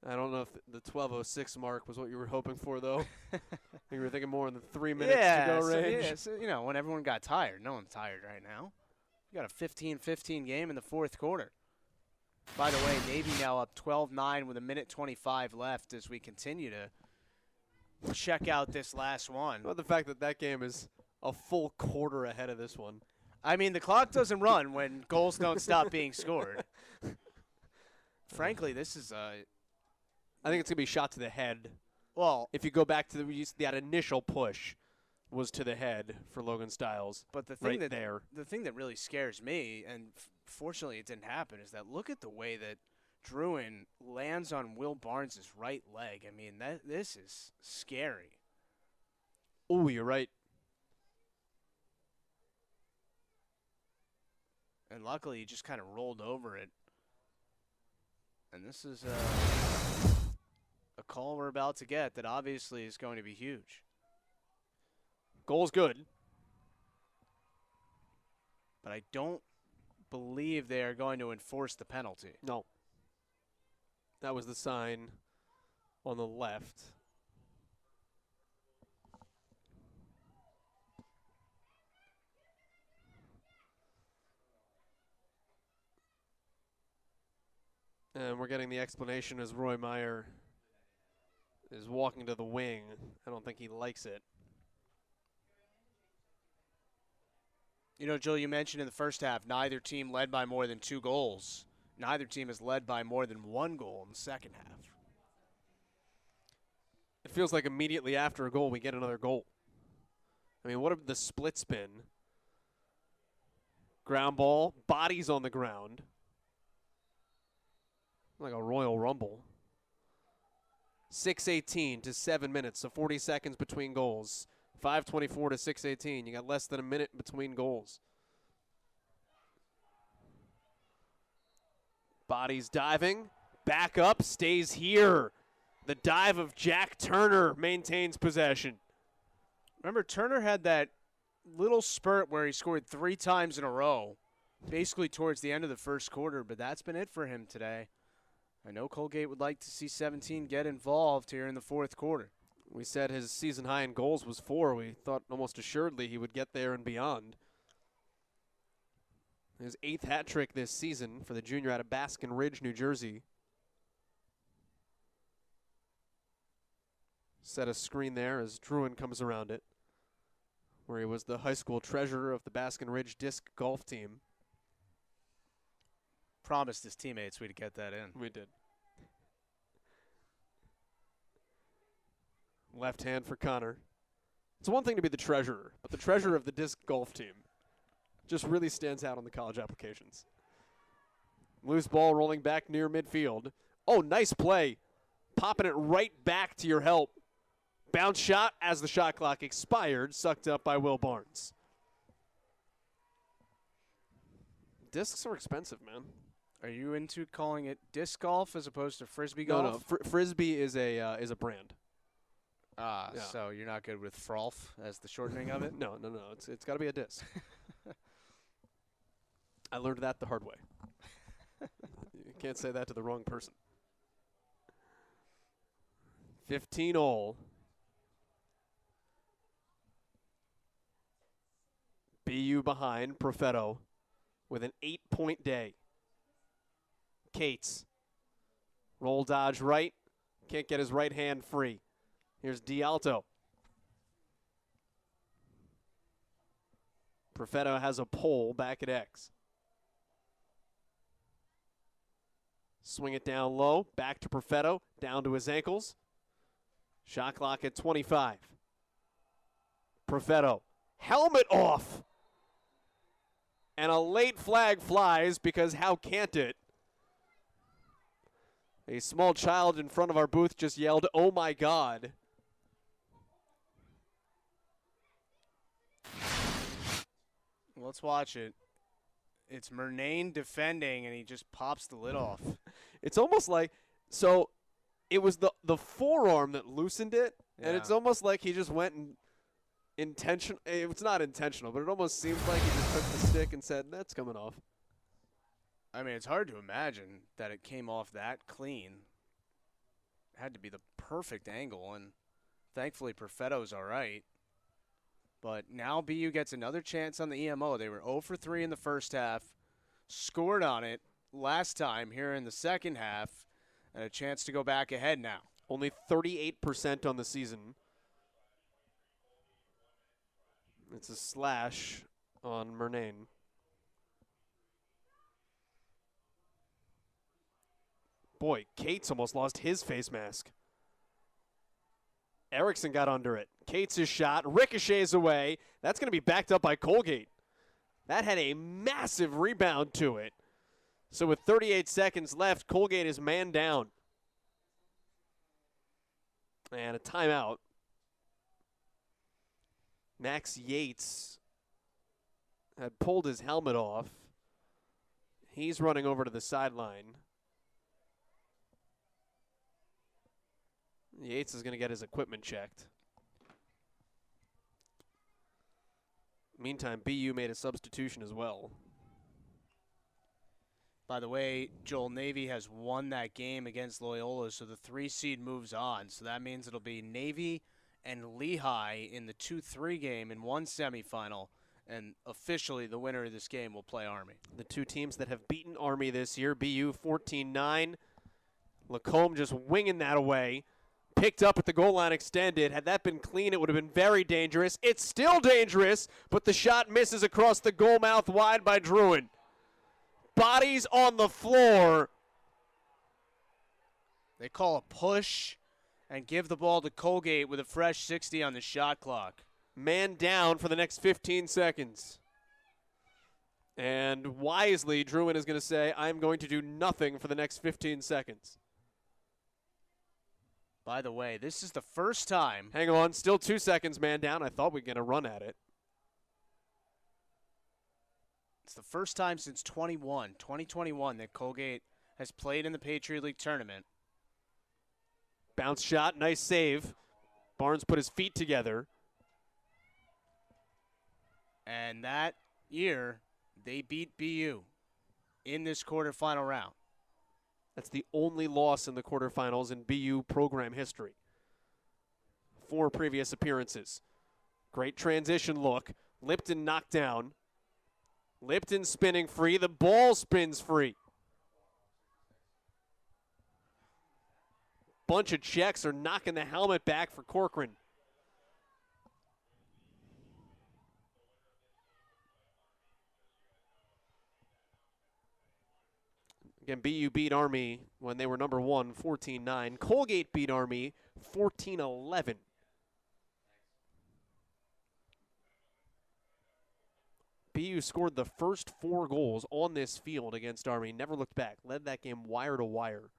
I don't know if the 12:06 mark was what you were hoping for, though. You were thinking more in the 3 minutes to go range. Yeah, so, you know, when everyone got tired. No one's tired right now. We got a 15-15 game in the 4th quarter. By the way, Navy now up 12-9 with 1:25 left as we continue to check out this last one. Well, the fact that that game is a full quarter ahead of this one. I mean, the clock doesn't run when goals don't stop being scored. Frankly, this is I think it's going to be shot to the head. Well, if you go back to that initial push was to the head for Logan Stiles. But the thing the thing that really scares me, and fortunately it didn't happen, is that look at the way that Druin lands on Will Barnes' right leg. I mean, this is scary. Oh, you're right. And luckily he just kind of rolled over it. And this is a call we're about to get that obviously is going to be huge. Goal's good. But I don't believe they are going to enforce the penalty. No. That was the sign on the left. And we're getting the explanation as Roy Meyer is walking to the wing. I don't think he likes it. You know, Joel, you mentioned in the first half, neither team led by more than 2 goals. Neither team has led by more than 1 goal in the second half. It feels like immediately after a goal, we get another goal. I mean, what have the splits been? Ground ball, bodies on the ground. Like a Royal Rumble. 6:18 to 7 minutes, so 40 seconds between goals. 5:24 to 6:18. You got less than a minute between goals. Bodies diving. Back up, stays here. The dive of Jack Turner maintains possession. Remember, Turner had that little spurt where he scored 3 times in a row, basically towards the end of the first quarter, but that's been it for him today. I know Colgate would like to see 17 get involved here in the fourth quarter. We said his season high in goals was 4. We thought almost assuredly he would get there and beyond. His 8th hat trick this season for the junior out of Baskin Ridge, New Jersey. Set a screen there as Druin comes around it, where he was the high school treasurer of the Baskin Ridge disc golf team. Promised his teammates we'd get that in. We did. Left hand for Connor. It's one thing to be the treasurer, but the treasurer of the disc golf team just really stands out on the college applications. Loose ball rolling back near midfield. Oh, nice play. Popping it right back to your help. Bounce shot as the shot clock expired, sucked up by Will Barnes. Discs are expensive, man. Are you into calling it disc golf as opposed to frisbee golf? No. Frisbee is a brand. Ah, Yeah. so you're not good with frolf as the shortening of it? No. It's got to be a disc. I learned that the hard way. You can't say that to the wrong person. 15-all. BU behind. Profetto with an 8-point day. Cates. Roll dodge right. Can't get his right hand free. Here's D'Alto. Profetto has a pole back at X. Swing it down low. Back to Profetto. Down to his ankles. Shot clock at 25. Profetto. Helmet off. And a late flag flies because how can't it? A small child in front of our booth just yelled, "Oh my God." Let's watch it. It's Murnane defending, and he just pops the lid off. It's almost like, so it was the forearm that loosened it, and it's almost like he just went and it's not intentional, but it almost seems like he just took the stick and said, "That's coming off." I mean, it's hard to imagine that it came off that clean. It had to be the perfect angle, and thankfully Perfetto's all right. But now BU gets another chance on the EMO. They were 0 for 3 in the first half, scored on it last time here in the second half, and a chance to go back ahead now. Only 38% on the season. It's a slash on Murnane. Boy, Cates almost lost his face mask. Erickson got under it. Cates' shot ricochets away. That's going to be backed up by Colgate. That had a massive rebound to it. So with 38 seconds left, Colgate is man down. And a timeout. Max Yates had pulled his helmet off. He's running over to the sideline. Yates is going to get his equipment checked. Meantime, BU made a substitution as well. By the way, Joel, Navy has won that game against Loyola, so the 3 seed moves on. So that means it'll be Navy and Lehigh in the 2-3 game in one semifinal, And officially, the winner of this game will play Army. The two teams that have beaten Army this year, BU 14-9. Lacombe just winging that away. Picked up at the goal line extended. Had that been clean, it would have been very dangerous. It's still dangerous, but the shot misses across the goal mouth wide by Druin. Bodies on the floor. They call a push and give the ball to Colgate with a fresh 60 on the shot clock. Man down for the next 15 seconds. And wisely, Druin is going to say, I'm going to do nothing for the next 15 seconds. By the way, this is the first time. Hang on, still 2 seconds, man down. I thought we were going to run at it. It's the first time since 2021, that Colgate has played in the Patriot League tournament. Bounce shot, nice save. Barnes put his feet together. And that year, they beat BU in this quarterfinal round. That's the only loss in the quarterfinals in BU program history. 4 previous appearances. Great transition look. Lipton knocked down. Lipton spinning free. The ball spins free. Bunch of checks are knocking the helmet back for Corcoran. Again, BU beat Army when they were number 1, 14-9. Colgate beat Army 14-11. BU scored the first 4 goals on this field against Army. Never looked back. Led that game wire to wire.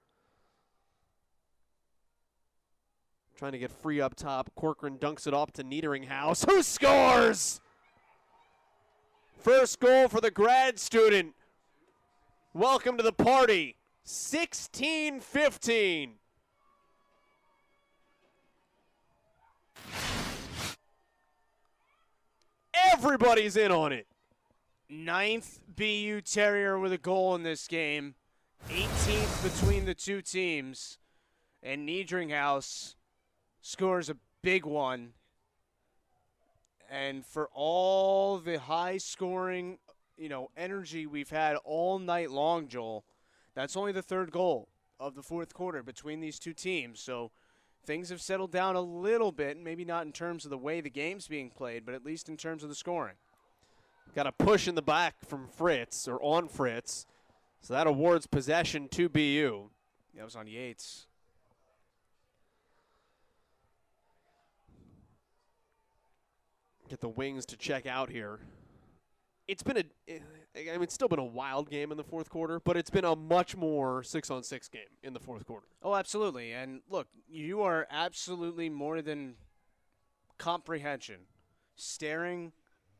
Trying to get free up top. Corcoran dunks it up to Niederinghaus, who scores! First goal for the grad student. Welcome to the party. 16-15. Everybody's in on it. 9th BU Terrier with a goal in this game. 18th between the two teams. And Niederinghaus scores a big one. And for all the high scoring, energy we've had all night long, Joel, that's only the 3rd goal of the 4th quarter between these two teams. So things have settled down a little bit, maybe not in terms of the way the game's being played, but at least in terms of the scoring. Got a push in the back from Fritz, or on Fritz. So that awards possession to BU. That was on Yates. Get the wings to check out here. It's still been a wild game in the 4th quarter, but it's been a much more 6-on-6 game in the 4th quarter. Oh, absolutely. And look, you are absolutely more than comprehension. Staring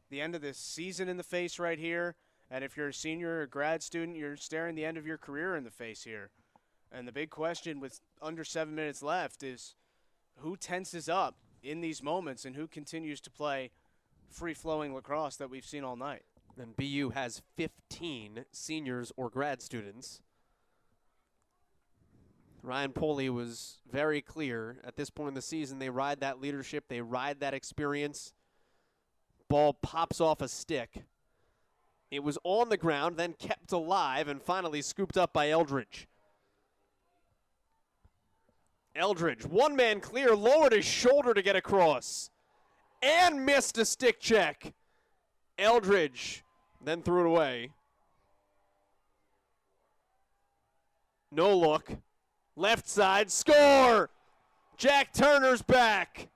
the end of this season in the face right here, and if you're a senior or grad student, you're staring the end of your career in the face here. And the big question with under 7 minutes left is who tenses up in these moments and who continues to play free-flowing lacrosse that we've seen all night. And BU has 15 seniors or grad students. Ryan Poley was very clear at this point in the season. They ride that leadership. They ride that experience. Ball pops off a stick. It was on the ground, then kept alive, and finally scooped up by Eldridge. Eldridge, one man clear, lowered his shoulder to get across, and missed a stick check. Eldridge then threw it away. No look. Left side, score! Jack Turner's back.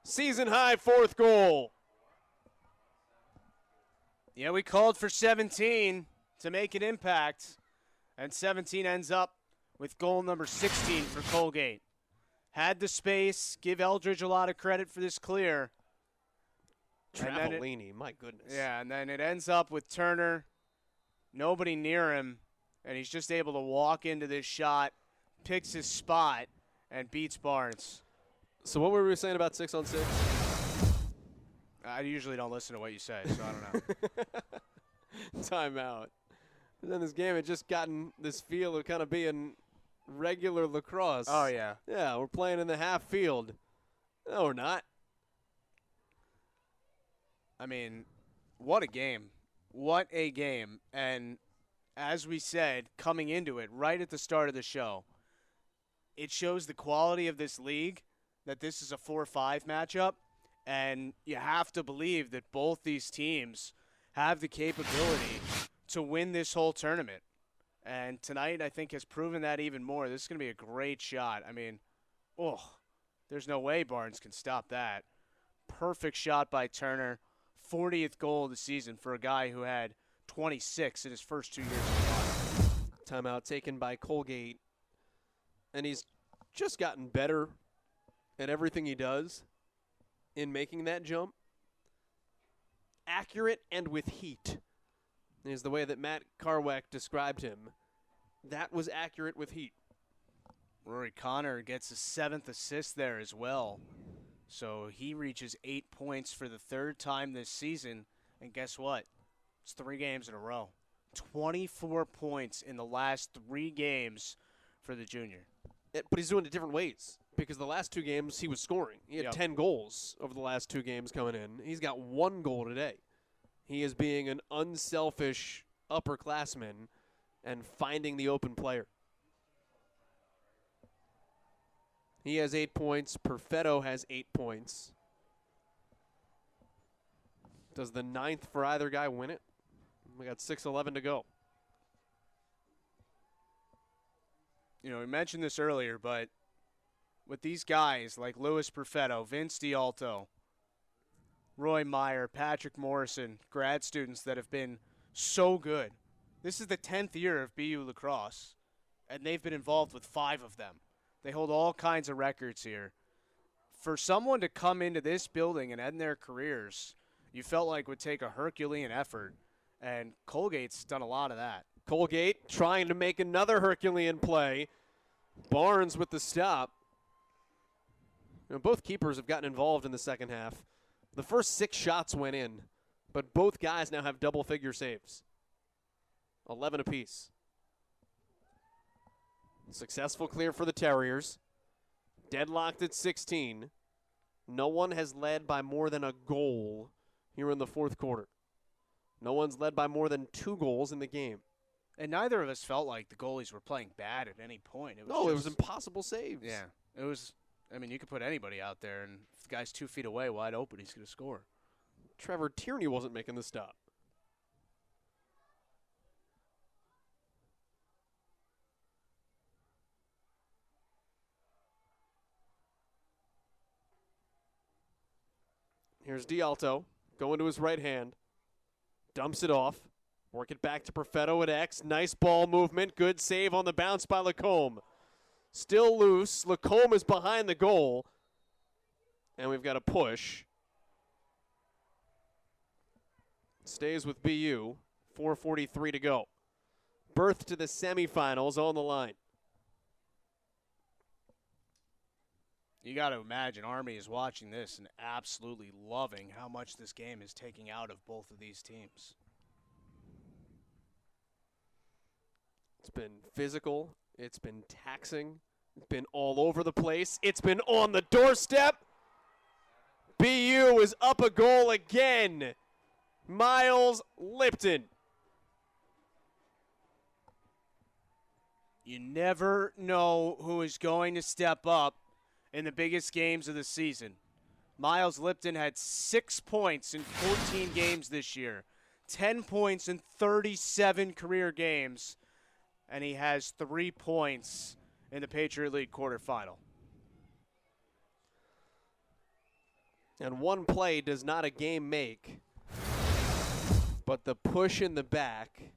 Season high 4th goal. Yeah, we called for 17 to make an impact, and 17 ends up with goal number 16 for Colgate. Had the space, give Eldridge a lot of credit for this clear. Travellini, my goodness. Yeah, and then it ends up with Turner, nobody near him, and he's just able to walk into this shot, picks his spot, and beats Barnes. So what were we saying about 6-on-6? I usually don't listen to what you say, so I don't know. Timeout. And then this game had just gotten this feel of kind of being regular lacrosse. Oh, yeah. Yeah, we're playing in the half field. No, we're not. I mean, What a game. What a game. And as we said, coming into it right at the start of the show, it shows the quality of this league, that this is a 4-5 matchup, and you have to believe that both these teams have the capability to win this whole tournament. And tonight, I think, has proven that even more. This is going to be a great shot. I mean, there's no way Barnes can stop that. Perfect shot by Turner. 40th goal of the season for a guy who had 26 in his first 2 years of life. Timeout taken by Colgate. And he's just gotten better at everything he does in making that jump. Accurate and with heat is the way that Matt Carweck described him. That was accurate with heat. Rory Connor gets his 7th assist there as well. So he reaches 8 points for the 3rd time this season. And guess what? It's 3 games in a row. 24 points in the last 3 games for the junior. But he's doing it different ways, because the last 2 games he was scoring. He had 10 goals over the last 2 games coming in. He's got 1 goal today. He is being an unselfish upperclassman and finding the open player. He has 8 points. Perfetto has 8 points. Does the 9th for either guy win it? We got 6:11 to go. You know, we mentioned this earlier, but with these guys like Louis Perfetto, Vince D'Alto, Roy Meyer, Patrick Morrison, grad students that have been so good. This is the 10th year of BU lacrosse, and they've been involved with 5 of them. They hold all kinds of records here. For someone to come into this building and end their careers, you felt like would take a Herculean effort, and Colgate's done a lot of that. Colgate trying to make another Herculean play. Barnes with the stop. You know, both keepers have gotten involved in the second half. The first 6 shots went in, but both guys now have double-figure saves. 11 apiece. Successful clear for the Terriers. Deadlocked at 16. No one has led by more than a goal here in the 4th quarter. No one's led by more than 2 goals in the game. And neither of us felt like the goalies were playing bad at any point. It was impossible saves. Yeah, it was. I mean, you could put anybody out there, and if the guy's 2 feet away, wide open, he's going to score. Trevor Tierney wasn't making the stop. Here's D'Alto going to his right hand. Dumps it off. Work it back to Perfetto at X. Nice ball movement. Good save on the bounce by Lacombe. Still loose. Lacombe is behind the goal. And we've got a push. Stays with BU. 4:43 to go. Berth to the semifinals on the line. You got to imagine Army is watching this and absolutely loving how much this game is taking out of both of these teams. It's been physical. It's been taxing. It's been all over the place. It's been on the doorstep. BU is up a goal again. Miles Lipton. You never know who is going to step up in the biggest games of the season. Miles Lipton had 6 points in 14 games this year, 10 points in 37 career games, and he has 3 points in the Patriot League quarterfinal. And one play does not a game make, but the push in the back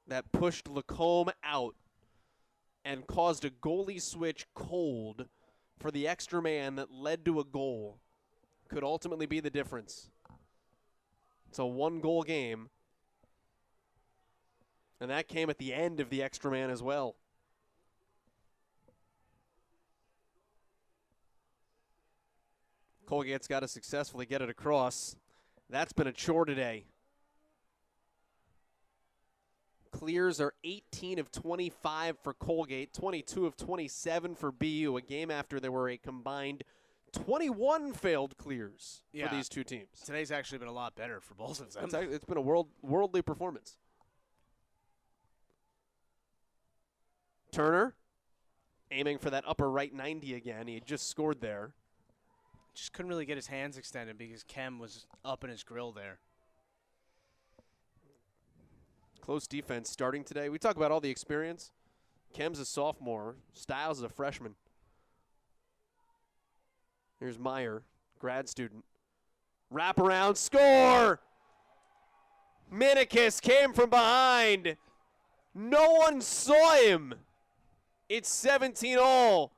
that pushed Lacombe out and caused a goalie switch cold for the extra man that led to a goal could ultimately be the difference. It's a 1-goal game. And that came at the end of the extra man as well. Colgate's got to successfully get it across. That's been a chore today. Clears are 18 of 25 for Colgate, 22 of 27 for BU, a game after there were a combined 21 failed clears Yeah. for these two teams. Today's actually been a lot better for both of them. It's been a worldly performance. Turner aiming for that upper right 90 again. He had just scored there. Just couldn't really get his hands extended because Kem was up in his grill there. Close defense starting today. We talk about all the experience. Kem's a sophomore. Styles is a freshman. Here's Meyer, grad student. Wrap around, score! Minikis came from behind. No one saw him. It's 17-all.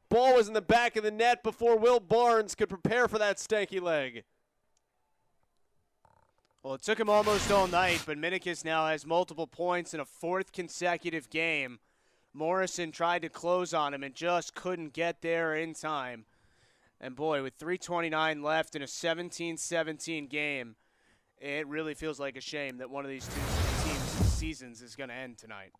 Ball was in the back of the net before Will Barnes could prepare for that stanky leg. Well, it took him almost all night, but Minikis now has multiple points in a fourth consecutive game. Morrison tried to close on him and just couldn't get there in time. And boy, with 3:29 left in a 17-17 game, it really feels like a shame that one of these two teams' seasons is going to end tonight.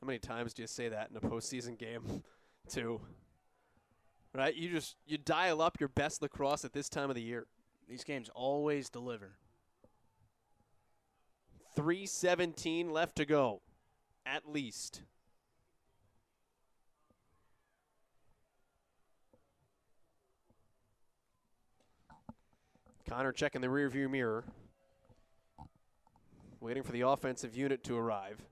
How many times do you say that in a postseason game, too? Right? You dial up your best lacrosse at this time of the year. These games always deliver. 3:17 left to go, at least. Connor checking the rearview mirror, waiting for the offensive unit to arrive.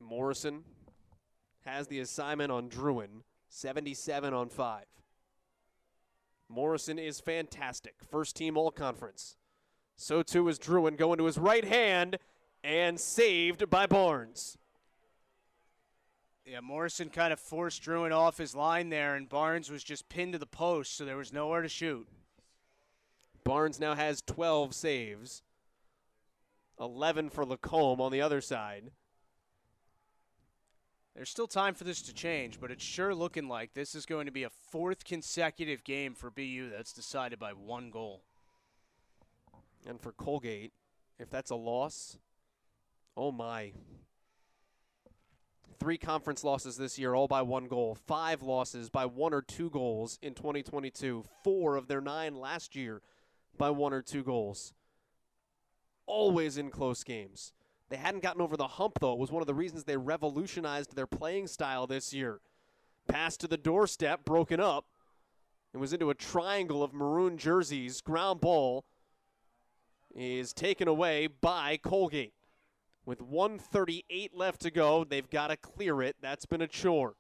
Morrison has the assignment on Druin, 77 on 5. Morrison is fantastic. First team all-conference. So too is Druin, going to his right hand and saved by Barnes. Yeah, Morrison kind of forced Druin off his line there, and Barnes was just pinned to the post, so there was nowhere to shoot. Barnes now has 12 saves. 11 for Lacombe on the other side. There's still time for this to change, but it's sure looking like this is going to be a fourth consecutive game for BU that's decided by one goal. And for Colgate, if that's a loss, oh my. 3 conference losses this year, all by 1 goal. 5 losses by 1 or 2 goals in 2022. 4 of their 9 last year by 1 or 2 goals. Always in close games. They hadn't gotten over the hump, though. It was one of the reasons they revolutionized their playing style this year. Pass to the doorstep, broken up. It was into a triangle of maroon jerseys. Ground ball is taken away by Colgate. With 1:38 left to go, they've got to clear it. That's been a chore.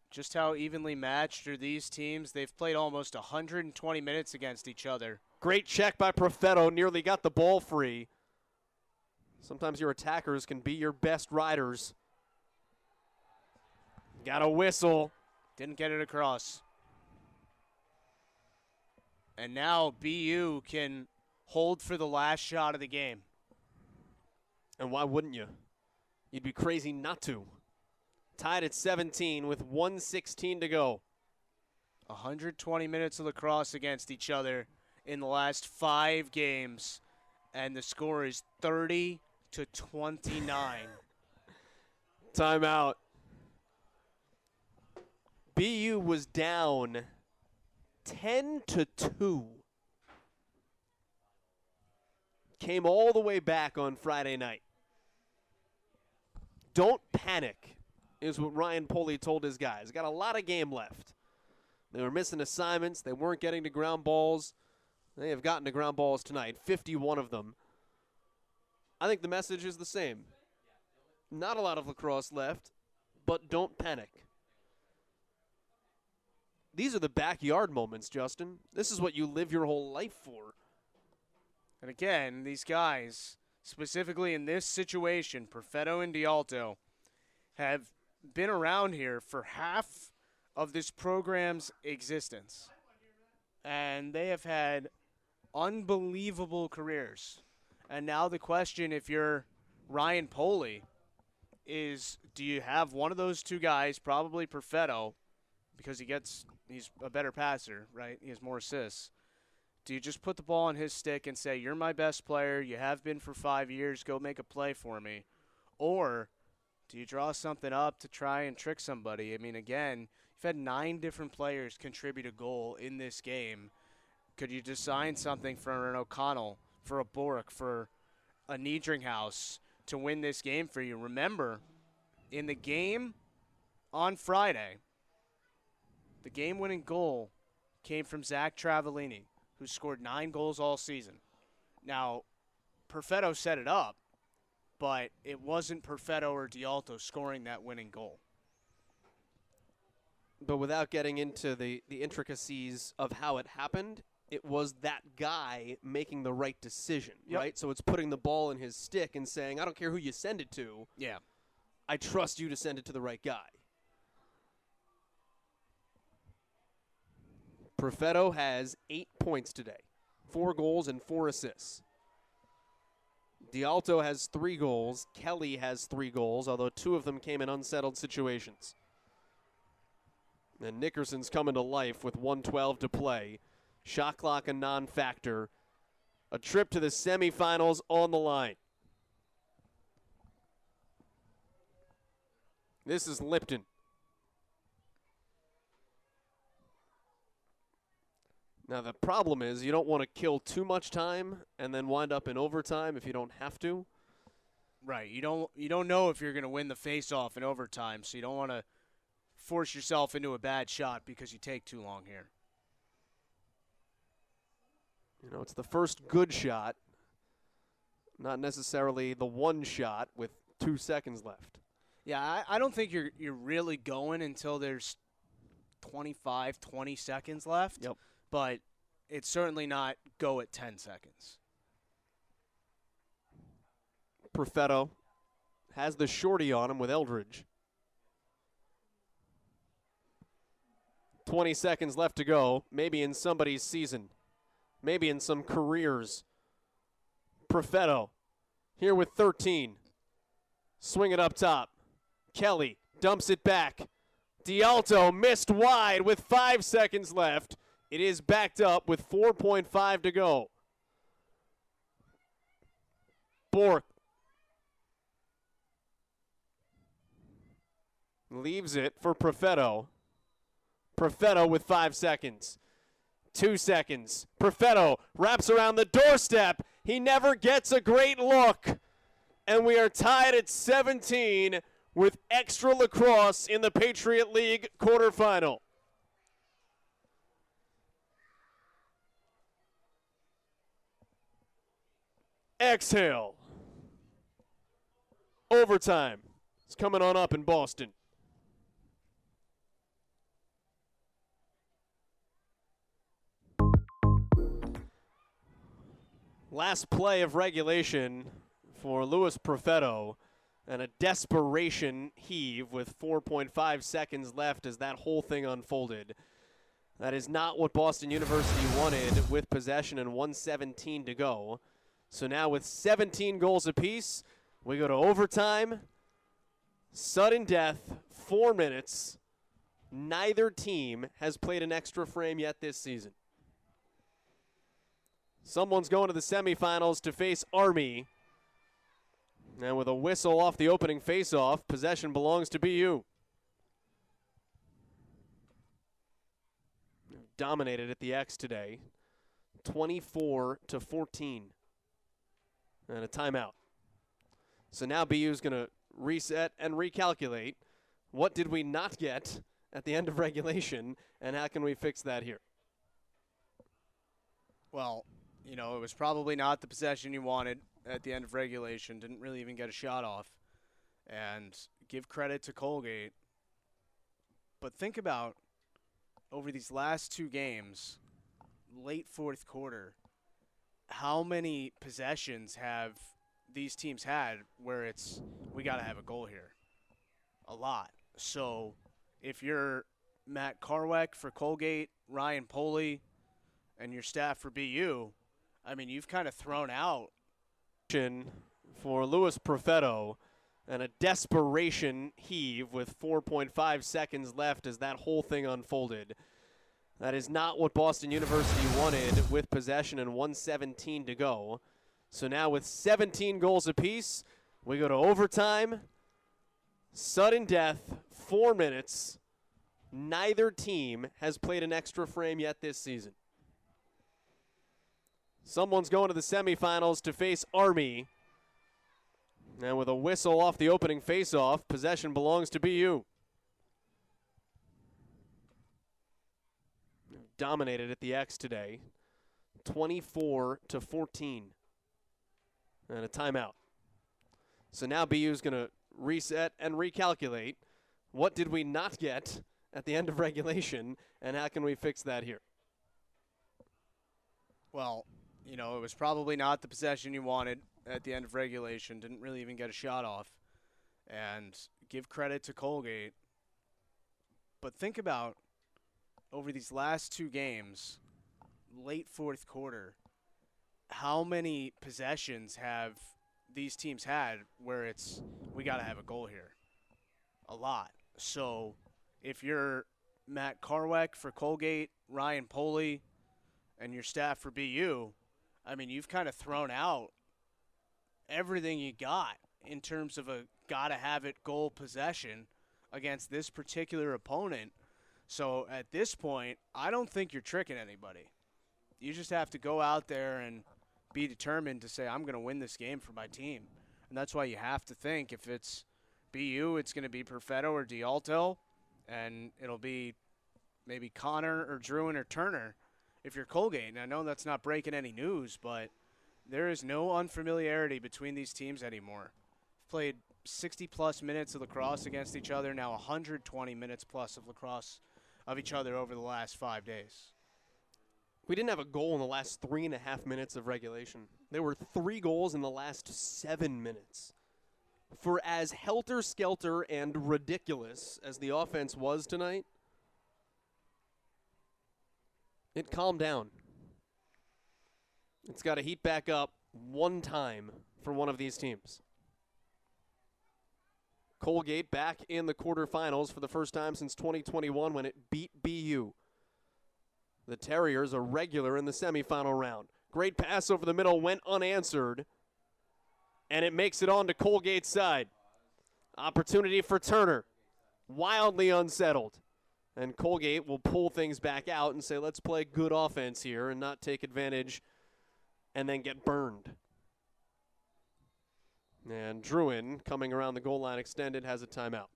Just how evenly matched are these teams? They've played almost 120 minutes against each other. Great check by Profetto. Nearly got the ball free. Sometimes your attackers can be your best riders. Got a whistle. Didn't get it across. And now BU can hold for the last shot of the game. And why wouldn't you? You'd be crazy not to. Tied at 17 with 1:16 to go. 120 minutes of lacrosse against each other in the last 5 games. And the score is 30-29. Timeout. BU was down 10-2. Came all the way back on Friday night. Don't panic, is what Ryan Poley told his guys. Got a lot of game left. They were missing assignments. They weren't getting to ground balls. They have gotten to ground balls tonight, 51 of them. I think the message is the same. Not a lot of lacrosse left, but don't panic. These are the backyard moments, Justin. This is what you live your whole life for. And again, these guys, specifically in this situation, Perfetto and D'Alto, have been around here for half of this program's existence. And they have had unbelievable careers. And now the question, if you're Ryan Poley, is do you have one of those two guys, probably Perfetto, because he's a better passer, right? He has more assists. Do you just put the ball on his stick and say, you're my best player, you have been for 5 years, go make a play for me? Or do you draw something up to try and trick somebody? I mean, again, you've had 9 different players contribute a goal in this game. Could you design something for an O'Connell, for a Bork, for a Niedringhaus to win this game for you? Remember, in the game on Friday, the game-winning goal came from Zach Travellini, who scored 9 goals all season. Now, Perfetto set it up, but it wasn't Perfetto or D'Alto scoring that winning goal. But without getting into the intricacies of how it happened, it was that guy making the right decision, right? So it's putting the ball in his stick and saying, I don't care who you send it to. Yeah. I trust you to send it to the right guy. Perfetto has 8 points today, 4 goals and 4 assists. D'Alto has 3 goals. Kelly has 3 goals, although 2 of them came in unsettled situations. And Nickerson's coming to life with 1:12 to play. Shot clock a non-factor. A trip to the semifinals on the line. This is Lipton. Now the problem is you don't want to kill too much time and then wind up in overtime if you don't have to. Right. You don't know if you're going to win the face-off in overtime, so you don't want to force yourself into a bad shot because you take too long here. You know, it's the first good shot, not necessarily the one shot with 2 seconds left. Yeah, I don't think you're really going until there's 25, 20 seconds left. Yep. But it's certainly not go at 10 seconds. Perfetto has the shorty on him with Eldridge. 20 seconds left to go, maybe in somebody's season, maybe in some careers. Perfetto here with 13. Swing it up top. Kelly dumps it back. D'Alto missed wide with 5 seconds left. It is backed up with 4.5 to go. Bork leaves it for Perfetto. Perfetto with 5 seconds. 2 seconds. Perfetto wraps around the doorstep. He never gets a great look. And we are tied at 17 with extra lacrosse in the Patriot League quarterfinal. Exhale. Overtime. It's coming on up in Boston. Last play of regulation for Louis Perfetto, and a desperation heave with 4.5 seconds left as that whole thing unfolded. That is not what Boston University wanted with possession and 1:17 to go. So now with 17 goals apiece, we go to overtime. Sudden death, 4 minutes. Neither team has played an extra frame yet this season. Someone's going to the semifinals to face Army. And with a whistle off the opening faceoff, possession belongs to BU. Dominated at the X today, 24-14. And a timeout. So now BU's going to reset and recalculate. What did we not get at the end of regulation, and how can we fix that here? Well, you know, it was probably not the possession you wanted at the end of regulation. Didn't really even get a shot off. And give credit to Colgate. But think about over these last 2 games, late fourth quarter, how many possessions have these teams had where it's, we got to have a goal here? A lot. So if you're Matt Carweck for Colgate, Ryan Poley, and your staff for BU, I mean, you've kind of thrown out. For Louis Perfetto, and a desperation heave with 4.5 seconds left as that whole thing unfolded. That is not what Boston University wanted with possession and 1:17 to go. So now with 17 goals apiece, we go to overtime. Sudden death, 4 minutes. Neither team has played an extra frame yet this season. Someone's going to the semifinals to face Army. And with a whistle off the opening faceoff, possession belongs to BU. Dominated at the X today, 24-14. And a timeout. So now BU's going to reset and recalculate. What did we not get at the end of regulation, and how can we fix that here? Well, it was probably not the possession you wanted at the end of regulation. Didn't really even get a shot off. And give credit to Colgate. But think about over these last 2 games, late fourth quarter, how many possessions have these teams had where it's, we got to have a goal here? A lot. So if you're Matt Carweck for Colgate, Ryan Poley, and your staff for BU, I mean, you've kind of thrown out everything you got in terms of a gotta-have-it goal possession against this particular opponent. So at this point, I don't think you're tricking anybody. You just have to go out there and be determined to say, I'm going to win this game for my team. And that's why you have to think if it's BU, it's going to be Perfetto or D'Alto, and it'll be maybe Connor or Druin or Turner if you're Colgate. And I know that's not breaking any news, but there is no unfamiliarity between these teams anymore. Played 60-plus minutes of lacrosse against each other, now 120 minutes plus of lacrosse of each other over the last 5 days. We didn't have a goal in the last 3.5 minutes of regulation. There were 3 goals in the last 7 minutes. For as helter-skelter and ridiculous as the offense was tonight, it calmed down. It's got to heat back up one time for one of these teams. Colgate back in the quarterfinals for the first time since 2021 when it beat BU. The Terriers are regular in the semifinal round. Great pass over the middle, went unanswered, and it makes it on to Colgate's side. Opportunity for Turner, wildly unsettled. And Colgate will pull things back out and say, let's play good offense here and not take advantage and then get burned. And Druin, coming around the goal line extended, has a timeout.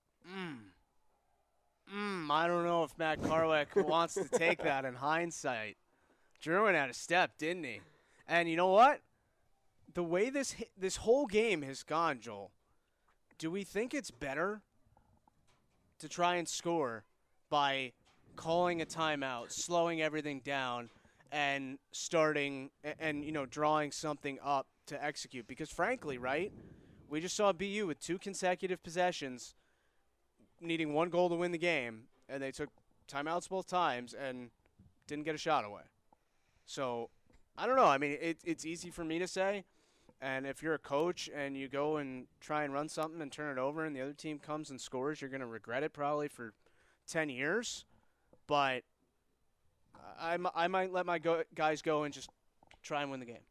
I don't know if Matt Carweck wants to take that in hindsight. Druin had a step, didn't he? And you know what? The way this whole game has gone, Joel, do we think it's better to try and score by calling a timeout, slowing everything down, and starting and drawing something up to execute? Because frankly, right, we just saw BU with 2 consecutive possessions needing 1 goal to win the game, and they took timeouts both times and didn't get a shot away. So, I don't know. I mean, it's easy for me to say, and if you're a coach and you go and try and run something and turn it over and the other team comes and scores, you're going to regret it probably for 10 years. But I might let my guys go and just try and win the game.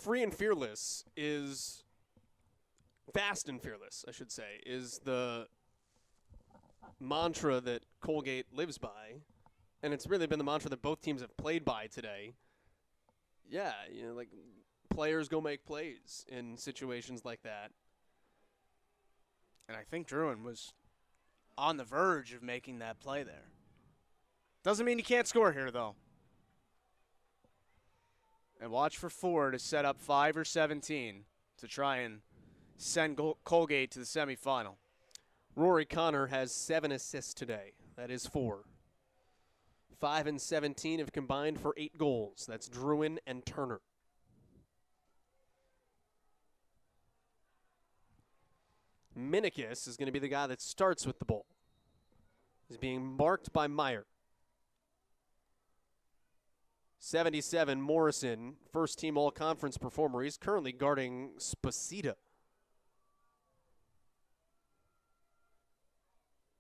Free and fearless is fast and fearless, I should say, is the mantra that Colgate lives by, and it's really been the mantra that both teams have played by today. Yeah, like players go make plays in situations like that. And I think Druin was on the verge of making that play there. Doesn't mean you can't score here, though. And watch for 4 to set up 5 or 17 to try and send Colgate to the semifinal. Rory Connor has 7 assists today. That is 4. 5 and 17 have combined for 8 goals. That's Druin and Turner. Minikis is going to be the guy that starts with the ball. He's being marked by Meyer. 77, Morrison, first-team all-conference performer. He's currently guarding Spacita.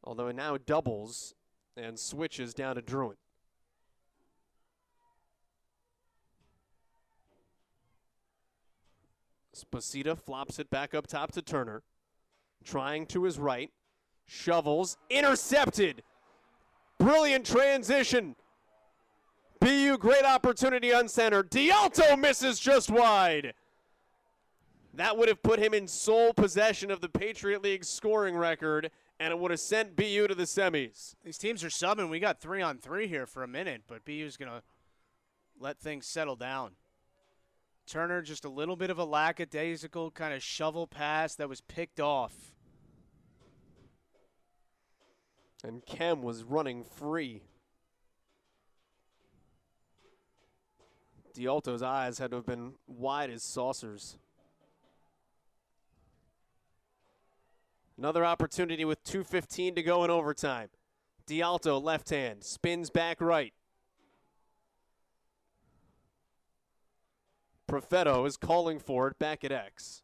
Although it now doubles and switches down to Druin. Sposita flops it back up top to Turner. Trying to his right. Shovels. Intercepted. Brilliant transition. BU, great opportunity uncentered. D'Alto misses just wide. That would have put him in sole possession of the Patriot League scoring record, and it would have sent BU to the semis. These teams are subbing. We got 3-on-3 here for a minute, but BU's going to let things settle down. Turner, just a little bit of a lackadaisical kind of shovel pass that was picked off. And Kem was running free. D'Alto's eyes had to have been wide as saucers. Another opportunity with 2:15 to go in overtime. D'Alto, left hand, spins back right. Profetto is calling for it back at X.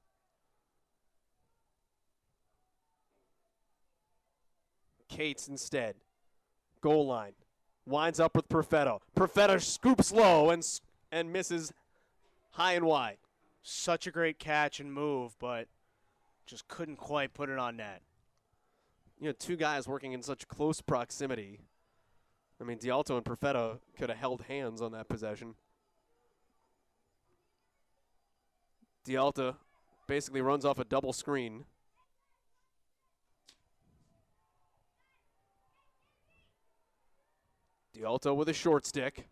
Cates instead. Goal line. Winds up with Profetto. Profetto scoops low and misses high and wide. Such a great catch and move, but just couldn't quite put it on net. You know, two guys working in such close proximity. I mean, D'Alto and Profetto could have held hands on that possession. D'Alto basically runs off a double screen. D'Alto with a short stick.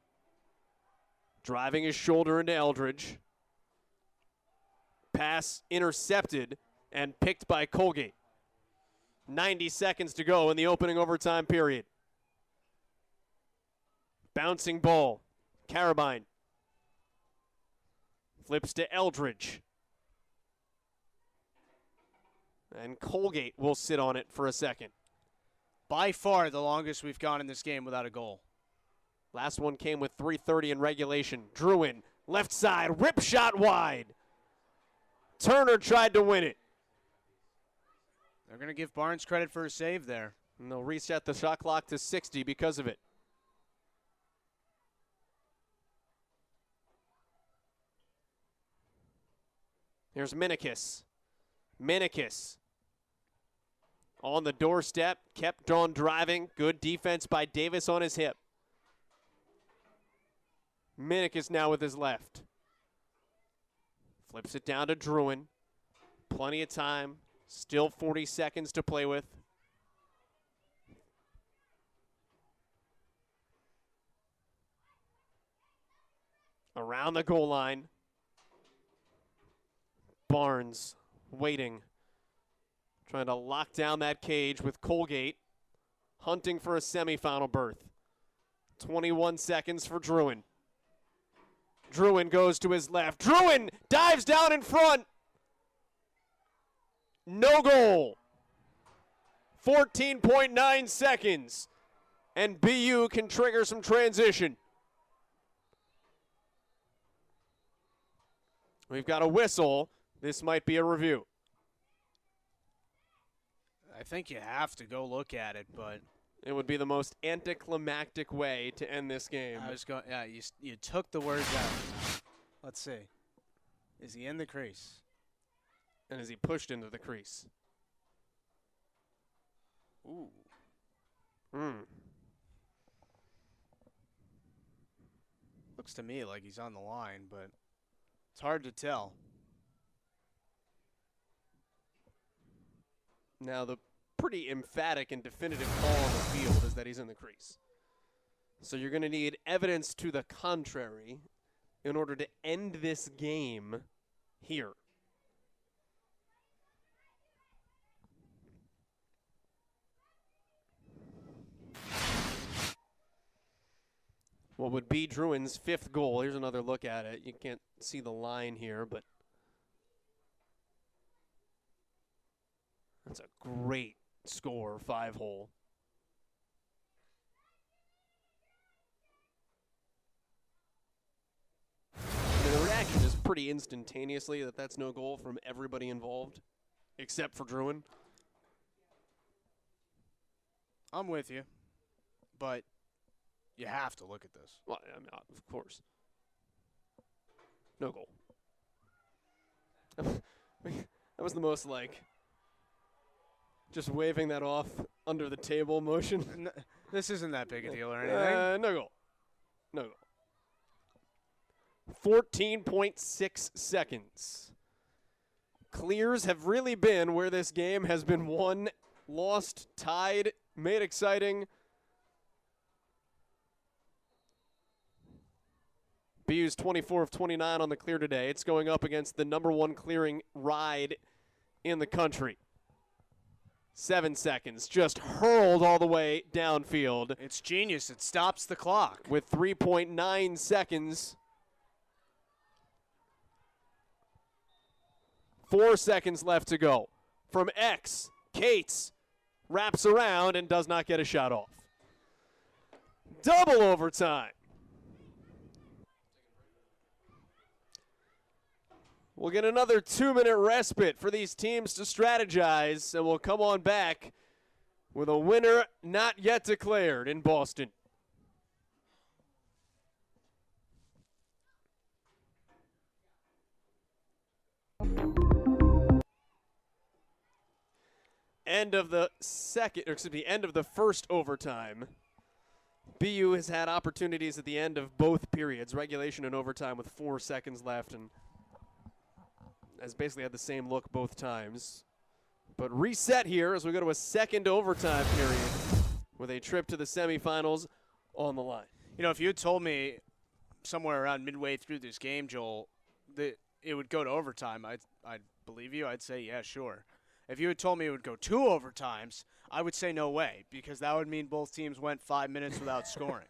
Driving his shoulder into Eldridge. Pass intercepted and picked by Colgate. 90 seconds to go in the opening overtime period. Bouncing ball. Carabine. Flips to Eldridge. And Colgate will sit on it for a second. By far the longest we've gone in this game without a goal. Last one came with 3:30 in regulation. Druin, left side, rip shot wide. Turner tried to win it. They're going to give Barnes credit for a save there. And they'll reset the shot clock to 60 because of it. Here's Minikis. Minikis on the doorstep, kept on driving. Good defense by Davis on his hip. Minikis now with his left. Flips it down to Druin. Plenty of time. Still 40 seconds to play with. Around the goal line. Barnes waiting. Trying to lock down that cage with Colgate. Hunting for a semifinal berth. 21 seconds for Druin. Druin goes to his left. Druin dives down in front. No goal. 14.9 seconds. And BU can trigger some transition. We've got a whistle. This might be a review. I think you have to go look at it, but it would be the most anticlimactic way to end this game. I was going. Yeah, you took the words out. Let's see. Is he in the crease? And is he pushed into the crease? Ooh. Looks to me like he's on the line, but it's hard to tell. Now, the pretty emphatic and definitive call on the field is that he's in the crease. So you're going to need evidence to the contrary in order to end this game here. What would be Druin's 5th goal. Here's another look at it. You can't see the line here, but that's a great score, 5-hole. The reaction is pretty instantaneously that that's no goal from everybody involved, except for Druin. I'm with you, but you have to look at this. Well, I mean, of course. No goal. That was the most, like, just waving that off under the table motion. This isn't that big a deal or anything. No goal. No goal. 14.6 seconds. Clears have really been where this game has been won, lost, tied, made exciting. BU's 24 of 29 on the clear today. It's going up against the #1 clearing ride in the country. 7 seconds, just hurled all the way downfield. It's genius. It stops the clock. With 3.9 seconds. 4 seconds left to go. From X, Cates wraps around and does not get a shot off. Double overtime. We'll get another 2-minute respite for these teams to strategize, and we'll come on back with a winner not yet declared in Boston. End of the end of the first overtime. BU has had opportunities at the end of both periods, regulation and overtime, with 4 seconds left, and has basically had the same look both times. But reset here as we go to a second overtime period with a trip to the semifinals on the line. You know, if you had told me somewhere around midway through this game, Joel, that it would go to overtime, I'd believe you. I'd say, yeah, sure. If you had told me it would go 2 overtimes, I would say no way, because that would mean both teams went 5 minutes without scoring.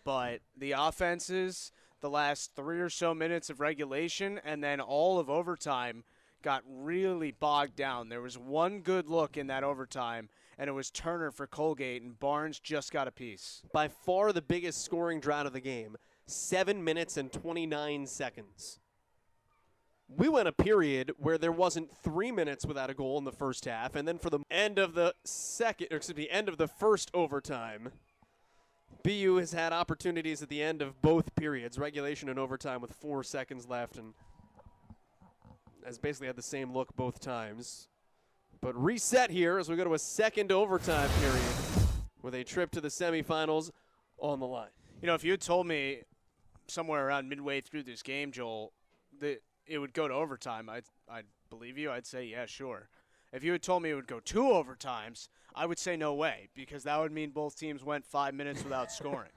But the offenses, the last 3 or so minutes of regulation, and then all of overtime got really bogged down. There was one good look in that overtime, and it was Turner for Colgate, and Barnes just got a piece. By far the biggest scoring drought of the game, 7 minutes and 29 seconds. We went a period where there wasn't 3 minutes without a goal in the first half, and then for the end of the first overtime, BU has had opportunities at the end of both periods, regulation and overtime, with 4 seconds left, and has basically had the same look both times. But reset here as we go to a second overtime period with a trip to the semifinals on the line. You know, if you had told me somewhere around midway through this game, Joel, that it would go to overtime, I'd believe you. I'd say, yeah, sure. If you had told me it would go 2 overtimes, I would say no way, because that would mean both teams went 5 minutes without scoring.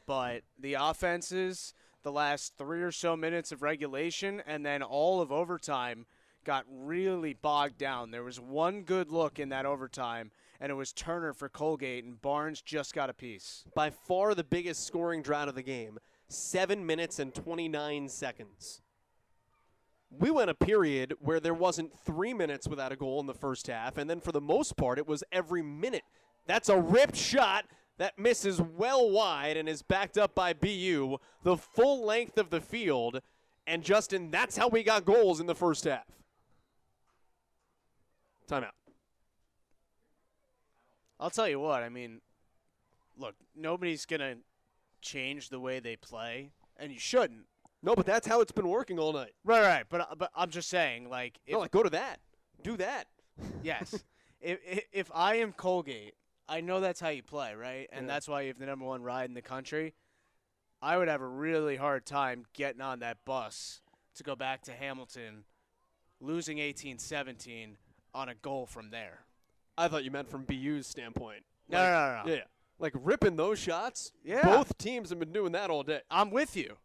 But the offenses, the last 3 or so minutes of regulation, and then all of overtime got really bogged down. There was one good look in that overtime, and it was Turner for Colgate, and Barnes just got a piece. By far the biggest scoring drought of the game, 7 minutes and 29 seconds. We went a period where there wasn't 3 minutes without a goal in the first half, and then for the most part, it was every minute. That's a ripped shot that misses well wide and is backed up by BU the full length of the field. And, Justin, that's how we got goals in the first half. Timeout. I'll tell you what, I mean, look, nobody's going to change the way they play, and you shouldn't. No, but that's how it's been working all night. Right. But I'm just saying, like, go to that. Do that. Yes. if I am Colgate, I know that's how you play, right? And that's why you have the #1 ride in the country. I would have a really hard time getting on that bus to go back to Hamilton, losing 18-17 on a goal from there. I thought you meant from BU's standpoint. No. Yeah. Like ripping those shots. Yeah. Both teams have been doing that all day. I'm with you.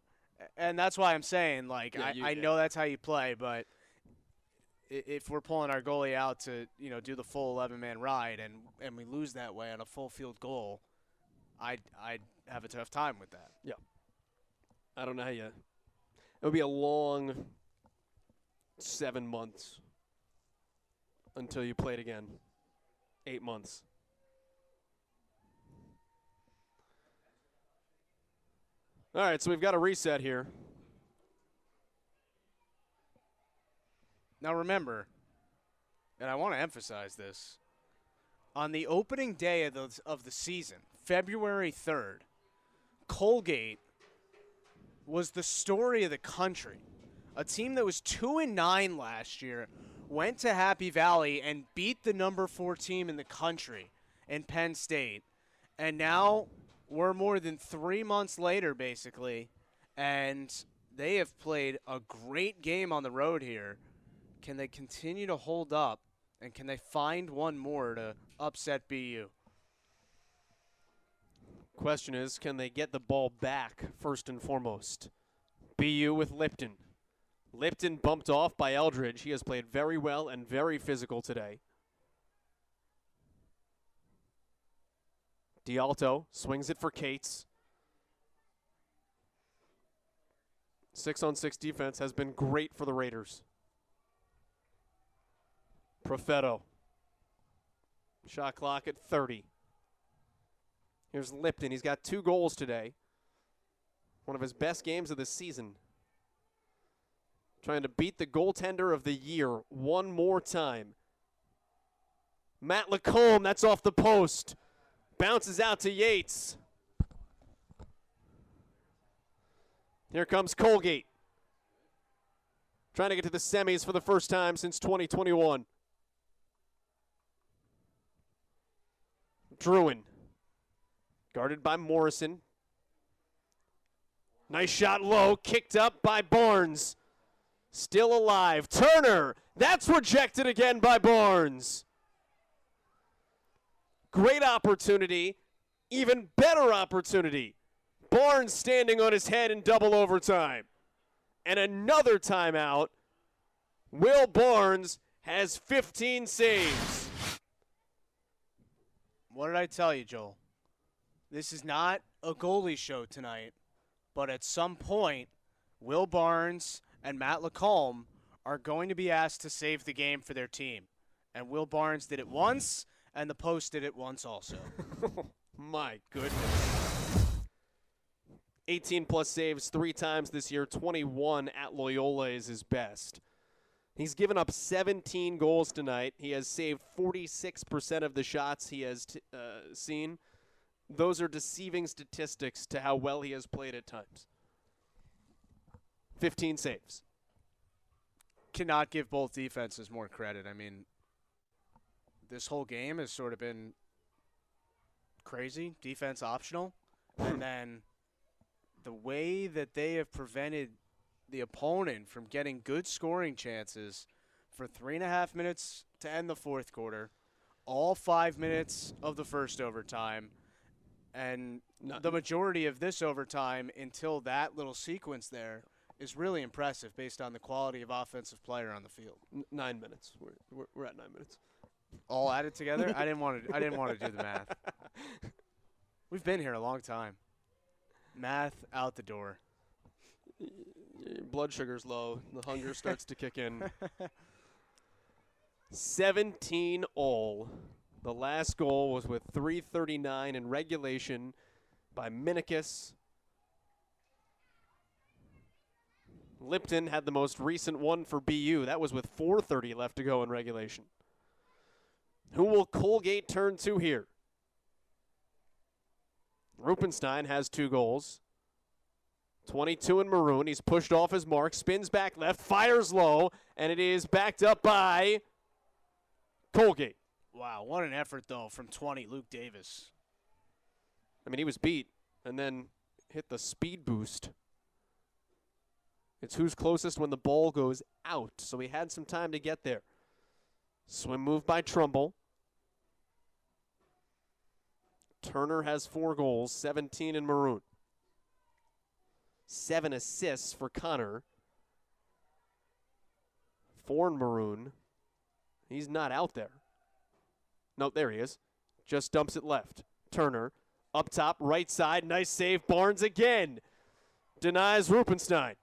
And that's why I'm saying, like, Yeah, I know that's how you play, but if we're pulling our goalie out to, do the full 11-man ride and we lose that way on a full field goal, I'd have a tough time with that. Yeah. I don't know how it would be a long 7 months until you played again. 8 months. All right, so we've got a reset here. Now remember, and I want to emphasize this, on the opening day of the season, February 3rd, Colgate was the story of the country. a team that was 2-9 last year, went to Happy Valley and beat the number 4 team in the country in Penn State. And now we're more than 3 months later, basically, and they have played a great game on the road here. Can they continue to hold up, and can they find one more to upset BU? Question is, can they get the ball back first and foremost? BU with Lipton. Lipton bumped off by Eldridge. He has played very well and very physical today. D'Alto swings it for Cates. 6-on-6 defense has been great for the Raiders. Profetto. Shot clock at 30. Here's Lipton. He's got 2 goals today. One of his best games of the season. Trying to beat the goaltender of the year one more time. Matt Lacombe, that's off the post. Bounces out to Yates. Here comes Colgate. Trying to get to the semis for the first time since 2021. Druin. Guarded by Morrison. Nice shot low, kicked up by Barnes. Still alive. Turner, that's rejected again by Barnes. Great opportunity, even better opportunity. Barnes standing on his head in double overtime. And another timeout. Will Barnes has 15 saves. What did I tell you, Joel? This is not a goalie show tonight, but at some point, Will Barnes and Matt Lacombe are going to be asked to save the game for their team. And Will Barnes did it once, and the Post did it once also. My goodness. 18-plus saves 3 times this year. 21 at Loyola is his best. He's given up 17 goals tonight. He has saved 46% of the shots he has seen. Those are deceiving statistics to how well he has played at times. 15 saves. Cannot give both defenses more credit. I mean, this whole game has sort of been crazy, defense optional. And then the way that they have prevented the opponent from getting good scoring chances for 3.5 minutes to end the fourth quarter, all 5 minutes of the first overtime, and the majority of this overtime until that little sequence there is really impressive based on the quality of offensive player on the field. 9 minutes. We're at 9 minutes. All added together? I didn't want to do the math. We've been here a long time. Math out the door. Your blood sugar's low. The hunger starts to kick in. 17 all. The last goal was with 3:39 in regulation by Minikis. Lipton had the most recent one for BU. That was with 4:30 left to go in regulation. Who will Colgate turn to here? Rupenstein has 2 goals. 22 in maroon. He's pushed off his mark, spins back left, fires low, and it is backed up by Colgate. Wow, what an effort, though, from 20, Luke Davis. I mean, he was beat and then hit the speed boost. It's who's closest when the ball goes out, so he had some time to get there. Swim move by Trumbull. Turner has 4 goals, 17 in maroon. 7 assists for Connor. 4 in maroon. He's not out there. No, there he is. Just dumps it left. Turner, up top, right side. Nice save. Barnes again. Denies Rupenstein.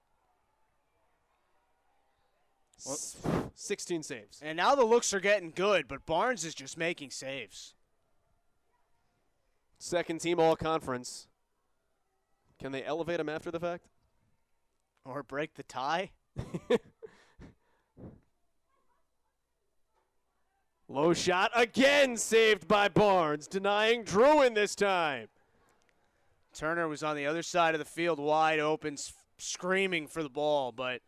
16 saves. And now the looks are getting good, but Barnes is just making saves. Second team all-conference. Can they elevate him after the fact? Or break the tie? Low shot again, saved by Barnes, denying Druin this time. Turner was on the other side of the field, wide open, screaming for the ball, but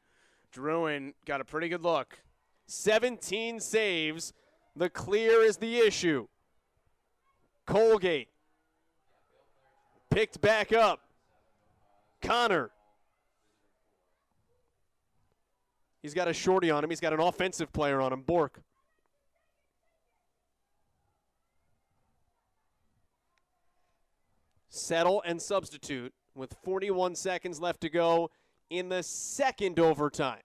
Druin got a pretty good look. 17 saves. The clear is the issue. Colgate picked back up. Connor. He's got a shorty on him. He's got an offensive player on him, Bork. Settle and substitute with 41 seconds left to go in the second overtime.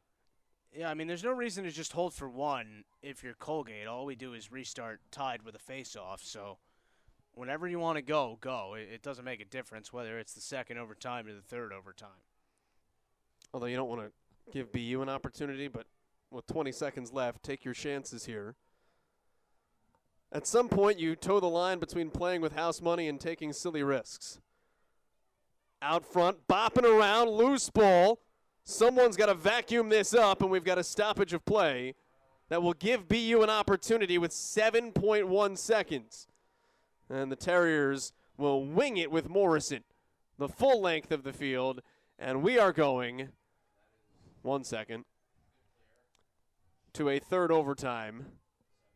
Yeah, I mean, there's no reason to just hold for one if you're Colgate. All we do is restart tied with a face-off. So whenever you want to go, go. It doesn't make a difference whether it's the second overtime or the third overtime. Although you don't want to give BU an opportunity, but with 20 seconds left, take your chances here. At some point, you toe the line between playing with house money and taking silly risks. Out front, bopping around, loose ball. Someone's got to vacuum this up, and we've got a stoppage of play that will give BU an opportunity with 7.1 seconds. And the Terriers will wing it with Morrison, the full length of the field, and we are going, 1 second, to a third overtime.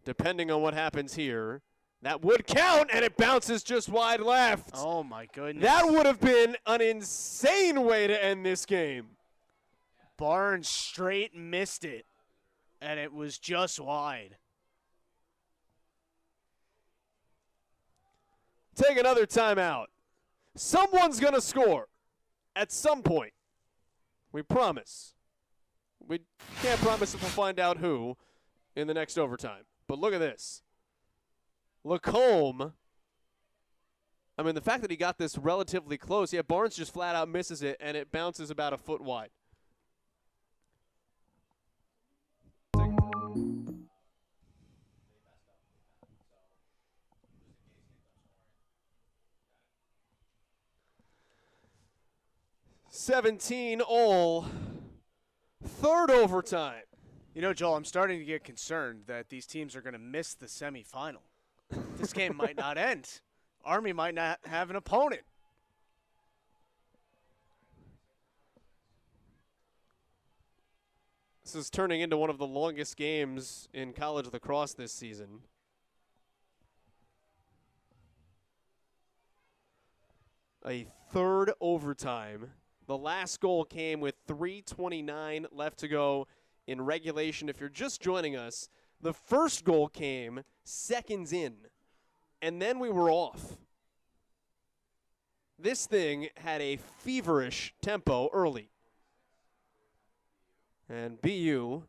Depending on what happens here, that would count, and it bounces just wide left. Oh, my goodness. That would have been an insane way to end this game. Barnes straight missed it, and it was just wide. Take another timeout. Someone's going to score at some point. We promise. We can't promise if we'll find out who in the next overtime. But look at this. Lacombe. I mean, the fact that he got this relatively close. Yeah, Barnes just flat out misses it, and it bounces about a foot wide. $17-all. Third overtime. You know, Joel, I'm starting to get concerned that these teams are going to miss the semifinal. This game might not end. Army might not have an opponent. This is turning into one of the longest games in college lacrosse this season. A third overtime. The last goal came with 3:29 left to go in regulation. If you're just joining us, the first goal came seconds in, and then we were off. This thing had a feverish tempo early. And BU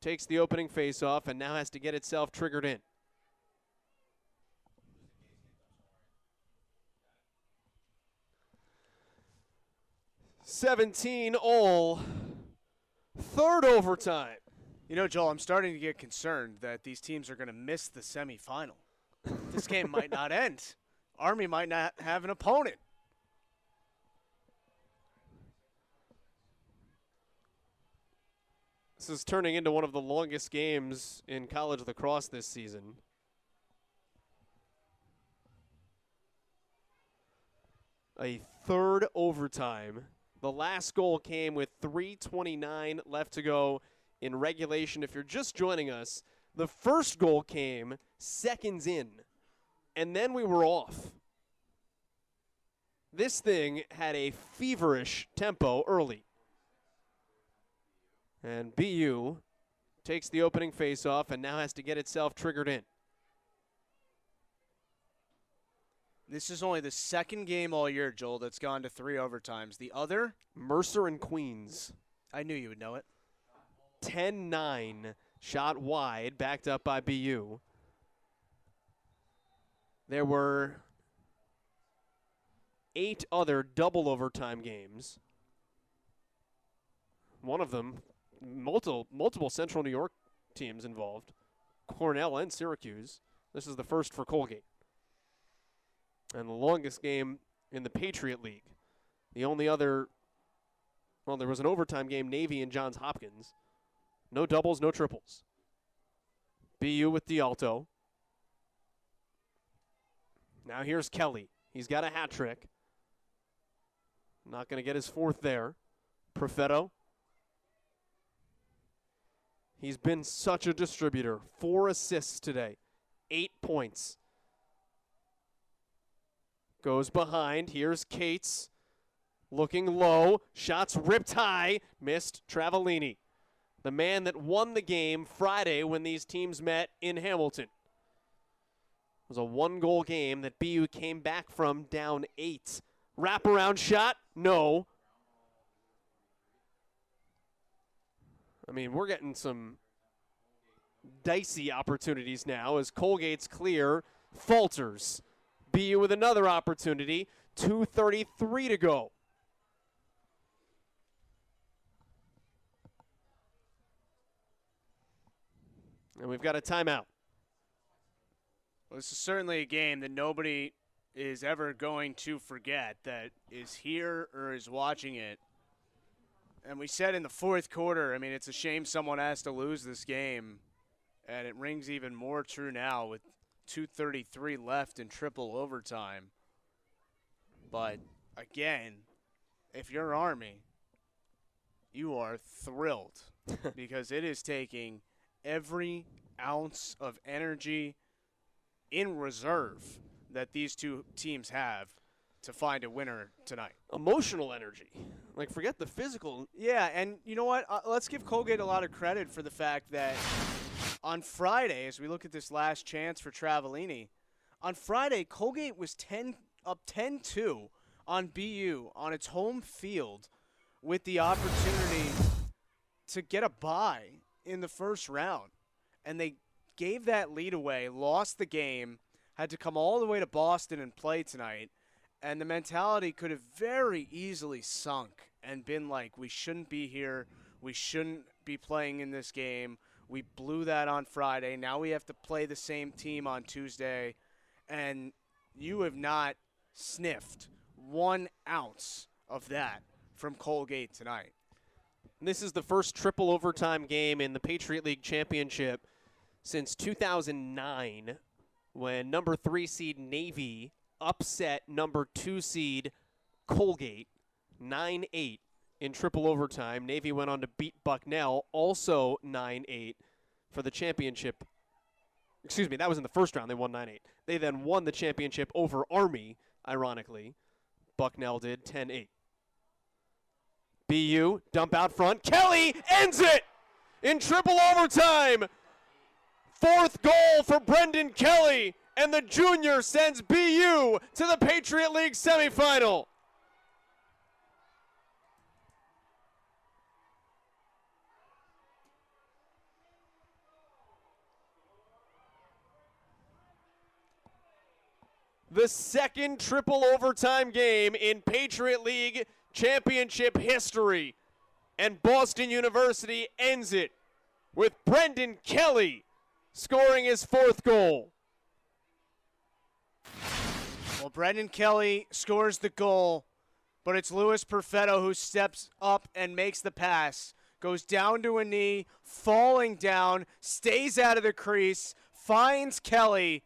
takes the opening faceoff and now has to get itself triggered in. $17-all. Third overtime. You know, Joel, I'm starting to get concerned that these teams are going to miss the semifinal. This game might not end. Army might not have an opponent. This is turning into one of the longest games in college lacrosse this season. A third overtime. The last goal came with 3:29 left to go in regulation. If you're just joining us, the first goal came seconds in, and then we were off. This thing had a feverish tempo early. And BU takes the opening faceoff and now has to get itself triggered in. This is only the second game all year, Joel, that's gone to 3 overtimes. The other? Mercer and Queens. I knew you would know it. 10-9, shot wide, backed up by BU. There were 8 other double overtime games. One of them, multiple Central New York teams involved, Cornell and Syracuse. This is the first for Colgate. And the longest game in the Patriot League. The only other, well, there was an overtime game, Navy and Johns Hopkins. No doubles, no triples. BU with D'Alto. Now here's Kelly. He's got a hat trick. Not going to get his fourth there. Perfetto. He's been such a distributor. 4 assists today. 8 points. Goes behind. Here's Cates. Looking low. Shots ripped high. Missed Travellini. The man that won the game Friday when these teams met in Hamilton. It was a 1-goal game that BU came back from down 8. Wraparound shot? No. I mean, we're getting some dicey opportunities now as Colgate's clear falters. BU with another opportunity. 2:33 to go. And we've got a timeout. Well, this is certainly a game that nobody is ever going to forget that is here or is watching it. And we said in the fourth quarter, I mean, it's a shame someone has to lose this game. And it rings even more true now with 2:33 left in triple overtime. But, again, if you're Army, you are thrilled because it is taking every ounce of energy in reserve that these two teams have to find a winner tonight. Emotional energy. Like, forget the physical. Yeah, and you know what? Let's give Colgate a lot of credit for the fact that on Friday, as we look at this last chance for Travellini, on Friday, Colgate was up 10-2 on BU on its home field with the opportunity to get a bye in the first round. And they gave that lead away, lost the game, had to come all the way to Boston and play tonight. And the mentality could have very easily sunk and been like, we shouldn't be here. We shouldn't be playing in this game. We blew that on Friday. Now we have to play the same team on Tuesday. And you have not sniffed 1 ounce of that from Colgate tonight. This is the first triple overtime game in the Patriot League Championship since 2009 when number 3 seed Navy upset number 2 seed Colgate 9-8 in triple overtime. Navy went on to beat Bucknell also 9-8 for the championship. Excuse me, that was in the first round. They won 9-8. They then won the championship over Army, ironically. Bucknell did 10-8. BU, dump out front. Kelly ends it in triple overtime. 4th goal for Brendan Kelly, and the junior sends BU to the Patriot League semifinal. The second triple overtime game in Patriot League Championship history. And Boston University ends it with Brendan Kelly scoring his 4th goal. Well, Brendan Kelly scores the goal, but it's Louis Perfetto who steps up and makes the pass. Goes down to a knee, falling down, stays out of the crease, finds Kelly,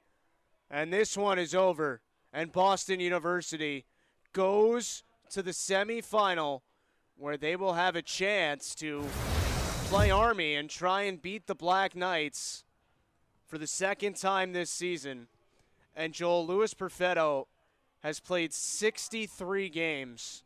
and this one is over. And Boston University goes to the semifinal where they will have a chance to play Army and try and beat the Black Knights for the second time this season. And Joel, Louis Perfetto has played 63 games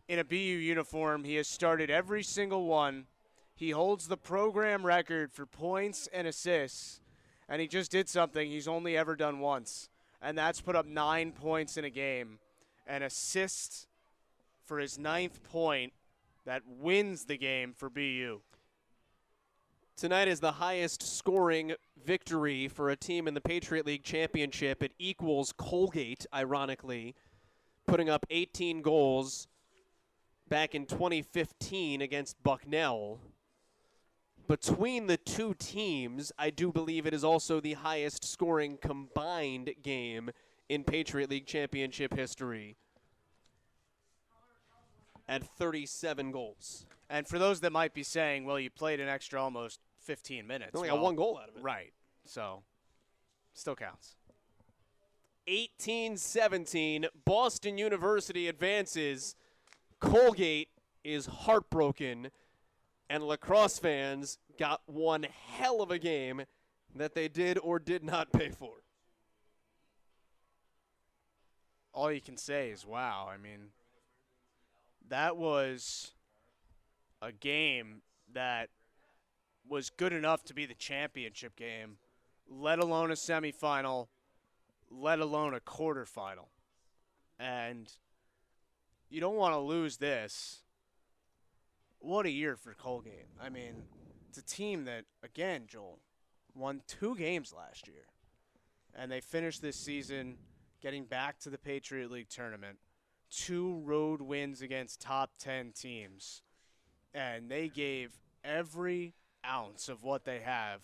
in a BU uniform. He has started every single one. He holds the program record for points and assists. And he just did something he's only ever done once. And that's put up 9 points in a game. An assist for his 9th point that wins the game for BU. Tonight is the highest scoring victory for a team in the Patriot League Championship. It equals Colgate, ironically, putting up 18 goals back in 2015 against Bucknell. Between the two teams, I do believe it is also the highest scoring combined game in Patriot League Championship history at 37 goals. And for those that might be saying, well, you played an extra almost 15 minutes. Only got 1 goal out of it. Right. So, still counts. 18-17, Boston University advances. Colgate is heartbroken And lacrosse fans got one hell of a game that they did or did not pay for. All you can say is, wow. I mean, that was a game that was good enough to be the championship game, let alone a semifinal, let alone a quarterfinal. And you don't want to lose this. What a year for Colgate. I mean, it's a team that, again, Joel, won 2 games last year. And they finished this season getting back to the Patriot League tournament. 2 road wins against top 10 teams. And they gave every ounce of what they have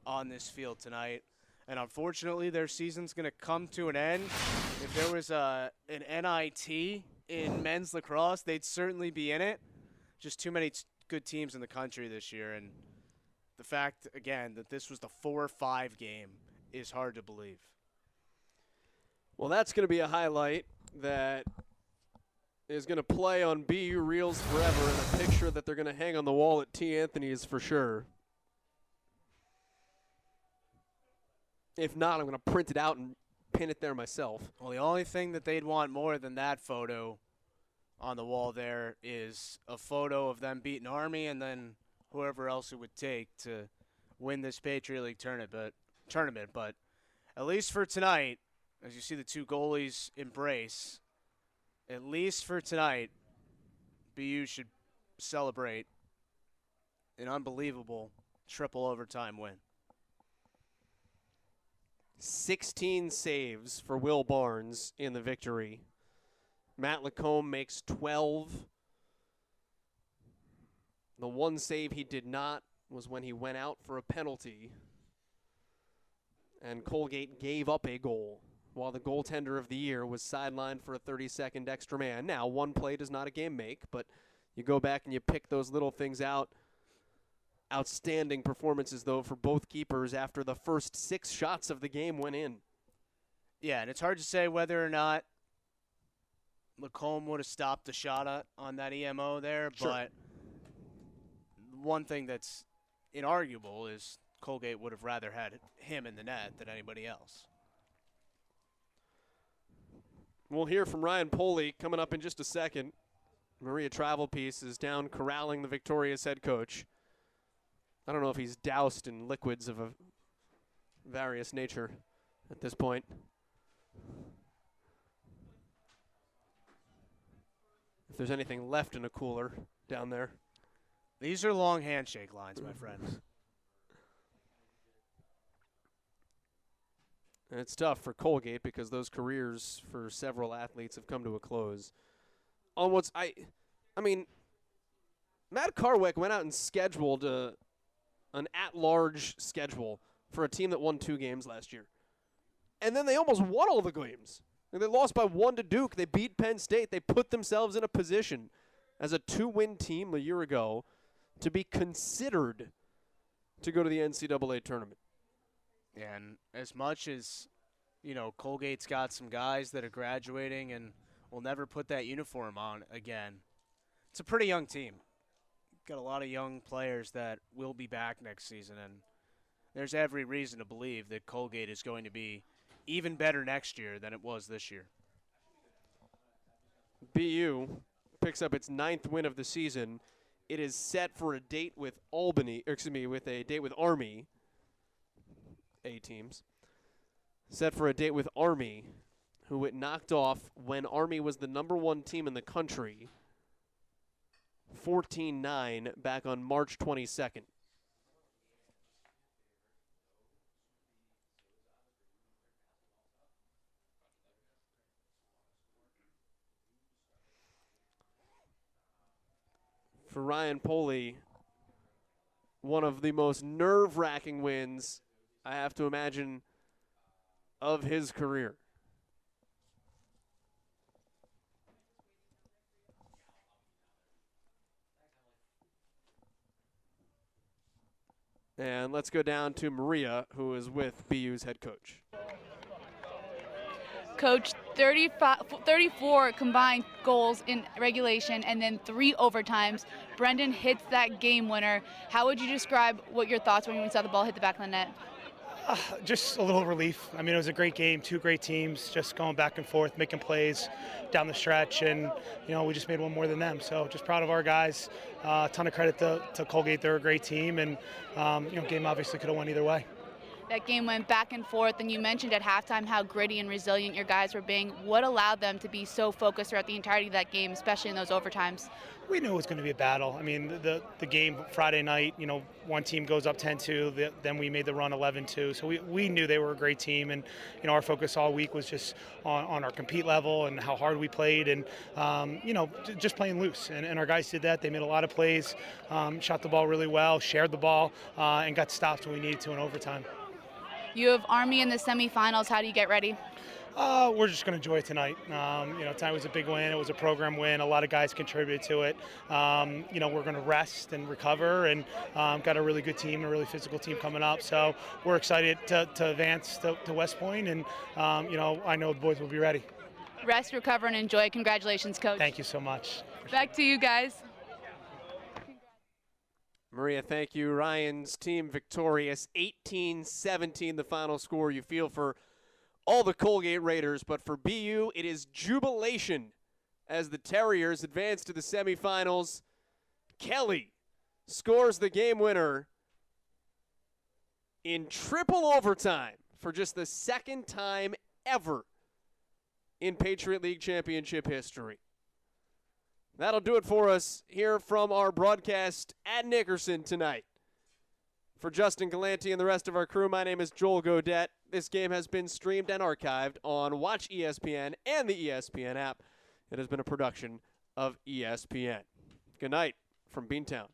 on this field tonight. And unfortunately, their season's going to come to an end. If there was an NIT in men's lacrosse, they'd certainly be in it. Just too many good teams in the country this year. And the fact, again, that this was the 4-5 game is hard to believe. Well, that's going to be a highlight that is going to play on BU Reels forever, and a picture that they're going to hang on the wall at T. Anthony's for sure. If not, I'm going to print it out and pin it there myself. Well, the only thing that they'd want more than that photo on the wall there is a photo of them beating Army and then whoever else it would take to win this Patriot League tournament. But at least for tonight, as you see the 2 goalies embrace, at least for tonight, BU should celebrate an unbelievable triple overtime win. 16 saves for Will Barnes in the victory. Matt Lacombe makes 12. The one save he did not was when he went out for a penalty. And Colgate gave up a goal while the goaltender of the year was sidelined for a 30-second extra man. Now, one play does not a game make, but you go back and you pick those little things out. Outstanding performances, though, for both keepers after the first 6 shots of the game went in. Yeah, and it's hard to say whether or not Lacombe would have stopped the shot on that EMO there, Sure. But one thing that's inarguable is Colgate would have rather had him in the net than anybody else. We'll hear from Ryan Poley coming up in just a second. Maria Travelpiece is down corralling the victorious head coach. I don't know if he's doused in liquids of a various nature at this point. If there's anything left in a cooler down there. These are long handshake lines, my friends. And it's tough for Colgate because those careers for several athletes have come to a close. On what's I mean, Matt Carwick went out and scheduled an at-large schedule for a team that won 2 games last year. And then they almost won all the games. They lost by 1 to Duke. They beat Penn State. They put themselves in a position as a 2-win team a year ago to be considered to go to the NCAA tournament. And as much as, Colgate's got some guys that are graduating and will never put that uniform on again, it's a pretty young team. Got a lot of young players that will be back next season, and there's every reason to believe that Colgate is going to be even better next year than it was this year. BU picks up its 9th win of the season. It is set for a date with Army. A teams. Set for a date with Army, who it knocked off when Army was the number 1 team in the country, 14-9 back on March 22nd. For Ryan Poley, one of the most nerve-wracking wins, I have to imagine, of his career. And let's go down to Maria, who is with BU's head coach. Coach, 34 combined goals in regulation and then 3 overtimes. Brendan hits that game winner. How would you describe what your thoughts were when you saw the ball hit the back of the net? Just a little relief. I mean, it was a great game, 2 great teams, just going back and forth, making plays down the stretch, and, we just made one more than them. So just proud of our guys. A ton of credit to Colgate. They're a great team, and, game obviously could have went either way. That game went back and forth, and you mentioned at halftime how gritty and resilient your guys were being. What allowed them to be so focused throughout the entirety of that game, especially in those overtimes? We knew it was going to be a battle. I mean, the game Friday night, one team goes up 10-2, then we made the run 11-2. So we knew they were a great team, and, our focus all week was just on our compete level and how hard we played and, just playing loose. And our guys did that. They made a lot of plays, shot the ball really well, shared the ball, and got stopped when we needed to in overtime. You have Army in the semifinals. How do you get ready? We're just going to enjoy it tonight. Tonight was a big win. It was a program win. A lot of guys contributed to it. We're going to rest and recover, and got a really good team, a really physical team coming up. So we're excited to advance to West Point, and I know the boys will be ready. Rest, recover, and enjoy. Congratulations, Coach. Thank you so much. Back to you guys. Maria, thank you. Ryan's team victorious, 18-17 the final score. You feel for all the Colgate Raiders, but for BU, it is jubilation as the Terriers advance to the semifinals. Kelly scores the game winner in triple overtime for just the second time ever in Patriot League championship history. That'll do it for us here from our broadcast at Nickerson tonight. For Justin Galanti and the rest of our crew, my name is Joel Godette. This game has been streamed and archived on Watch ESPN and the ESPN app. It has been a production of ESPN. Good night from Beantown.